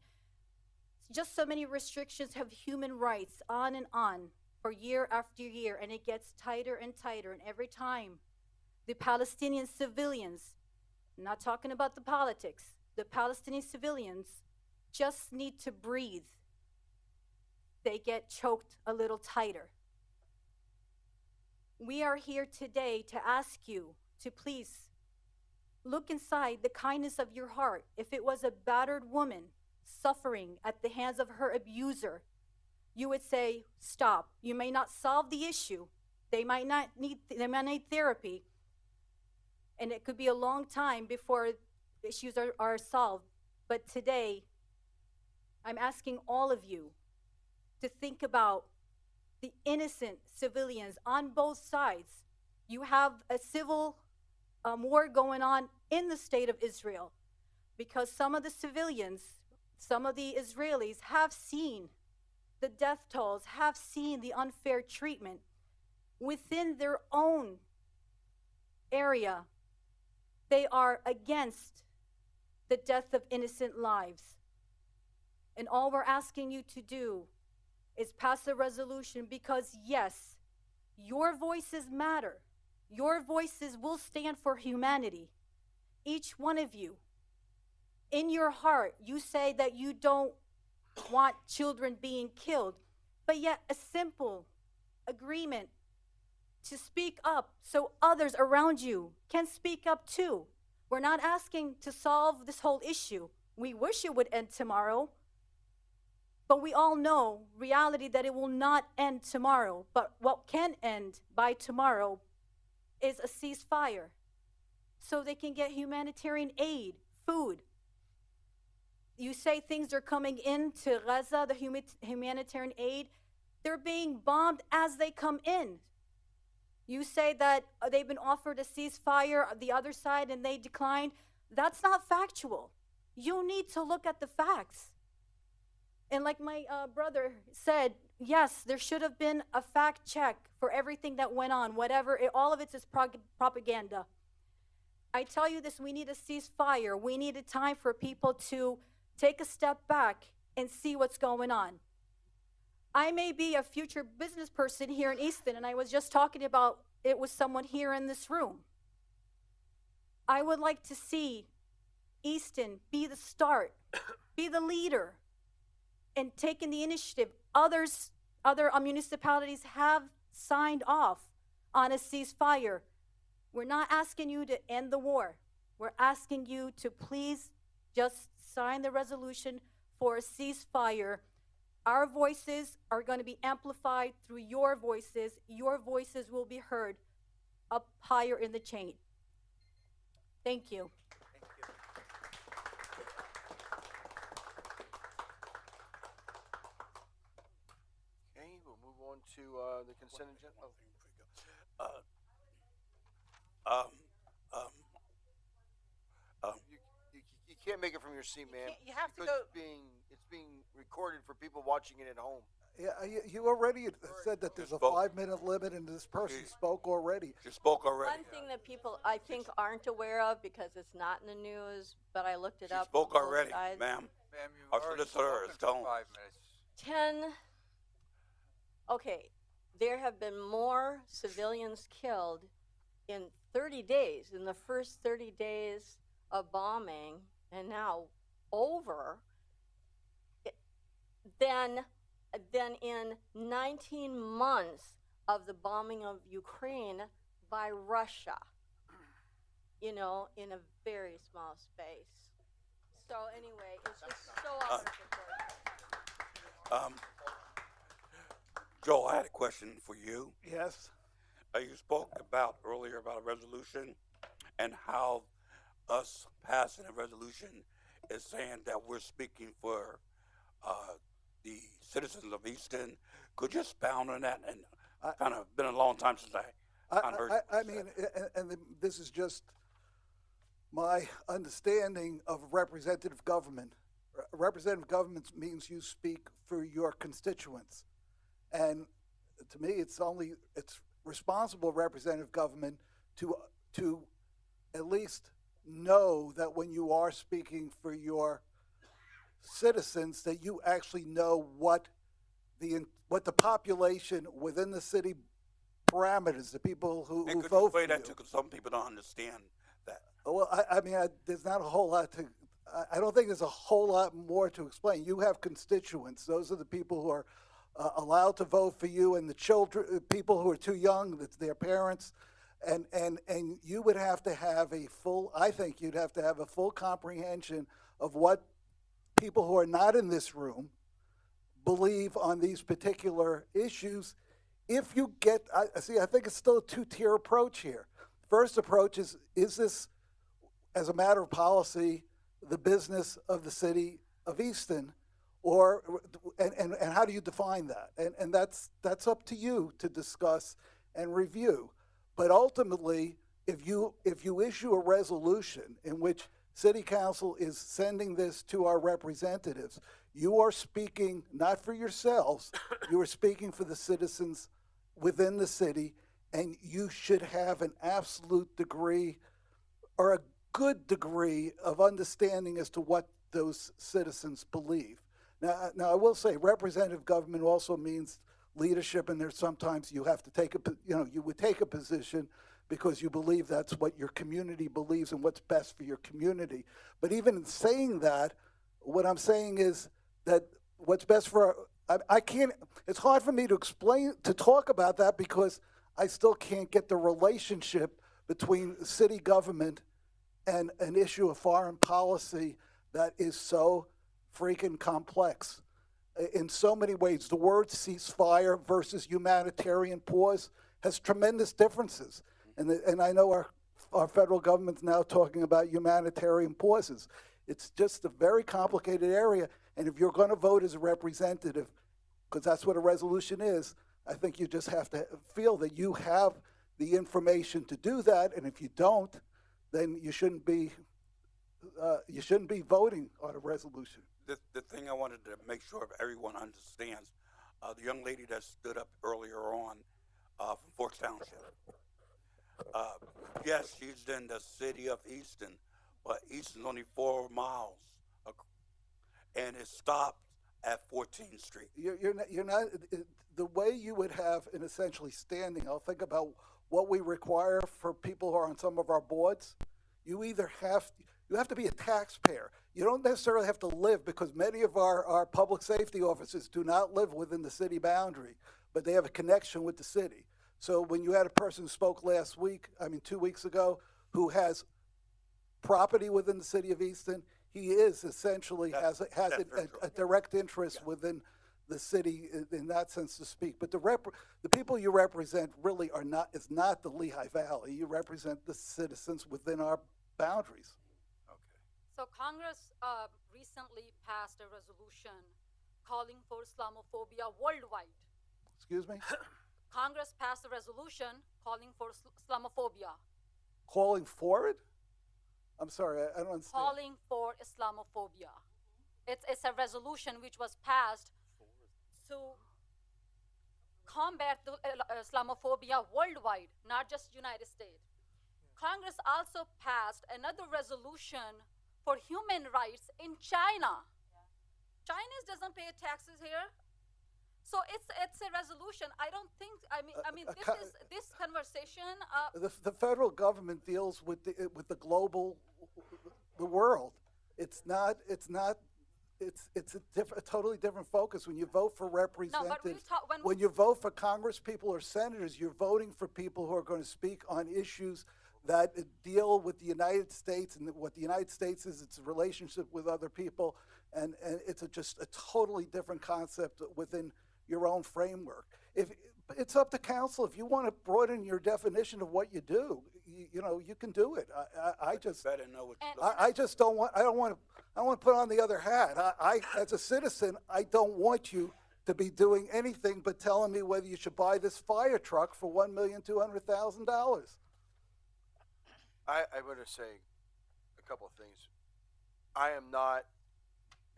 Just so many restrictions of human rights, on and on, for year after year, and it gets tighter and tighter. And every time the Palestinian civilians, I'm not talking about the politics, the Palestinian civilians just need to breathe, they get choked a little tighter. We are here today to ask you to please look inside the kindness of your heart. If it was a battered woman suffering at the hands of her abuser, you would say, stop. You may not solve the issue. They might need therapy. And it could be a long time before issues are solved. But today, I'm asking all of you to think about the innocent civilians on both sides. You have a civil war going on in the state of Israel because some of the civilians, some of the Israelis have seen the death tolls, have seen the unfair treatment within their own area. They are against the death of innocent lives. And all we're asking you to do is pass a resolution because, yes, your voices matter. Your voices will stand for humanity. Each one of you, in your heart, you say that you don't want children being killed, but yet a simple agreement to speak up so others around you can speak up too. We're not asking to solve this whole issue. We wish it would end tomorrow, but we all know reality that it will not end tomorrow. But what can end by tomorrow is a ceasefire so they can get humanitarian aid, food. You say things are coming into Gaza, the humanitarian aid. They're being bombed as they come in. You say that they've been offered a ceasefire, the other side, and they declined. That's not factual. You need to look at the facts. And like my brother said, yes, there should have been a fact check for everything that went on, whatever. All of it is propaganda. I tell you this, we need a ceasefire. We need a time for people to take a step back and see what's going on. I may be a future business person here in Easton, and I was just talking about it with someone here in this room. I would like to see Easton be the start, be the leader, and taking the initiative. Other municipalities have signed off on a ceasefire. We're not asking you to end the war. We're asking you to please just sign the resolution for a ceasefire. Our voices are going to be amplified through your voices. Your voices will be heard up higher in the chain. Thank you. Okay, we'll move on to the consent agenda. You can't make it from your seat, ma'am. You have to because go. It's being recorded for people watching it at home. Yeah, you already said that there's a 5-minute limit, and this person spoke already. You spoke already. One thing that people, I think, aren't aware of because it's not in the news, but I looked it She up. spoke both already, sides. ma'am. Ma'am, you've Our already solicitor spoken is for telling. 5 minutes. Okay, there have been more civilians killed in 30 days, in the first 30 days of bombing, and now over, than in 19 months of the bombing of Ukraine by Russia, you know, in a very small space. So anyway, it's just so out of proportion. Joel, I had a question for you. Yes. You spoke about earlier about a resolution and how us passing a resolution is saying that we're speaking for the citizens of Easton. Could you expound on that? And kind of been a long time since I heard. I mean, this is just my understanding of representative government. Representative government means you speak for your constituents. And to me, it's responsible representative government to at least know that when you are speaking for your citizens, that you actually know what the population within the city parameters, the people who And could vote you for explain that you. to, 'cause some people don't understand that. Well, I mean, there's not a whole lot to. I don't think there's a whole lot more to explain. You have constituents; those are the people who are allowed to vote for you, and the children, people who are too young, that's their parents, and you would have to have a full. I think you'd have to have a full comprehension of what people who are not in this room believe on these particular issues. If you get, I think it's still a two-tier approach here. First approach is this, as a matter of policy, the business of the city of Easton, and how do you define that? And that's up to you to discuss and review. But ultimately, if you issue a resolution in which City Council is sending this to our representatives, you are speaking not for yourselves, you are speaking for the citizens within the city, and you should have an absolute degree or a good degree of understanding as to what those citizens believe. Now I will say representative government also means leadership, and there's sometimes you have to you would take a position because you believe that's what your community believes and what's best for your community. But even in saying that, what I'm saying is that what's best for I can't, it's hard for me to talk about that because I still can't get the relationship between city government and an issue of foreign policy that is so freaking complex in so many ways. The word ceasefire versus humanitarian pause has tremendous differences. And I know our federal government's now talking about humanitarian pauses. It's just a very complicated area, and if you're going to vote as a representative, because that's what a resolution is, I think you just have to feel that you have the information to do that, and if you don't, then you shouldn't be voting on a resolution. The thing I wanted to make sure everyone understands, the young lady that stood up earlier on from Forks Township. Yes, she's in the city of Easton, but Easton's only 4 miles, and it stopped at 14th Street. You're not the way you would have an essentially standing. I'll think about what we require for people who are on some of our boards. You have to be a taxpayer. You don't necessarily have to live, because many of our public safety officers do not live within the city boundary, but they have a connection with the city. So when you had a person who spoke 2 weeks ago, who has property within the city of Easton, he is essentially has a direct interest within the city in that sense to speak. But the people you represent really is not the Lehigh Valley. You represent the citizens within our boundaries. So Congress recently passed a resolution calling for Islamophobia worldwide. Excuse me? Congress passed a resolution calling for Islamophobia. Calling for it? I'm sorry, I don't understand. Calling for Islamophobia. It's a resolution which was passed to combat the, Islamophobia worldwide, not just United States. Congress also passed another resolution for human rights in China. Chinese doesn't pay taxes here. So it's a resolution. I don't think, this conversation. The federal government deals with the global, the world. It's a totally different focus. When you vote for representatives, when you vote for Congress people or senators, you're voting for people who are going to speak on issues that deal with the United States, and what the United States is, its relationship with other people, and it's just a totally different concept within your own framework. If it's up to council, if you want to broaden your definition of what you do, you can do it. I just don't want to put on the other hat. I as a citizen, I don't want you to be doing anything but telling me whether you should buy this fire truck for $1,200,000. I want to say a couple of things. I am not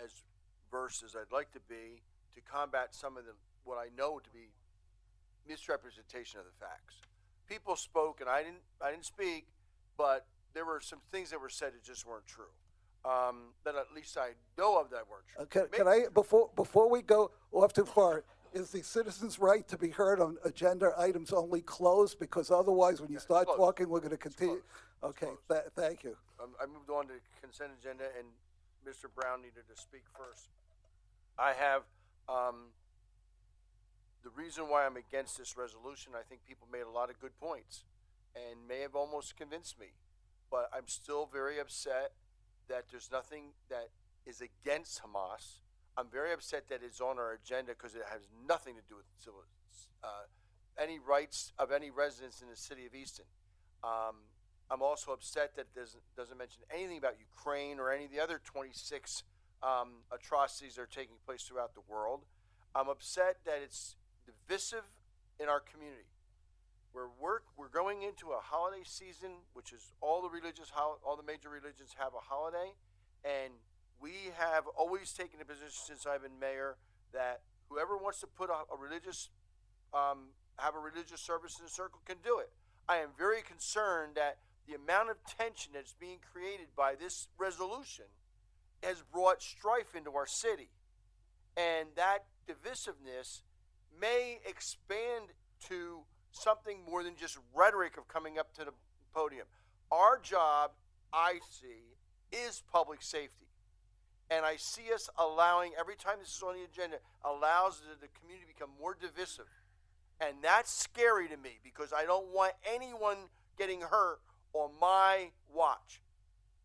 as versed as I'd like to be to combat some of what I know to be misrepresentation of the facts. People spoke, and I didn't speak, but there were some things that were said that just weren't true. That at least I know of that weren't true. Can I, before we go off too far, is the citizens' right to be heard on agenda items only closed? Because otherwise, when you start talking, we're going to continue. Okay, thank you. I moved on to consent agenda, and Mr. Brown needed to speak first. I have the reason why I'm against this resolution. I think people made a lot of good points and may have almost convinced me, but I'm still very upset that there's nothing that is against Hamas. I'm very upset that it's on our agenda because it has nothing to do with civil, any rights of any residents in the city of Easton. I'm also upset that it doesn't mention anything about Ukraine or any of the other 26 atrocities that are taking place throughout the world. I'm upset that it's divisive in our community. We're going into a holiday season, which is all the major religions have a holiday, and we have always taken a position since I've been mayor that whoever wants to put a religious, have a religious service in the circle can do it. I am very concerned that the amount of tension that's being created by this resolution has brought strife into our city, and that divisiveness may expand to something more than just rhetoric of coming up to the podium. Our job, I see, is public safety. And I see us allowing, every time this is on the agenda, allows the community to become more divisive. And that's scary to me because I don't want anyone getting hurt on my watch.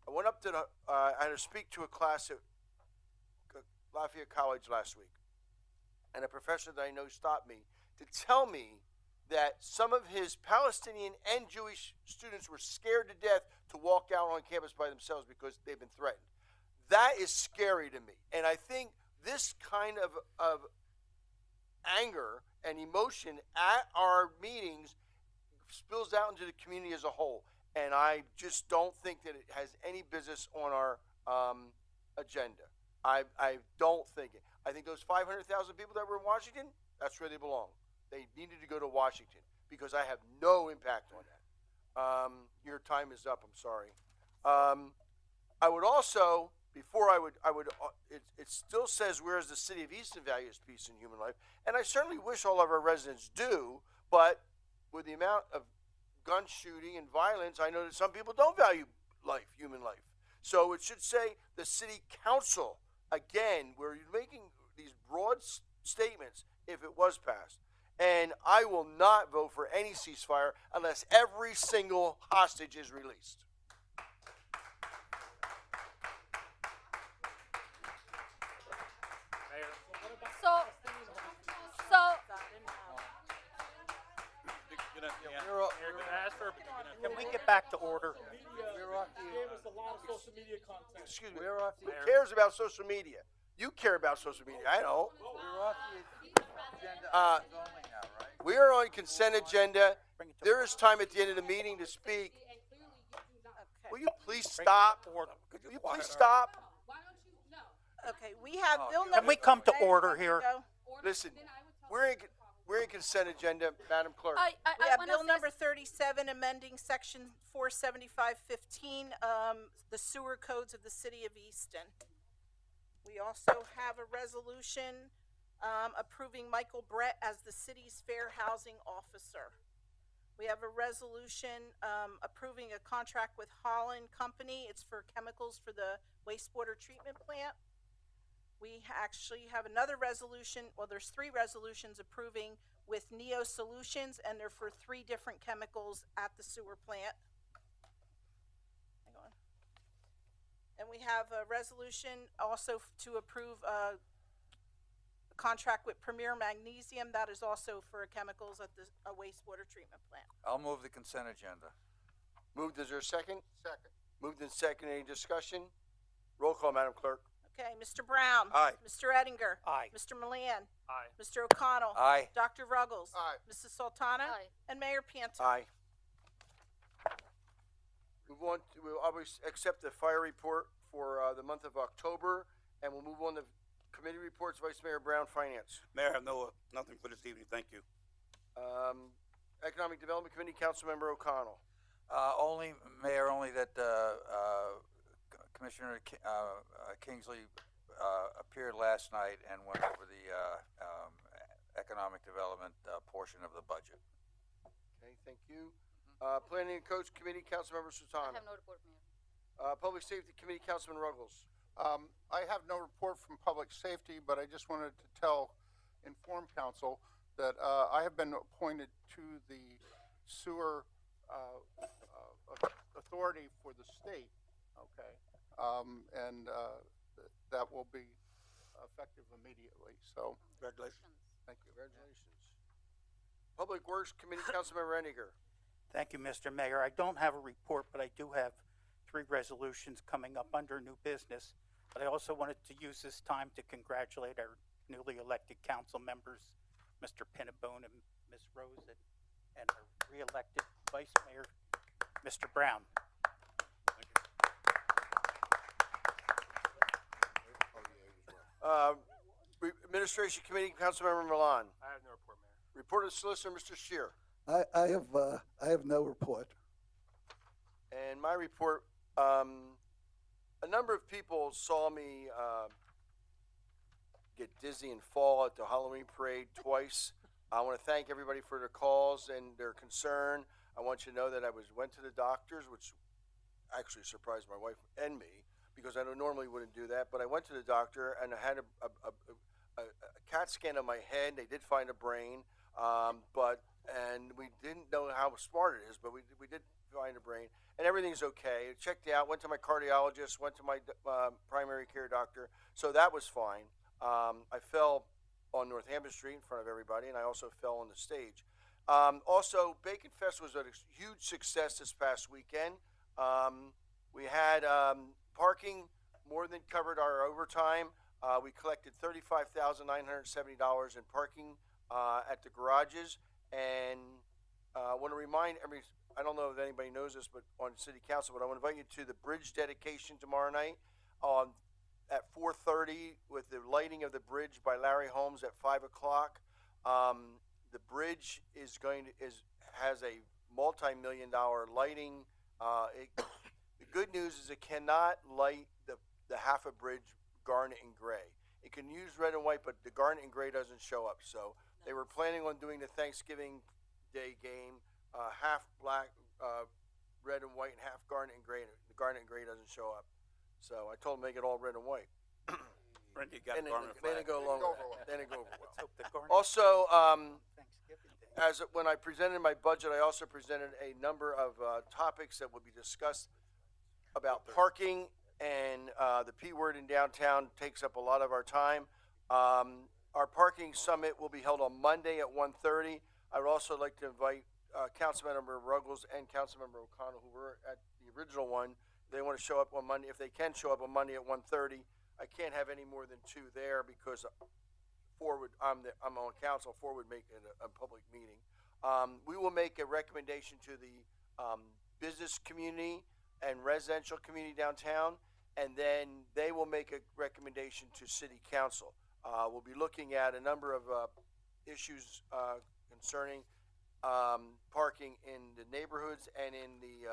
I went up to I had to speak to a class at Lafayette College last week. And a professor that I know stopped me to tell me that some of his Palestinian and Jewish students were scared to death to walk out on campus by themselves because they've been threatened. That is scary to me. And I think this kind of anger and emotion at our meetings spills out into the community as a whole. And I just don't think that it has any business on our agenda. I don't think it. I think those 500,000 people that were in Washington, that's where they belong. They needed to go to Washington because I have no impact on that. Your time is up. I'm sorry. I would also, before I would, it still says, whereas the city of Easton values peace and human life, and I certainly wish all of our residents do, but with the amount of gun shooting and violence, I know that some people don't value life, human life. So it should say the city council, again, where you're making these broad statements if it was passed. And I will not vote for any ceasefire unless every single hostage is released. Can we get back to order? Excuse me. Who cares about social media? You care about social media. I know. We are on consent agenda. There is time at the end of the meeting to speak. Will you please stop? Will you please stop? Okay, we have bill number. Can we come to order here? Listen, we're in consent agenda, Madam Clerk. We have bill number 37, amending section 47515, the sewer codes of the city of Easton. We also have a resolution approving Michael Brett as the city's fair housing officer. We have a resolution approving a contract with Holland Company. It's for chemicals for the wastewater treatment plant. We actually have another resolution, well, there's 3 resolutions approving with Neo Solutions, and they're for 3 different chemicals at the sewer plant. Hang on. And we have a resolution also to approve a contract with Premier Magnesium. That is also for chemicals at the wastewater treatment plant. I'll move the consent agenda. Moved. Is there a second? Second. Moved and second. Any discussion? Roll call, Madam Clerk. Okay, Mr. Brown. Aye. Mr. Ettinger. Aye. Mr. Milan. Aye. Mr. O'Connell. Aye. Dr. Ruggles. Aye. Mrs. Sultana. Aye. And Mayor Panto. Aye. We'll always accept the fire report for the month of October, and we'll move on to committee reports. Vice Mayor Brown, Finance. Mayor, I have nothing for this evening. Thank you. Economic Development Committee, Councilmember O'Connell. Only, Mayor, only that Commissioner Kingsley appeared last night and went over the economic development portion of the budget. Okay, thank you. Planning and Codes Committee, Councilmember I Sultana. have no report, Mayor. Public Safety Committee, Councilman Ruggles. I have no report from public safety, but I just wanted to inform council that I have been appointed to the sewer authority for the state. Okay, and that will be effective immediately. So, Congratulations. Thank you. Congratulations. Public Works Committee, Councilmember Renninger. Thank you, Mr. Mayor. I don't have a report, but I do have 3 resolutions coming up under new business. But I also wanted to use this time to congratulate our newly elected council members, Mr. Pinnabone and Ms. Rose, and our re-elected Vice Mayor, Mr. Brown. Administration Committee, Councilmember Milan. I have no report, Mayor. Report of Solicitor, Mr. Shear. I have no report. And my report, a number of people saw me get dizzy and fall at the Halloween parade twice. I want to thank everybody for their calls and their concern. I want you to know that I went to the doctors, which actually surprised my wife and me, because I normally wouldn't do that. But I went to the doctor and I had a CAT scan of my head. They did find a brain, and we didn't know how smart it is, but we did find a brain, and everything's okay. I checked out, went to my cardiologist, went to my primary care doctor, so that was fine. I fell on Northampton Street in front of everybody, and I also fell on the stage. Also, Bacon Fest was a huge success this past weekend. We had parking more than covered our overtime. We collected $35,970 in parking at the garages, and I want to remind I don't know if anybody knows this, but on city council, but I want to invite you to the bridge dedication tomorrow night at 4:30 with the lighting of the bridge by Larry Holmes at 5 o'clock. The bridge has a multi-million-dollar lighting. The good news is it cannot light the half a bridge garnet and gray. It can use red and white, but the garnet and gray doesn't show up. So they were planning on doing the Thanksgiving Day game, half black, red and white, and half garnet and gray. The garnet and gray doesn't show up. So I told them to make it all red and white. Randy got And garment they flag. didn't go along with that. They didn't go over well. Hope the garnet- Also, when I presented my budget, I also presented a number of topics that will be discussed about parking, and the P word in downtown takes up a lot of our time. Our parking summit will be held on Monday at 1:30. I would also like to invite Councilmember Ruggles and Councilmember O'Connell, who were at the original one. They want to show up on Monday. If they can show up on Monday at 1:30, I can't have any more than 2 there because I'm on council. 4 would make it a public meeting. We will make a recommendation to the business community and residential community downtown, and then they will make a recommendation to city council. We'll be looking at a number of issues concerning parking in the neighborhoods and in the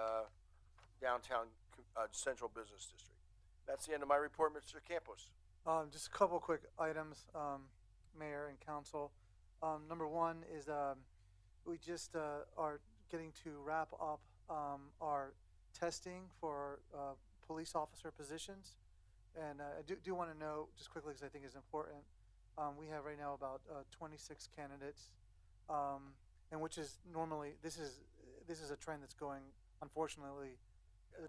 downtown central business district. That's the end of my report, Mr. Campos. Just a couple quick items, Mayor and Council. Number one is we just are getting to wrap up our testing for police officer positions. And I do want to know, just quickly because I think it's important, we have right now about 26 candidates, and which is normally, this is a trend that's going, unfortunately,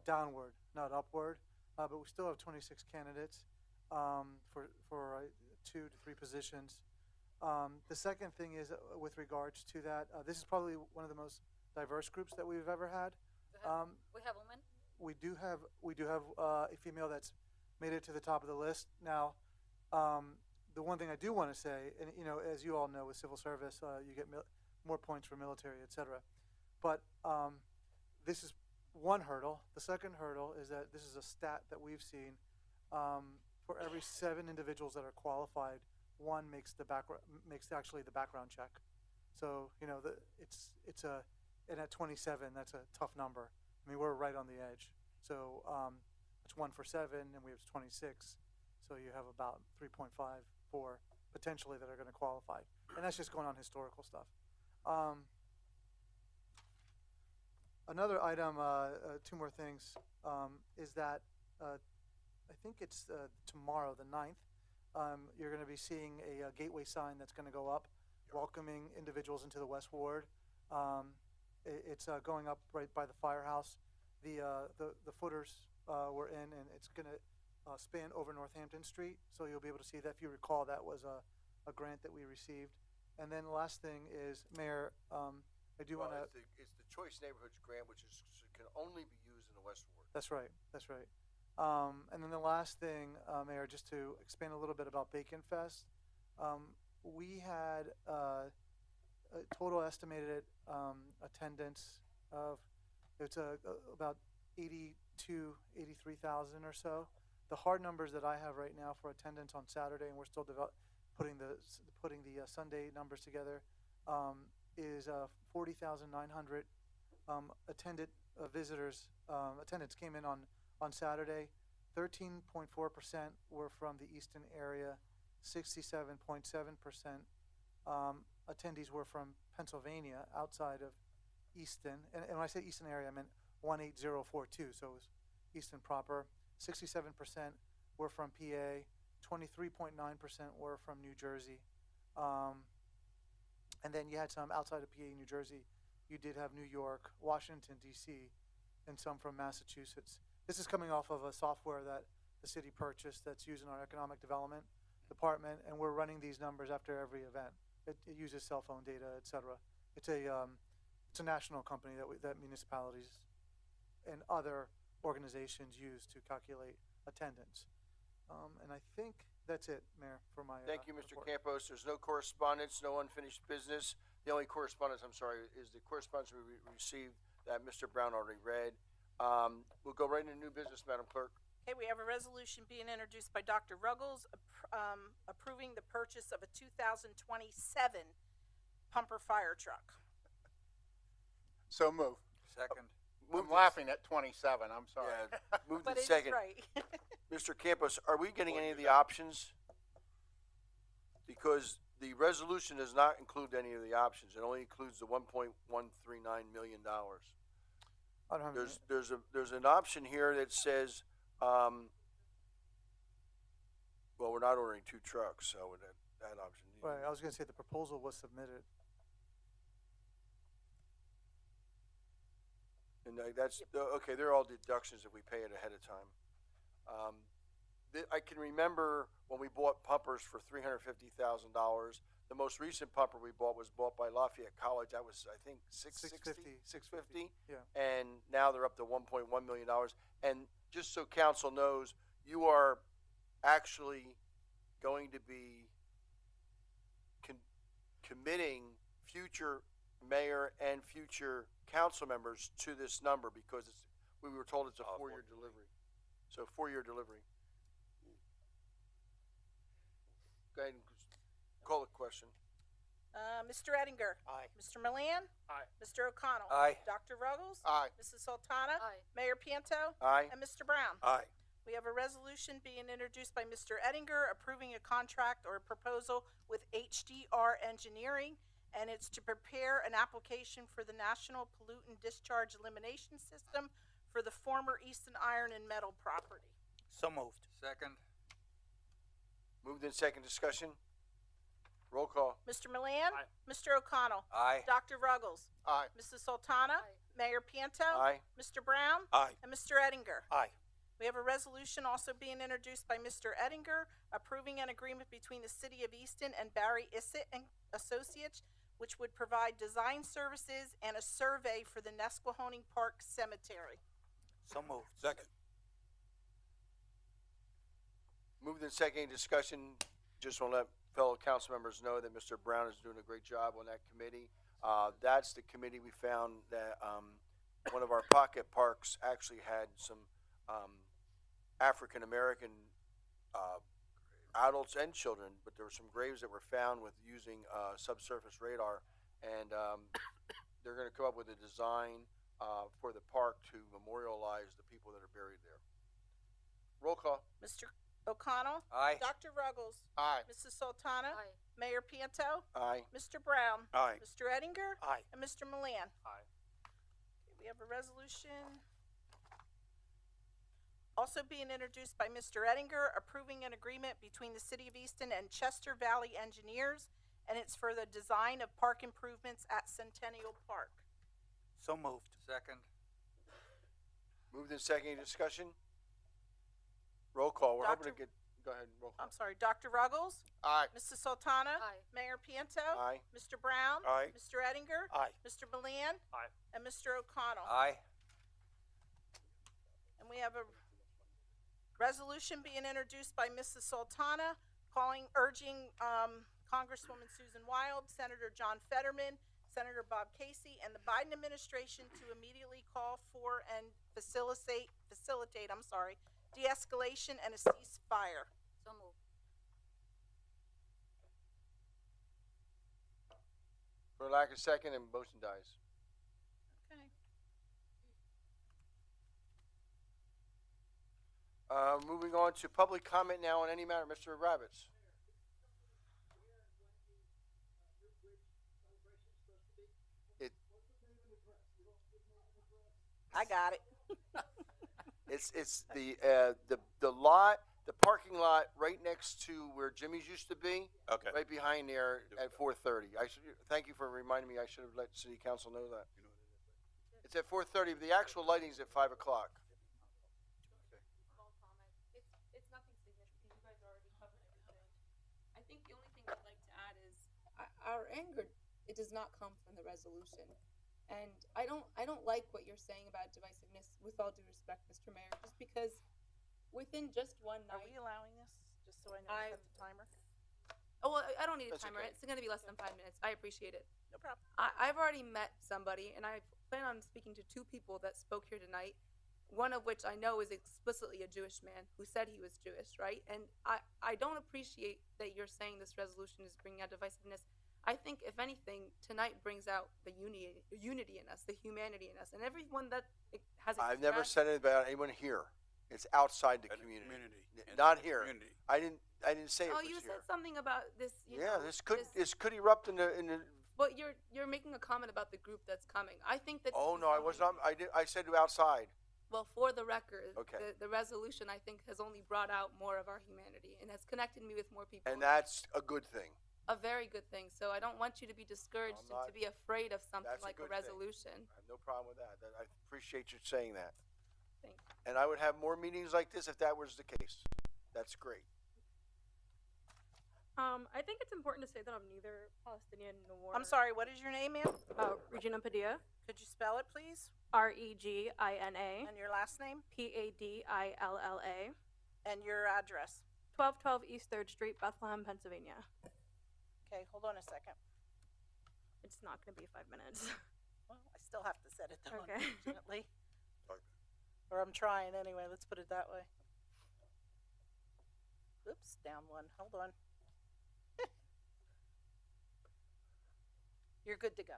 downward, not upward. But we still have 26 candidates for 2 to 3 positions. The second thing is with regards to that, this is probably one of the most diverse groups that we've ever had. We have women. We do have a female that's made it to the top of the list. Now, the one thing I do want to say, and as you all know, with civil service, you get more points for military, etc. But this is one hurdle. The second hurdle is that this is a stat that we've seen. For every 7 individuals that are qualified, 1 makes actually the background check. So and at 27, that's a tough number. I mean, we're right on the edge. So it's 1 for 7, and we have 26. So you have about 3.54 potentially that are going to qualify, and that's just going on historical stuff. Another item, 2 more things, is that I think it's tomorrow, the 9th, you're going to be seeing a gateway sign that's going to go up, welcoming individuals into the West Ward. It's going up right by the firehouse. The footers were in, and it's going to span over Northampton Street, so you'll be able to see that. If you recall, that was a grant that we received. And then the last thing is, Mayor, I do want to... It's the Choice Neighborhoods Grant, which can only be used in the West Ward. That's right. That's right. And then the last thing, Mayor, just to expand a little bit about Bacon Fest, we had a total estimated attendance of about 83,000 or so. The hard numbers that I have right now for attendance on Saturday, and we're still putting the Sunday numbers together, is 40,900 attended visitors. Attendance came in on Saturday. 13.4% were from the Easton area. 67.7% attendees were from Pennsylvania, outside of Easton. And when I say Easton area, I meant 18042, so it was Easton proper. 67% were from PA. 23.9% were from New Jersey. And then you had some outside of PA, New Jersey. You did have New York, Washington, D.C., and some from Massachusetts. This is coming off of a software that the city purchased that's used in our economic development department, and we're running these numbers after every event. It uses cell phone data, et cetera. It's a national company that municipalities and other organizations use to calculate attendance. And I think that's it, Mayor, for my. Thank you, Mr. report. Campos. There's no correspondence, no unfinished business. The only correspondence, I'm sorry, is the correspondence we received that Mr. Brown already read. We'll go right into new business, Madam Clerk. Okay, we have a resolution being introduced by Dr. Ruggles, approving the purchase of a 2027 pumper fire truck. So move. Second. I'm laughing at 27, I'm sorry. Yeah, moved But in it's second. right. Mr. Campos, are we getting any of the options? Because the resolution does not include any of the options. It only includes the $1.139 million. I don't have There's an option here that says, well, we're not ordering 2 trucks, so that option. Right, I was going to say the proposal was submitted. And that's, okay, they're all deductions if we pay it ahead of time. I can remember when we bought pumpers for $350,000. The most recent pumper we bought was bought by Lafayette College. That was, I think, $650. Yeah. And now they're up to $1.1 million. And just so council knows, you are actually going to be committing future mayor and future council members to this number because we were told it's a 4-year delivery. So 4-year delivery. Go ahead and call the question. Mr. Ettinger. Aye. Mr. Milan. Aye. Mr. O'Connell. Aye. Dr. Ruggles. Aye. Mrs. Sultana. Aye. Mayor Pianto. Aye. And Mr. Brown. Aye. We have a resolution being introduced by Mr. Ettinger approving a contract or a proposal with HDR Engineering, and it's to prepare an application for the National Pollutant Discharge Elimination System for the former Easton Iron and Metal property. So moved. Second. Moved in second discussion. Roll call. Mr. Milan. Aye. Mr. O'Connell. Aye. Dr. Ruggles. Aye. Mrs. Sultana. Aye. Mayor Pianto. Aye. Mr. Brown. Aye. And Mr. Ettinger. Aye. We have a resolution also being introduced by Mr. Ettinger approving an agreement between the City of Easton and Barry Issett and Associates, which would provide design services and a survey for the Nesquehoning Park Cemetery. So moved. Second. Moved in second discussion. Just want to let fellow council members know that Mr. Brown is doing a great job on that committee. That's the committee we found that one of our pocket parks actually had some African American adults and children, but there were some graves that were found with using subsurface radar, and they're going to come up with a design for the park to memorialize the people that are buried there. Roll call. Mr. O'Connell. Aye. Dr. Ruggles. Aye. Mrs. Sultana. Aye. Mayor Pianto. Aye. Mr. Brown. Aye. Mr. Ettinger. Aye. And Mr. Milan. Aye. Okay, we have a resolution also being introduced by Mr. Ettinger approving an agreement between the City of Easton and Chester Valley Engineers, and it's for the design of park improvements at Centennial Park. So moved. Second. Moved in second. Any discussion? Roll call. We're hoping to get. Go ahead. Roll call. I'm sorry, Dr. Ruggles. Aye. Mrs. Sultana. Aye. Mayor Pianto. Aye. Mr. Brown. Aye. Mr. Ettinger. Aye. Mr. Milan. Aye. And Mr. O'Connell. Aye. And we have a resolution being introduced by Mrs. Sultana, urging Congresswoman Susan Wild, Senator John Fetterman, Senator Bob Casey, and the Biden administration to immediately call for and facilitate, de-escalation and a ceasefire. So moved. For lack of second, and motion dies. Okay. Moving on to public comment now on any matter. Mr. Rabbits. I got it. It's the lot, the parking lot right next to where Jimmy's used to be. Okay. Right behind there at 4:30. Thank you for reminding me. I should have let city council know that. It's at 4:30. The actual lighting's at 5 o'clock. It's nothing significant. You guys already covered everything. I think the only thing I'd like to add is our anger. It does not come from the resolution, and I don't like what you're saying about divisiveness. With all due respect, Mr. Mayor, just because within just one Are night. we allowing this? Just so I know to set the timer? Oh, well, I don't need a That's timer. okay. It's going to be less than 5 minutes. I appreciate it. No problem. I've already met somebody, and I plan on speaking to 2 people that spoke here tonight. One of which I know is explicitly a Jewish man who said he was Jewish, right? And I don't appreciate that you're saying this resolution is bringing out divisiveness. I think, if anything, tonight brings out the unity in us, the humanity in us, and everyone that has I've never expressed- said it about anyone here. It's outside the At the community. community. Not here. Community. I didn't say it Oh, was you here. said something about this. You Yeah, know, this could erupt in the. But you're making a comment about the group that's coming. I think that. Oh this is no, I was something- not. I said outside. Well, for the record, Okay. the resolution I think has only brought out more of our humanity and has connected me with more people. And that's a good thing. a very good thing. So I don't want you to be discouraged and not- to be afraid of something that's a like a good thing. resolution. I have no problem with that. I appreciate you saying that. Thank you. And I would have more meetings like this if that was the case. That's great. I think it's important to say that I'm neither Palestinian nor. I'm sorry, what is your name, ma'am? Regina Padilla. Could you spell it, please? Regina. And your last name? Padilla. And your address? 1212 East 3rd Street, Bethlehem, Pennsylvania. Okay, hold on a second. It's not going to be 5 minutes. Well, I still have to set it though, Okay. unfortunately. Or I'm trying anyway, let's put it that way. Oops, down one, hold on. You're good to go.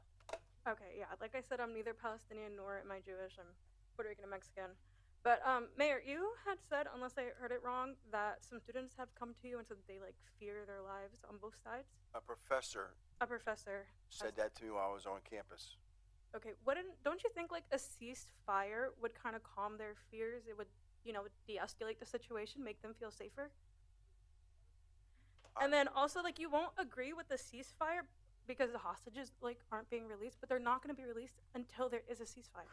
Okay, yeah. Like I said, I'm neither Palestinian nor am I Jewish. I'm Puerto Rican and Mexican. But Mayor, you had said, unless I heard it wrong, that some students have come to you and said that they like fear their lives on both sides. A professor A professor said that to me while I was on campus. Okay, don't you think like a ceasefire would kind of calm their fears? It would, de-escalate the situation, make them feel safer. And then also like you won't agree with the ceasefire because the hostages like aren't being released, but they're not going to be released until there is a ceasefire.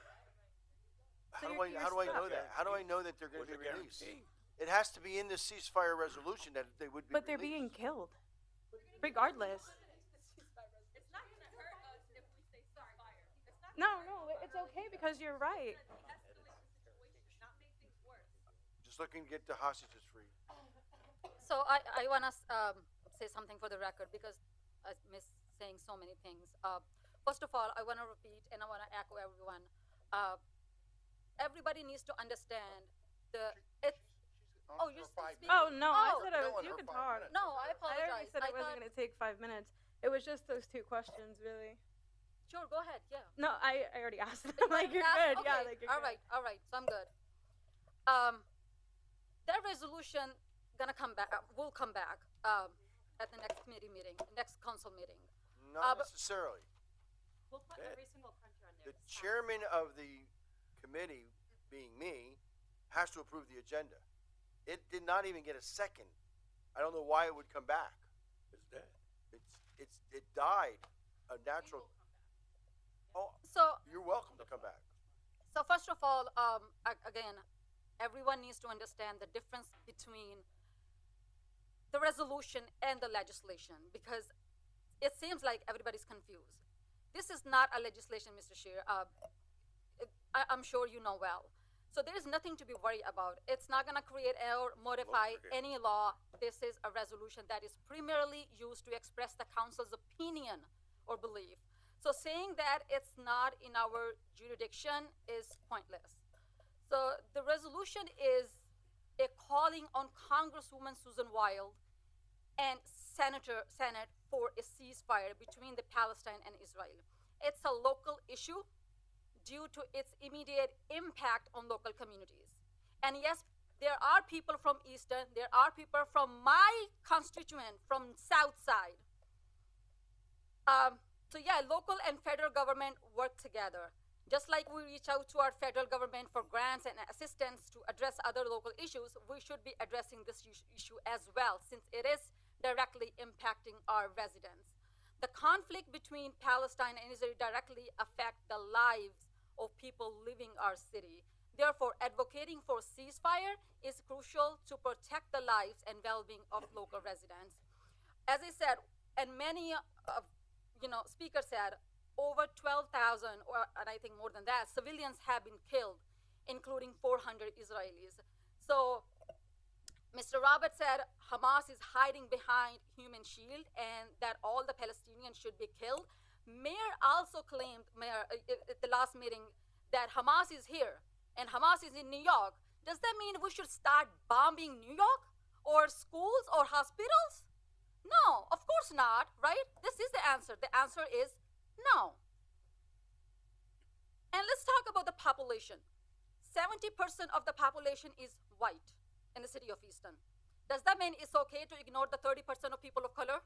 How do you're I know stuck. that? How do I know that they're going to What's be the released? guarantee? It has to be in the ceasefire resolution that they would be But they're released. being killed, regardless. No, it's okay because you're right. Just looking to get the hostages free. So I want to say something for the record because I miss saying so many things. First of all, I want to repeat and I want to echo everyone. Everybody needs to understand Oh, you're still speaking? Oh no, I Oh. said you can talk. No, I I already apologize. said it wasn't going to take 5 minutes. It was just those 2 questions, really. Sure, go ahead. Yeah. No, I already asked them. Like you're Ask- good. Yeah, okay, like you're all good. right. So I'm good. That resolution gonna come back. Will come back at the next committee meeting, next council meeting. Not but- necessarily. We'll put Yeah. every single country on there. The chairman of the committee, being me, has to approve the agenda. It did not even get a second. I don't know why it would come back. It's dead. It died a natural. Oh, So you're welcome to come back. So first of all, again, everyone needs to understand the difference between the resolution and the legislation because it seems like everybody's confused. This is not a legislation, Mr. Shear. I'm sure you know well. So there is nothing to be worried about. It's not going to create or modify any law. This is a resolution that is primarily used to express the council's opinion or belief. So saying that it's not in our jurisdiction is pointless. So the resolution is a calling on Congresswoman Susan Wild and Senate for a ceasefire between the Palestine and Israel. It's a local issue due to its immediate impact on local communities. And yes, there are people from Easton, there are people from my constituent from South Side. So yeah, local and federal government work together. Just like we reach out to our federal government for grants and assistance to address other local issues, we should be addressing this issue as well, since it is directly impacting our residents. The conflict between Palestine and Israel directly affect the lives of people living our city. Therefore, advocating for ceasefire is crucial to protect the lives and well-being of local residents. As I said, and many speakers said, over 12,000, and I think more than that, civilians have been killed, including 400 Israelis. So Mr. Roberts said Hamas is hiding behind human shield and that all the Palestinians should be killed. Mayor also claimed, at the last meeting, that Hamas is here and Hamas is in New York. Does that mean we should start bombing New York or schools or hospitals? No, of course not, right? This is the answer. The answer is no. And let's talk about the population. 70% of the population is white in the city of Easton. Does that mean it's okay to ignore the 30% of people of color?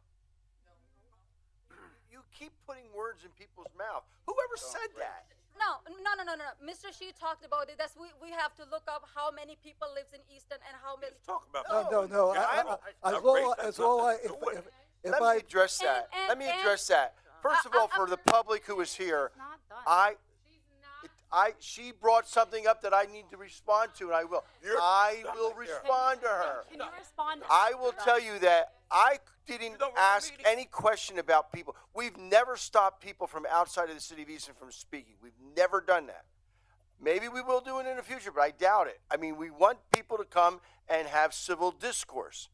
You keep putting words in people's mouth. Whoever said that? No. Mr. Shi talked about it. That's we have to look up how many people lives in Easton and how many. Talk about No. Let me address that. Let me address that. First of all, for the public who is here, she brought something up that I need to respond to, and I will. I will respond to her. Can you respond? I will tell you that I didn't ask any question about people. We've never stopped people from outside of the city of Easton from speaking. We've never done that. Maybe we will do it in the future, but I doubt it. I mean, we want people to come and have civil discourse.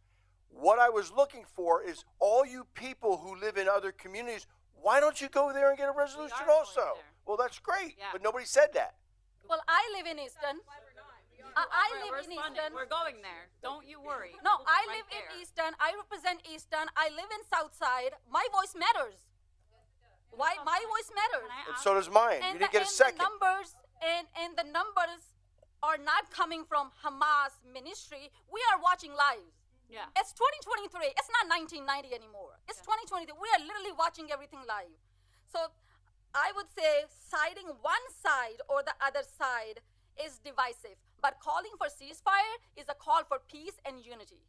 What I was looking for is all you people who live in other communities, why don't you go there and get a resolution also? Well, that's great, but nobody said that. Well, I live in Easton. I live in Easton. We're going there. Don't you worry. No, I live in Easton. I represent Easton. I live in Southside. My voice matters. Why? My voice matters. And so does mine. You didn't get a second. And the numbers are not coming from Hamas ministry. We are watching live. Yeah. It's 2023. It's not 1990 anymore. It's 2023. We are literally watching everything live. So I would say siding one side or the other side is divisive, but calling for ceasefire is a call for peace and unity.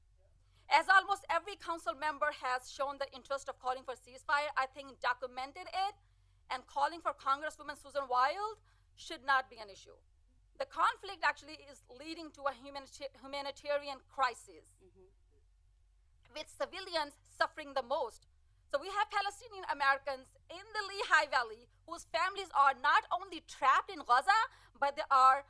As almost every council member has shown the interest of calling for ceasefire, I think documented it, and calling for Congresswoman Susan Wild should not be an issue. The conflict actually is leading to a humanitarian crisis, with civilians suffering the most. So we have Palestinian Americans in the Lehigh Valley whose families are not only trapped in Gaza, but they are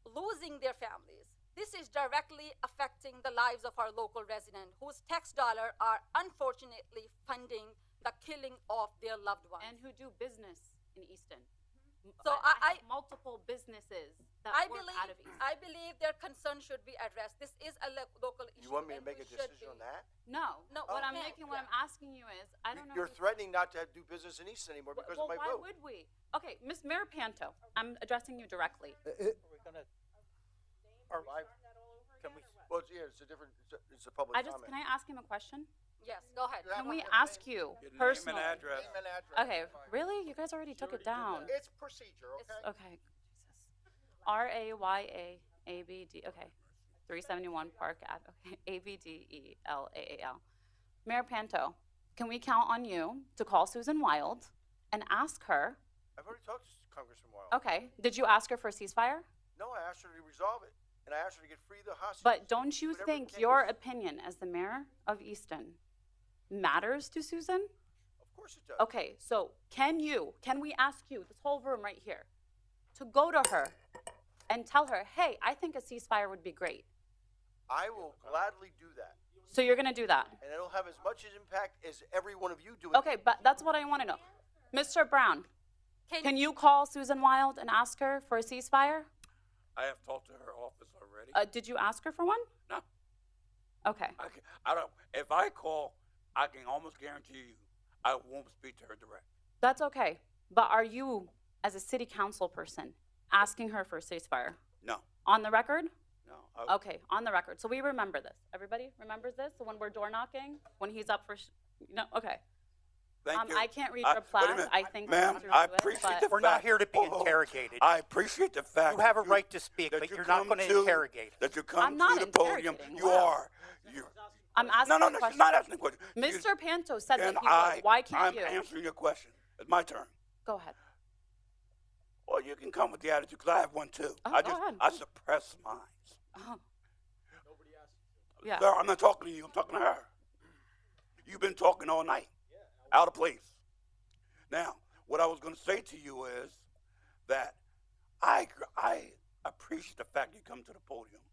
losing their families. This is directly affecting the lives of our local residents whose tax dollars are unfortunately funding the killing of their loved ones. And who do business in Easton. So I have multiple businesses that work out of Easton. I believe their concerns should be addressed. This is a local issue. You want me to make a decision on that? No. What I'm asking you is, I don't know. You're threatening not to do business in Easton anymore because of my vote. Why would we? Okay, Miss Mayor Panto, I'm addressing you directly. Well, yeah, it's a public comment. Can I ask him a question? Yes, go ahead. Can we ask you personally? Name and address. Okay, really? You guys already took it down. It's procedure, okay? Okay, Jesus. RAYAABD. Okay, 371 Park Ave. Okay, ABDELAAL. Mayor Panto, can we count on you to call Susan Wild and ask her? I've already talked to Congressman Wild. Okay, did you ask her for a ceasefire? No, I asked her to resolve it, and I asked her to get free of the hostages. But don't you think your opinion as the mayor of Easton matters to Susan? Of course it does. Okay, so can we ask you, this whole room right here, to go to her and tell her, hey, I think a ceasefire would be great. I will gladly do that. So you're going to do that? And it'll have as much impact as every one of you do it. Okay, but that's what I want to know. Mr. Brown, can you call Susan Wild and ask her for a ceasefire? I have talked to her office already. Did you ask her for one? No. Okay. I don't. If I call, I can almost guarantee you, I won't speak to her direct. That's okay. But are you, as a city council person, asking her for a ceasefire? No. On the record? No. Okay, on the record. So we remember this. Everybody remembers this? So when we're door knocking, when he's up for, okay. Thank you. I can't read your plaque. I think ma'am, I appreciate the fact. We're not here to be interrogated. I appreciate the fact. You have a right to speak, but you're not going to interrogate. That you come I'm not to the podium. You are. I'm asking No, a question. she's not asking a question. Mr. Panto said that And he would. Why can't you? I'm answering your question. It's my turn. Go ahead. Well, you can come with the attitude, because I have one too. Oh, go ahead. I suppress mine. Oh. Yeah. Sir, I'm not talking to you. I'm talking to her. You've been talking all night. Out of place. Now, what I was going to say to you is that I appreciate the fact you come to the podium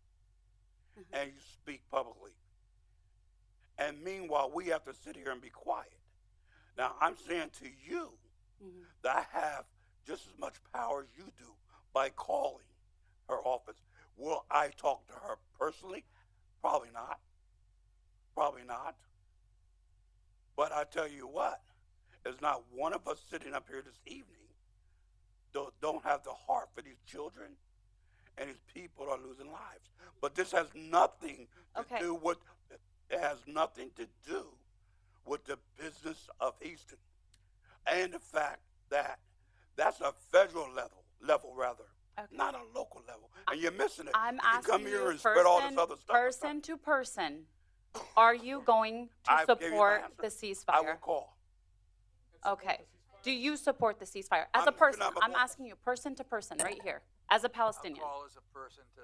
and you speak publicly. And meanwhile, we have to sit here and be quiet. Now, I'm saying to you that I have just as much power as you do by calling her office. Will I talk to her personally? Probably not. Probably not. But I tell you what, there's not one of us sitting up here this evening don't have the heart for these children and these people are losing lives. But this has nothing to do with, it has nothing to do with the business of Easton. And the fact that that's a federal level rather, not a local level. And you're missing it. I'm you asking come here you and spread all this other stuff. person to person, are you going to I've given you my support answer. the ceasefire? I will call. Okay. Do you support the ceasefire? As a person, I'm asking you, person to person, right here, as a Palestinian. I'll call as a person to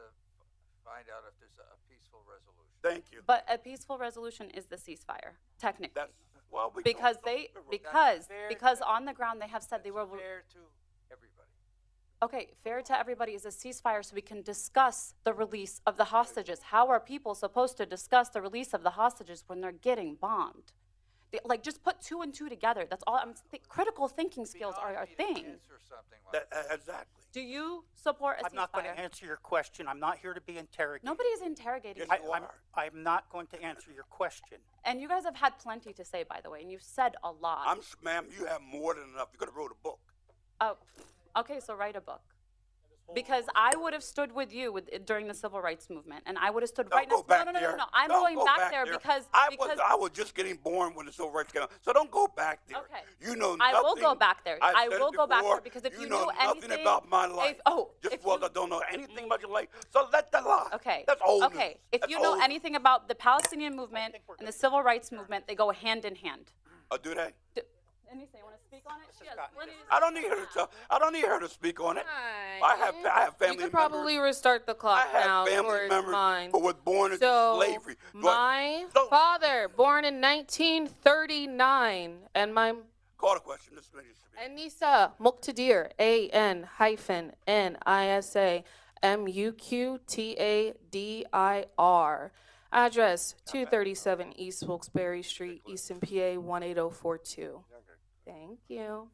find out if there's a peaceful resolution. Thank you. But a peaceful resolution is the ceasefire, technically. That's, well, because on the ground they have said they will. Fair to everybody. Okay, fair to everybody is a ceasefire so we can discuss the release of the hostages. How are people supposed to discuss the release of the hostages when they're getting bombed? Like, just put two and two together. That's all. Critical thinking skills are a thing. Exactly. Do you support a ceasefire? I'm not going to answer your question. I'm not here to be interrogated. Nobody is interrogating you. I'm not going to answer your question. And you guys have had plenty to say, by the way, and you've said a lot. Ma'am, you have more than enough. You could have wrote a book. Oh, okay, so write a book. Because I would have stood with you during the civil rights movement, and I would have stood right next. No. I'm going back there because I was just getting born when the civil rights came out. So don't go back there. Okay. You know nothing. I will go back there. I will go back there because if you you know knew nothing anything about my life, I don't know anything about your life. So let that lie. Okay. That's old news. Okay. If That's you know old anything about the Palestinian movement and the civil rights movement, they go hand in hand. Do they? Anything, you want to speak on it? She has plenty to I don't need her to tell. I don't need her to speak on it. I have family You could probably restart the clock now. I have family members who were born into slavery. My father, born in 1939, and my call the question. This lady should be. Anissa Muqtadir, ANISA MUQTADIR. Address 237 East Wilkes-Barre Street, Easton, PA 18042. Thank you.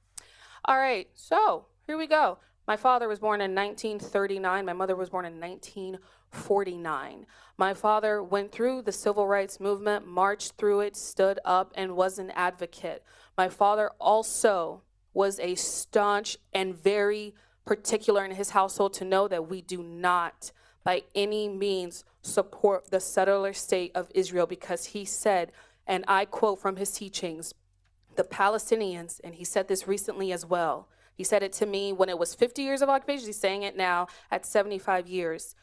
All right, so here we go. My father was born in 1939. My mother was born in 1949. My father went through the civil rights movement, marched through it, stood up, and was an advocate. My father also was a staunch and very particular in his household to know that we do not by any means support the settler state of Israel, because he said, and I quote from his teachings, the Palestinians, and he said this recently as well, he said it to me when it was 50 years of occupation, he's saying it now at 75 years.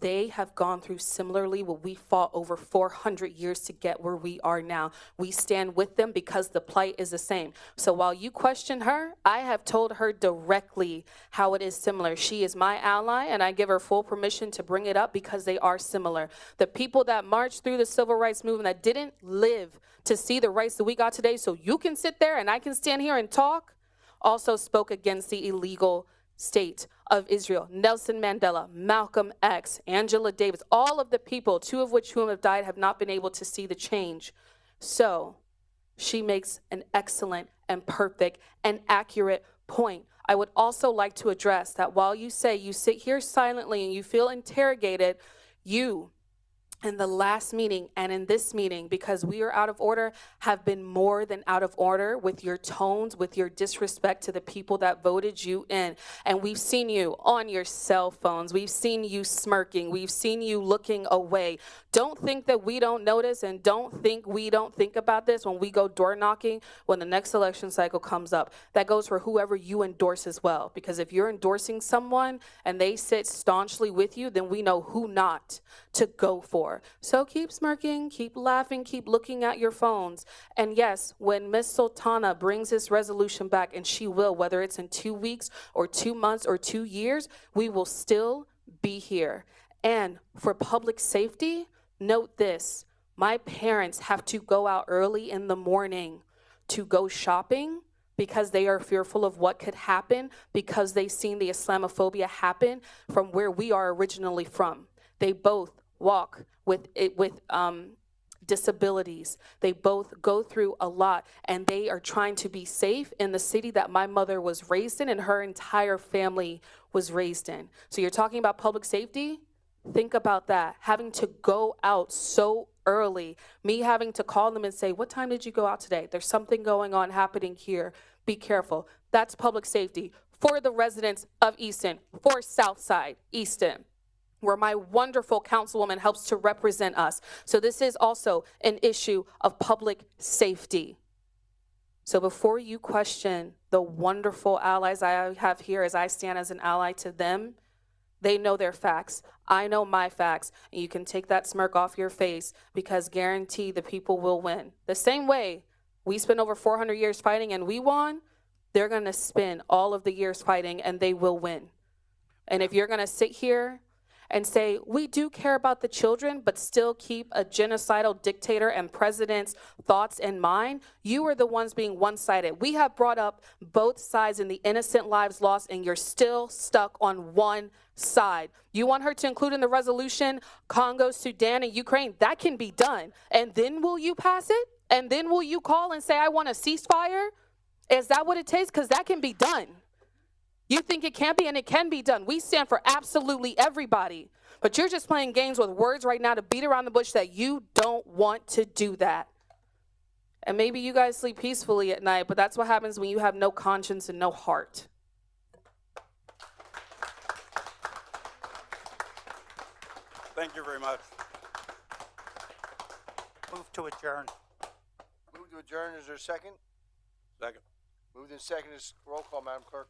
They have gone through similarly what we fought over 400 years to get where we are now. We stand with them because the plight is the same. So while you question her, I have told her directly how it is similar. She is my ally, and I give her full permission to bring it up because they are similar. The people that marched through the civil rights movement that didn't live to see the rights that we got today, so you can sit there and I can stand here and talk, also spoke against the illegal state of Israel. Nelson Mandela, Malcolm X, Angela Davis, all of the people, two of which whom have died, have not been able to see the change. So she makes an excellent and perfect and accurate point. I would also like to address that while you say you sit here silently and you feel interrogated, you in the last meeting and in this meeting, because we are out of order, have been more than out of order with your tones, with your disrespect to the people that voted you in. And we've seen you on your cell phones. We've seen you smirking. We've seen you looking away. Don't think that we don't notice, and don't think we don't think about this when we go door knocking when the next election cycle comes up. That goes for whoever you endorse as well. Because if you're endorsing someone and they sit staunchly with you, then we know who not to go for. So keep smirking, keep laughing, keep looking at your phones. And yes, when Miss Sultana brings this resolution back, and she will, whether it's in 2 weeks or 2 months or 2 years, we will still be here. And for public safety, note this, my parents have to go out early in the morning to go shopping because they are fearful of what could happen, because they've seen the Islamophobia happen from where we are originally from. They both walk with disabilities. They both go through a lot, and they are trying to be safe in the city that my mother was raised in and her entire family was raised in. So you're talking about public safety? Think about that. Having to go out so early, me having to call them and say, what time did you go out today? There's something going on happening here. Be careful. That's public safety for the residents of Easton, for Southside Easton, where my wonderful councilwoman helps to represent us. So this is also an issue of public safety. So before you question the wonderful allies I have here, as I stand as an ally to them, they know their facts. I know my facts. And you can take that smirk off your face, because guarantee the people will win. The same way we spent over 400 years fighting and we won, they're going to spend all of the years fighting and they will win. And if you're going to sit here and say, we do care about the children, but still keep a genocidal dictator and president's thoughts in mind, you are the ones being one-sided. We have brought up both sides and the innocent lives lost, and you're still stuck on one side. You want her to include in the resolution Congo, Sudan, and Ukraine? That can be done. And then will you pass it? And then will you call and say, I want a ceasefire? Is that what it takes? Because that can be done. You think it can't be, and it can be done. We stand for absolutely everybody. But you're just playing games with words right now to beat around the bush that you don't want to do that. And maybe you guys sleep peacefully at night, but that's what happens when you have no conscience and no heart. Thank you very much. Move to adjourn. Move to adjourn. Is there a second? Second. Moved in second. Is roll call, Madam Clerk.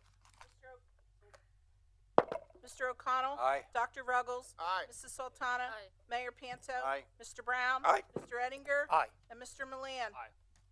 Mr. O'Connell? Aye. Dr. Ruggles? Aye. Mrs. Sultana? Aye. Mayor Panto? Aye. Mr. Brown? Aye. Mr. Ettinger? Aye. And Mr. Milan? Aye.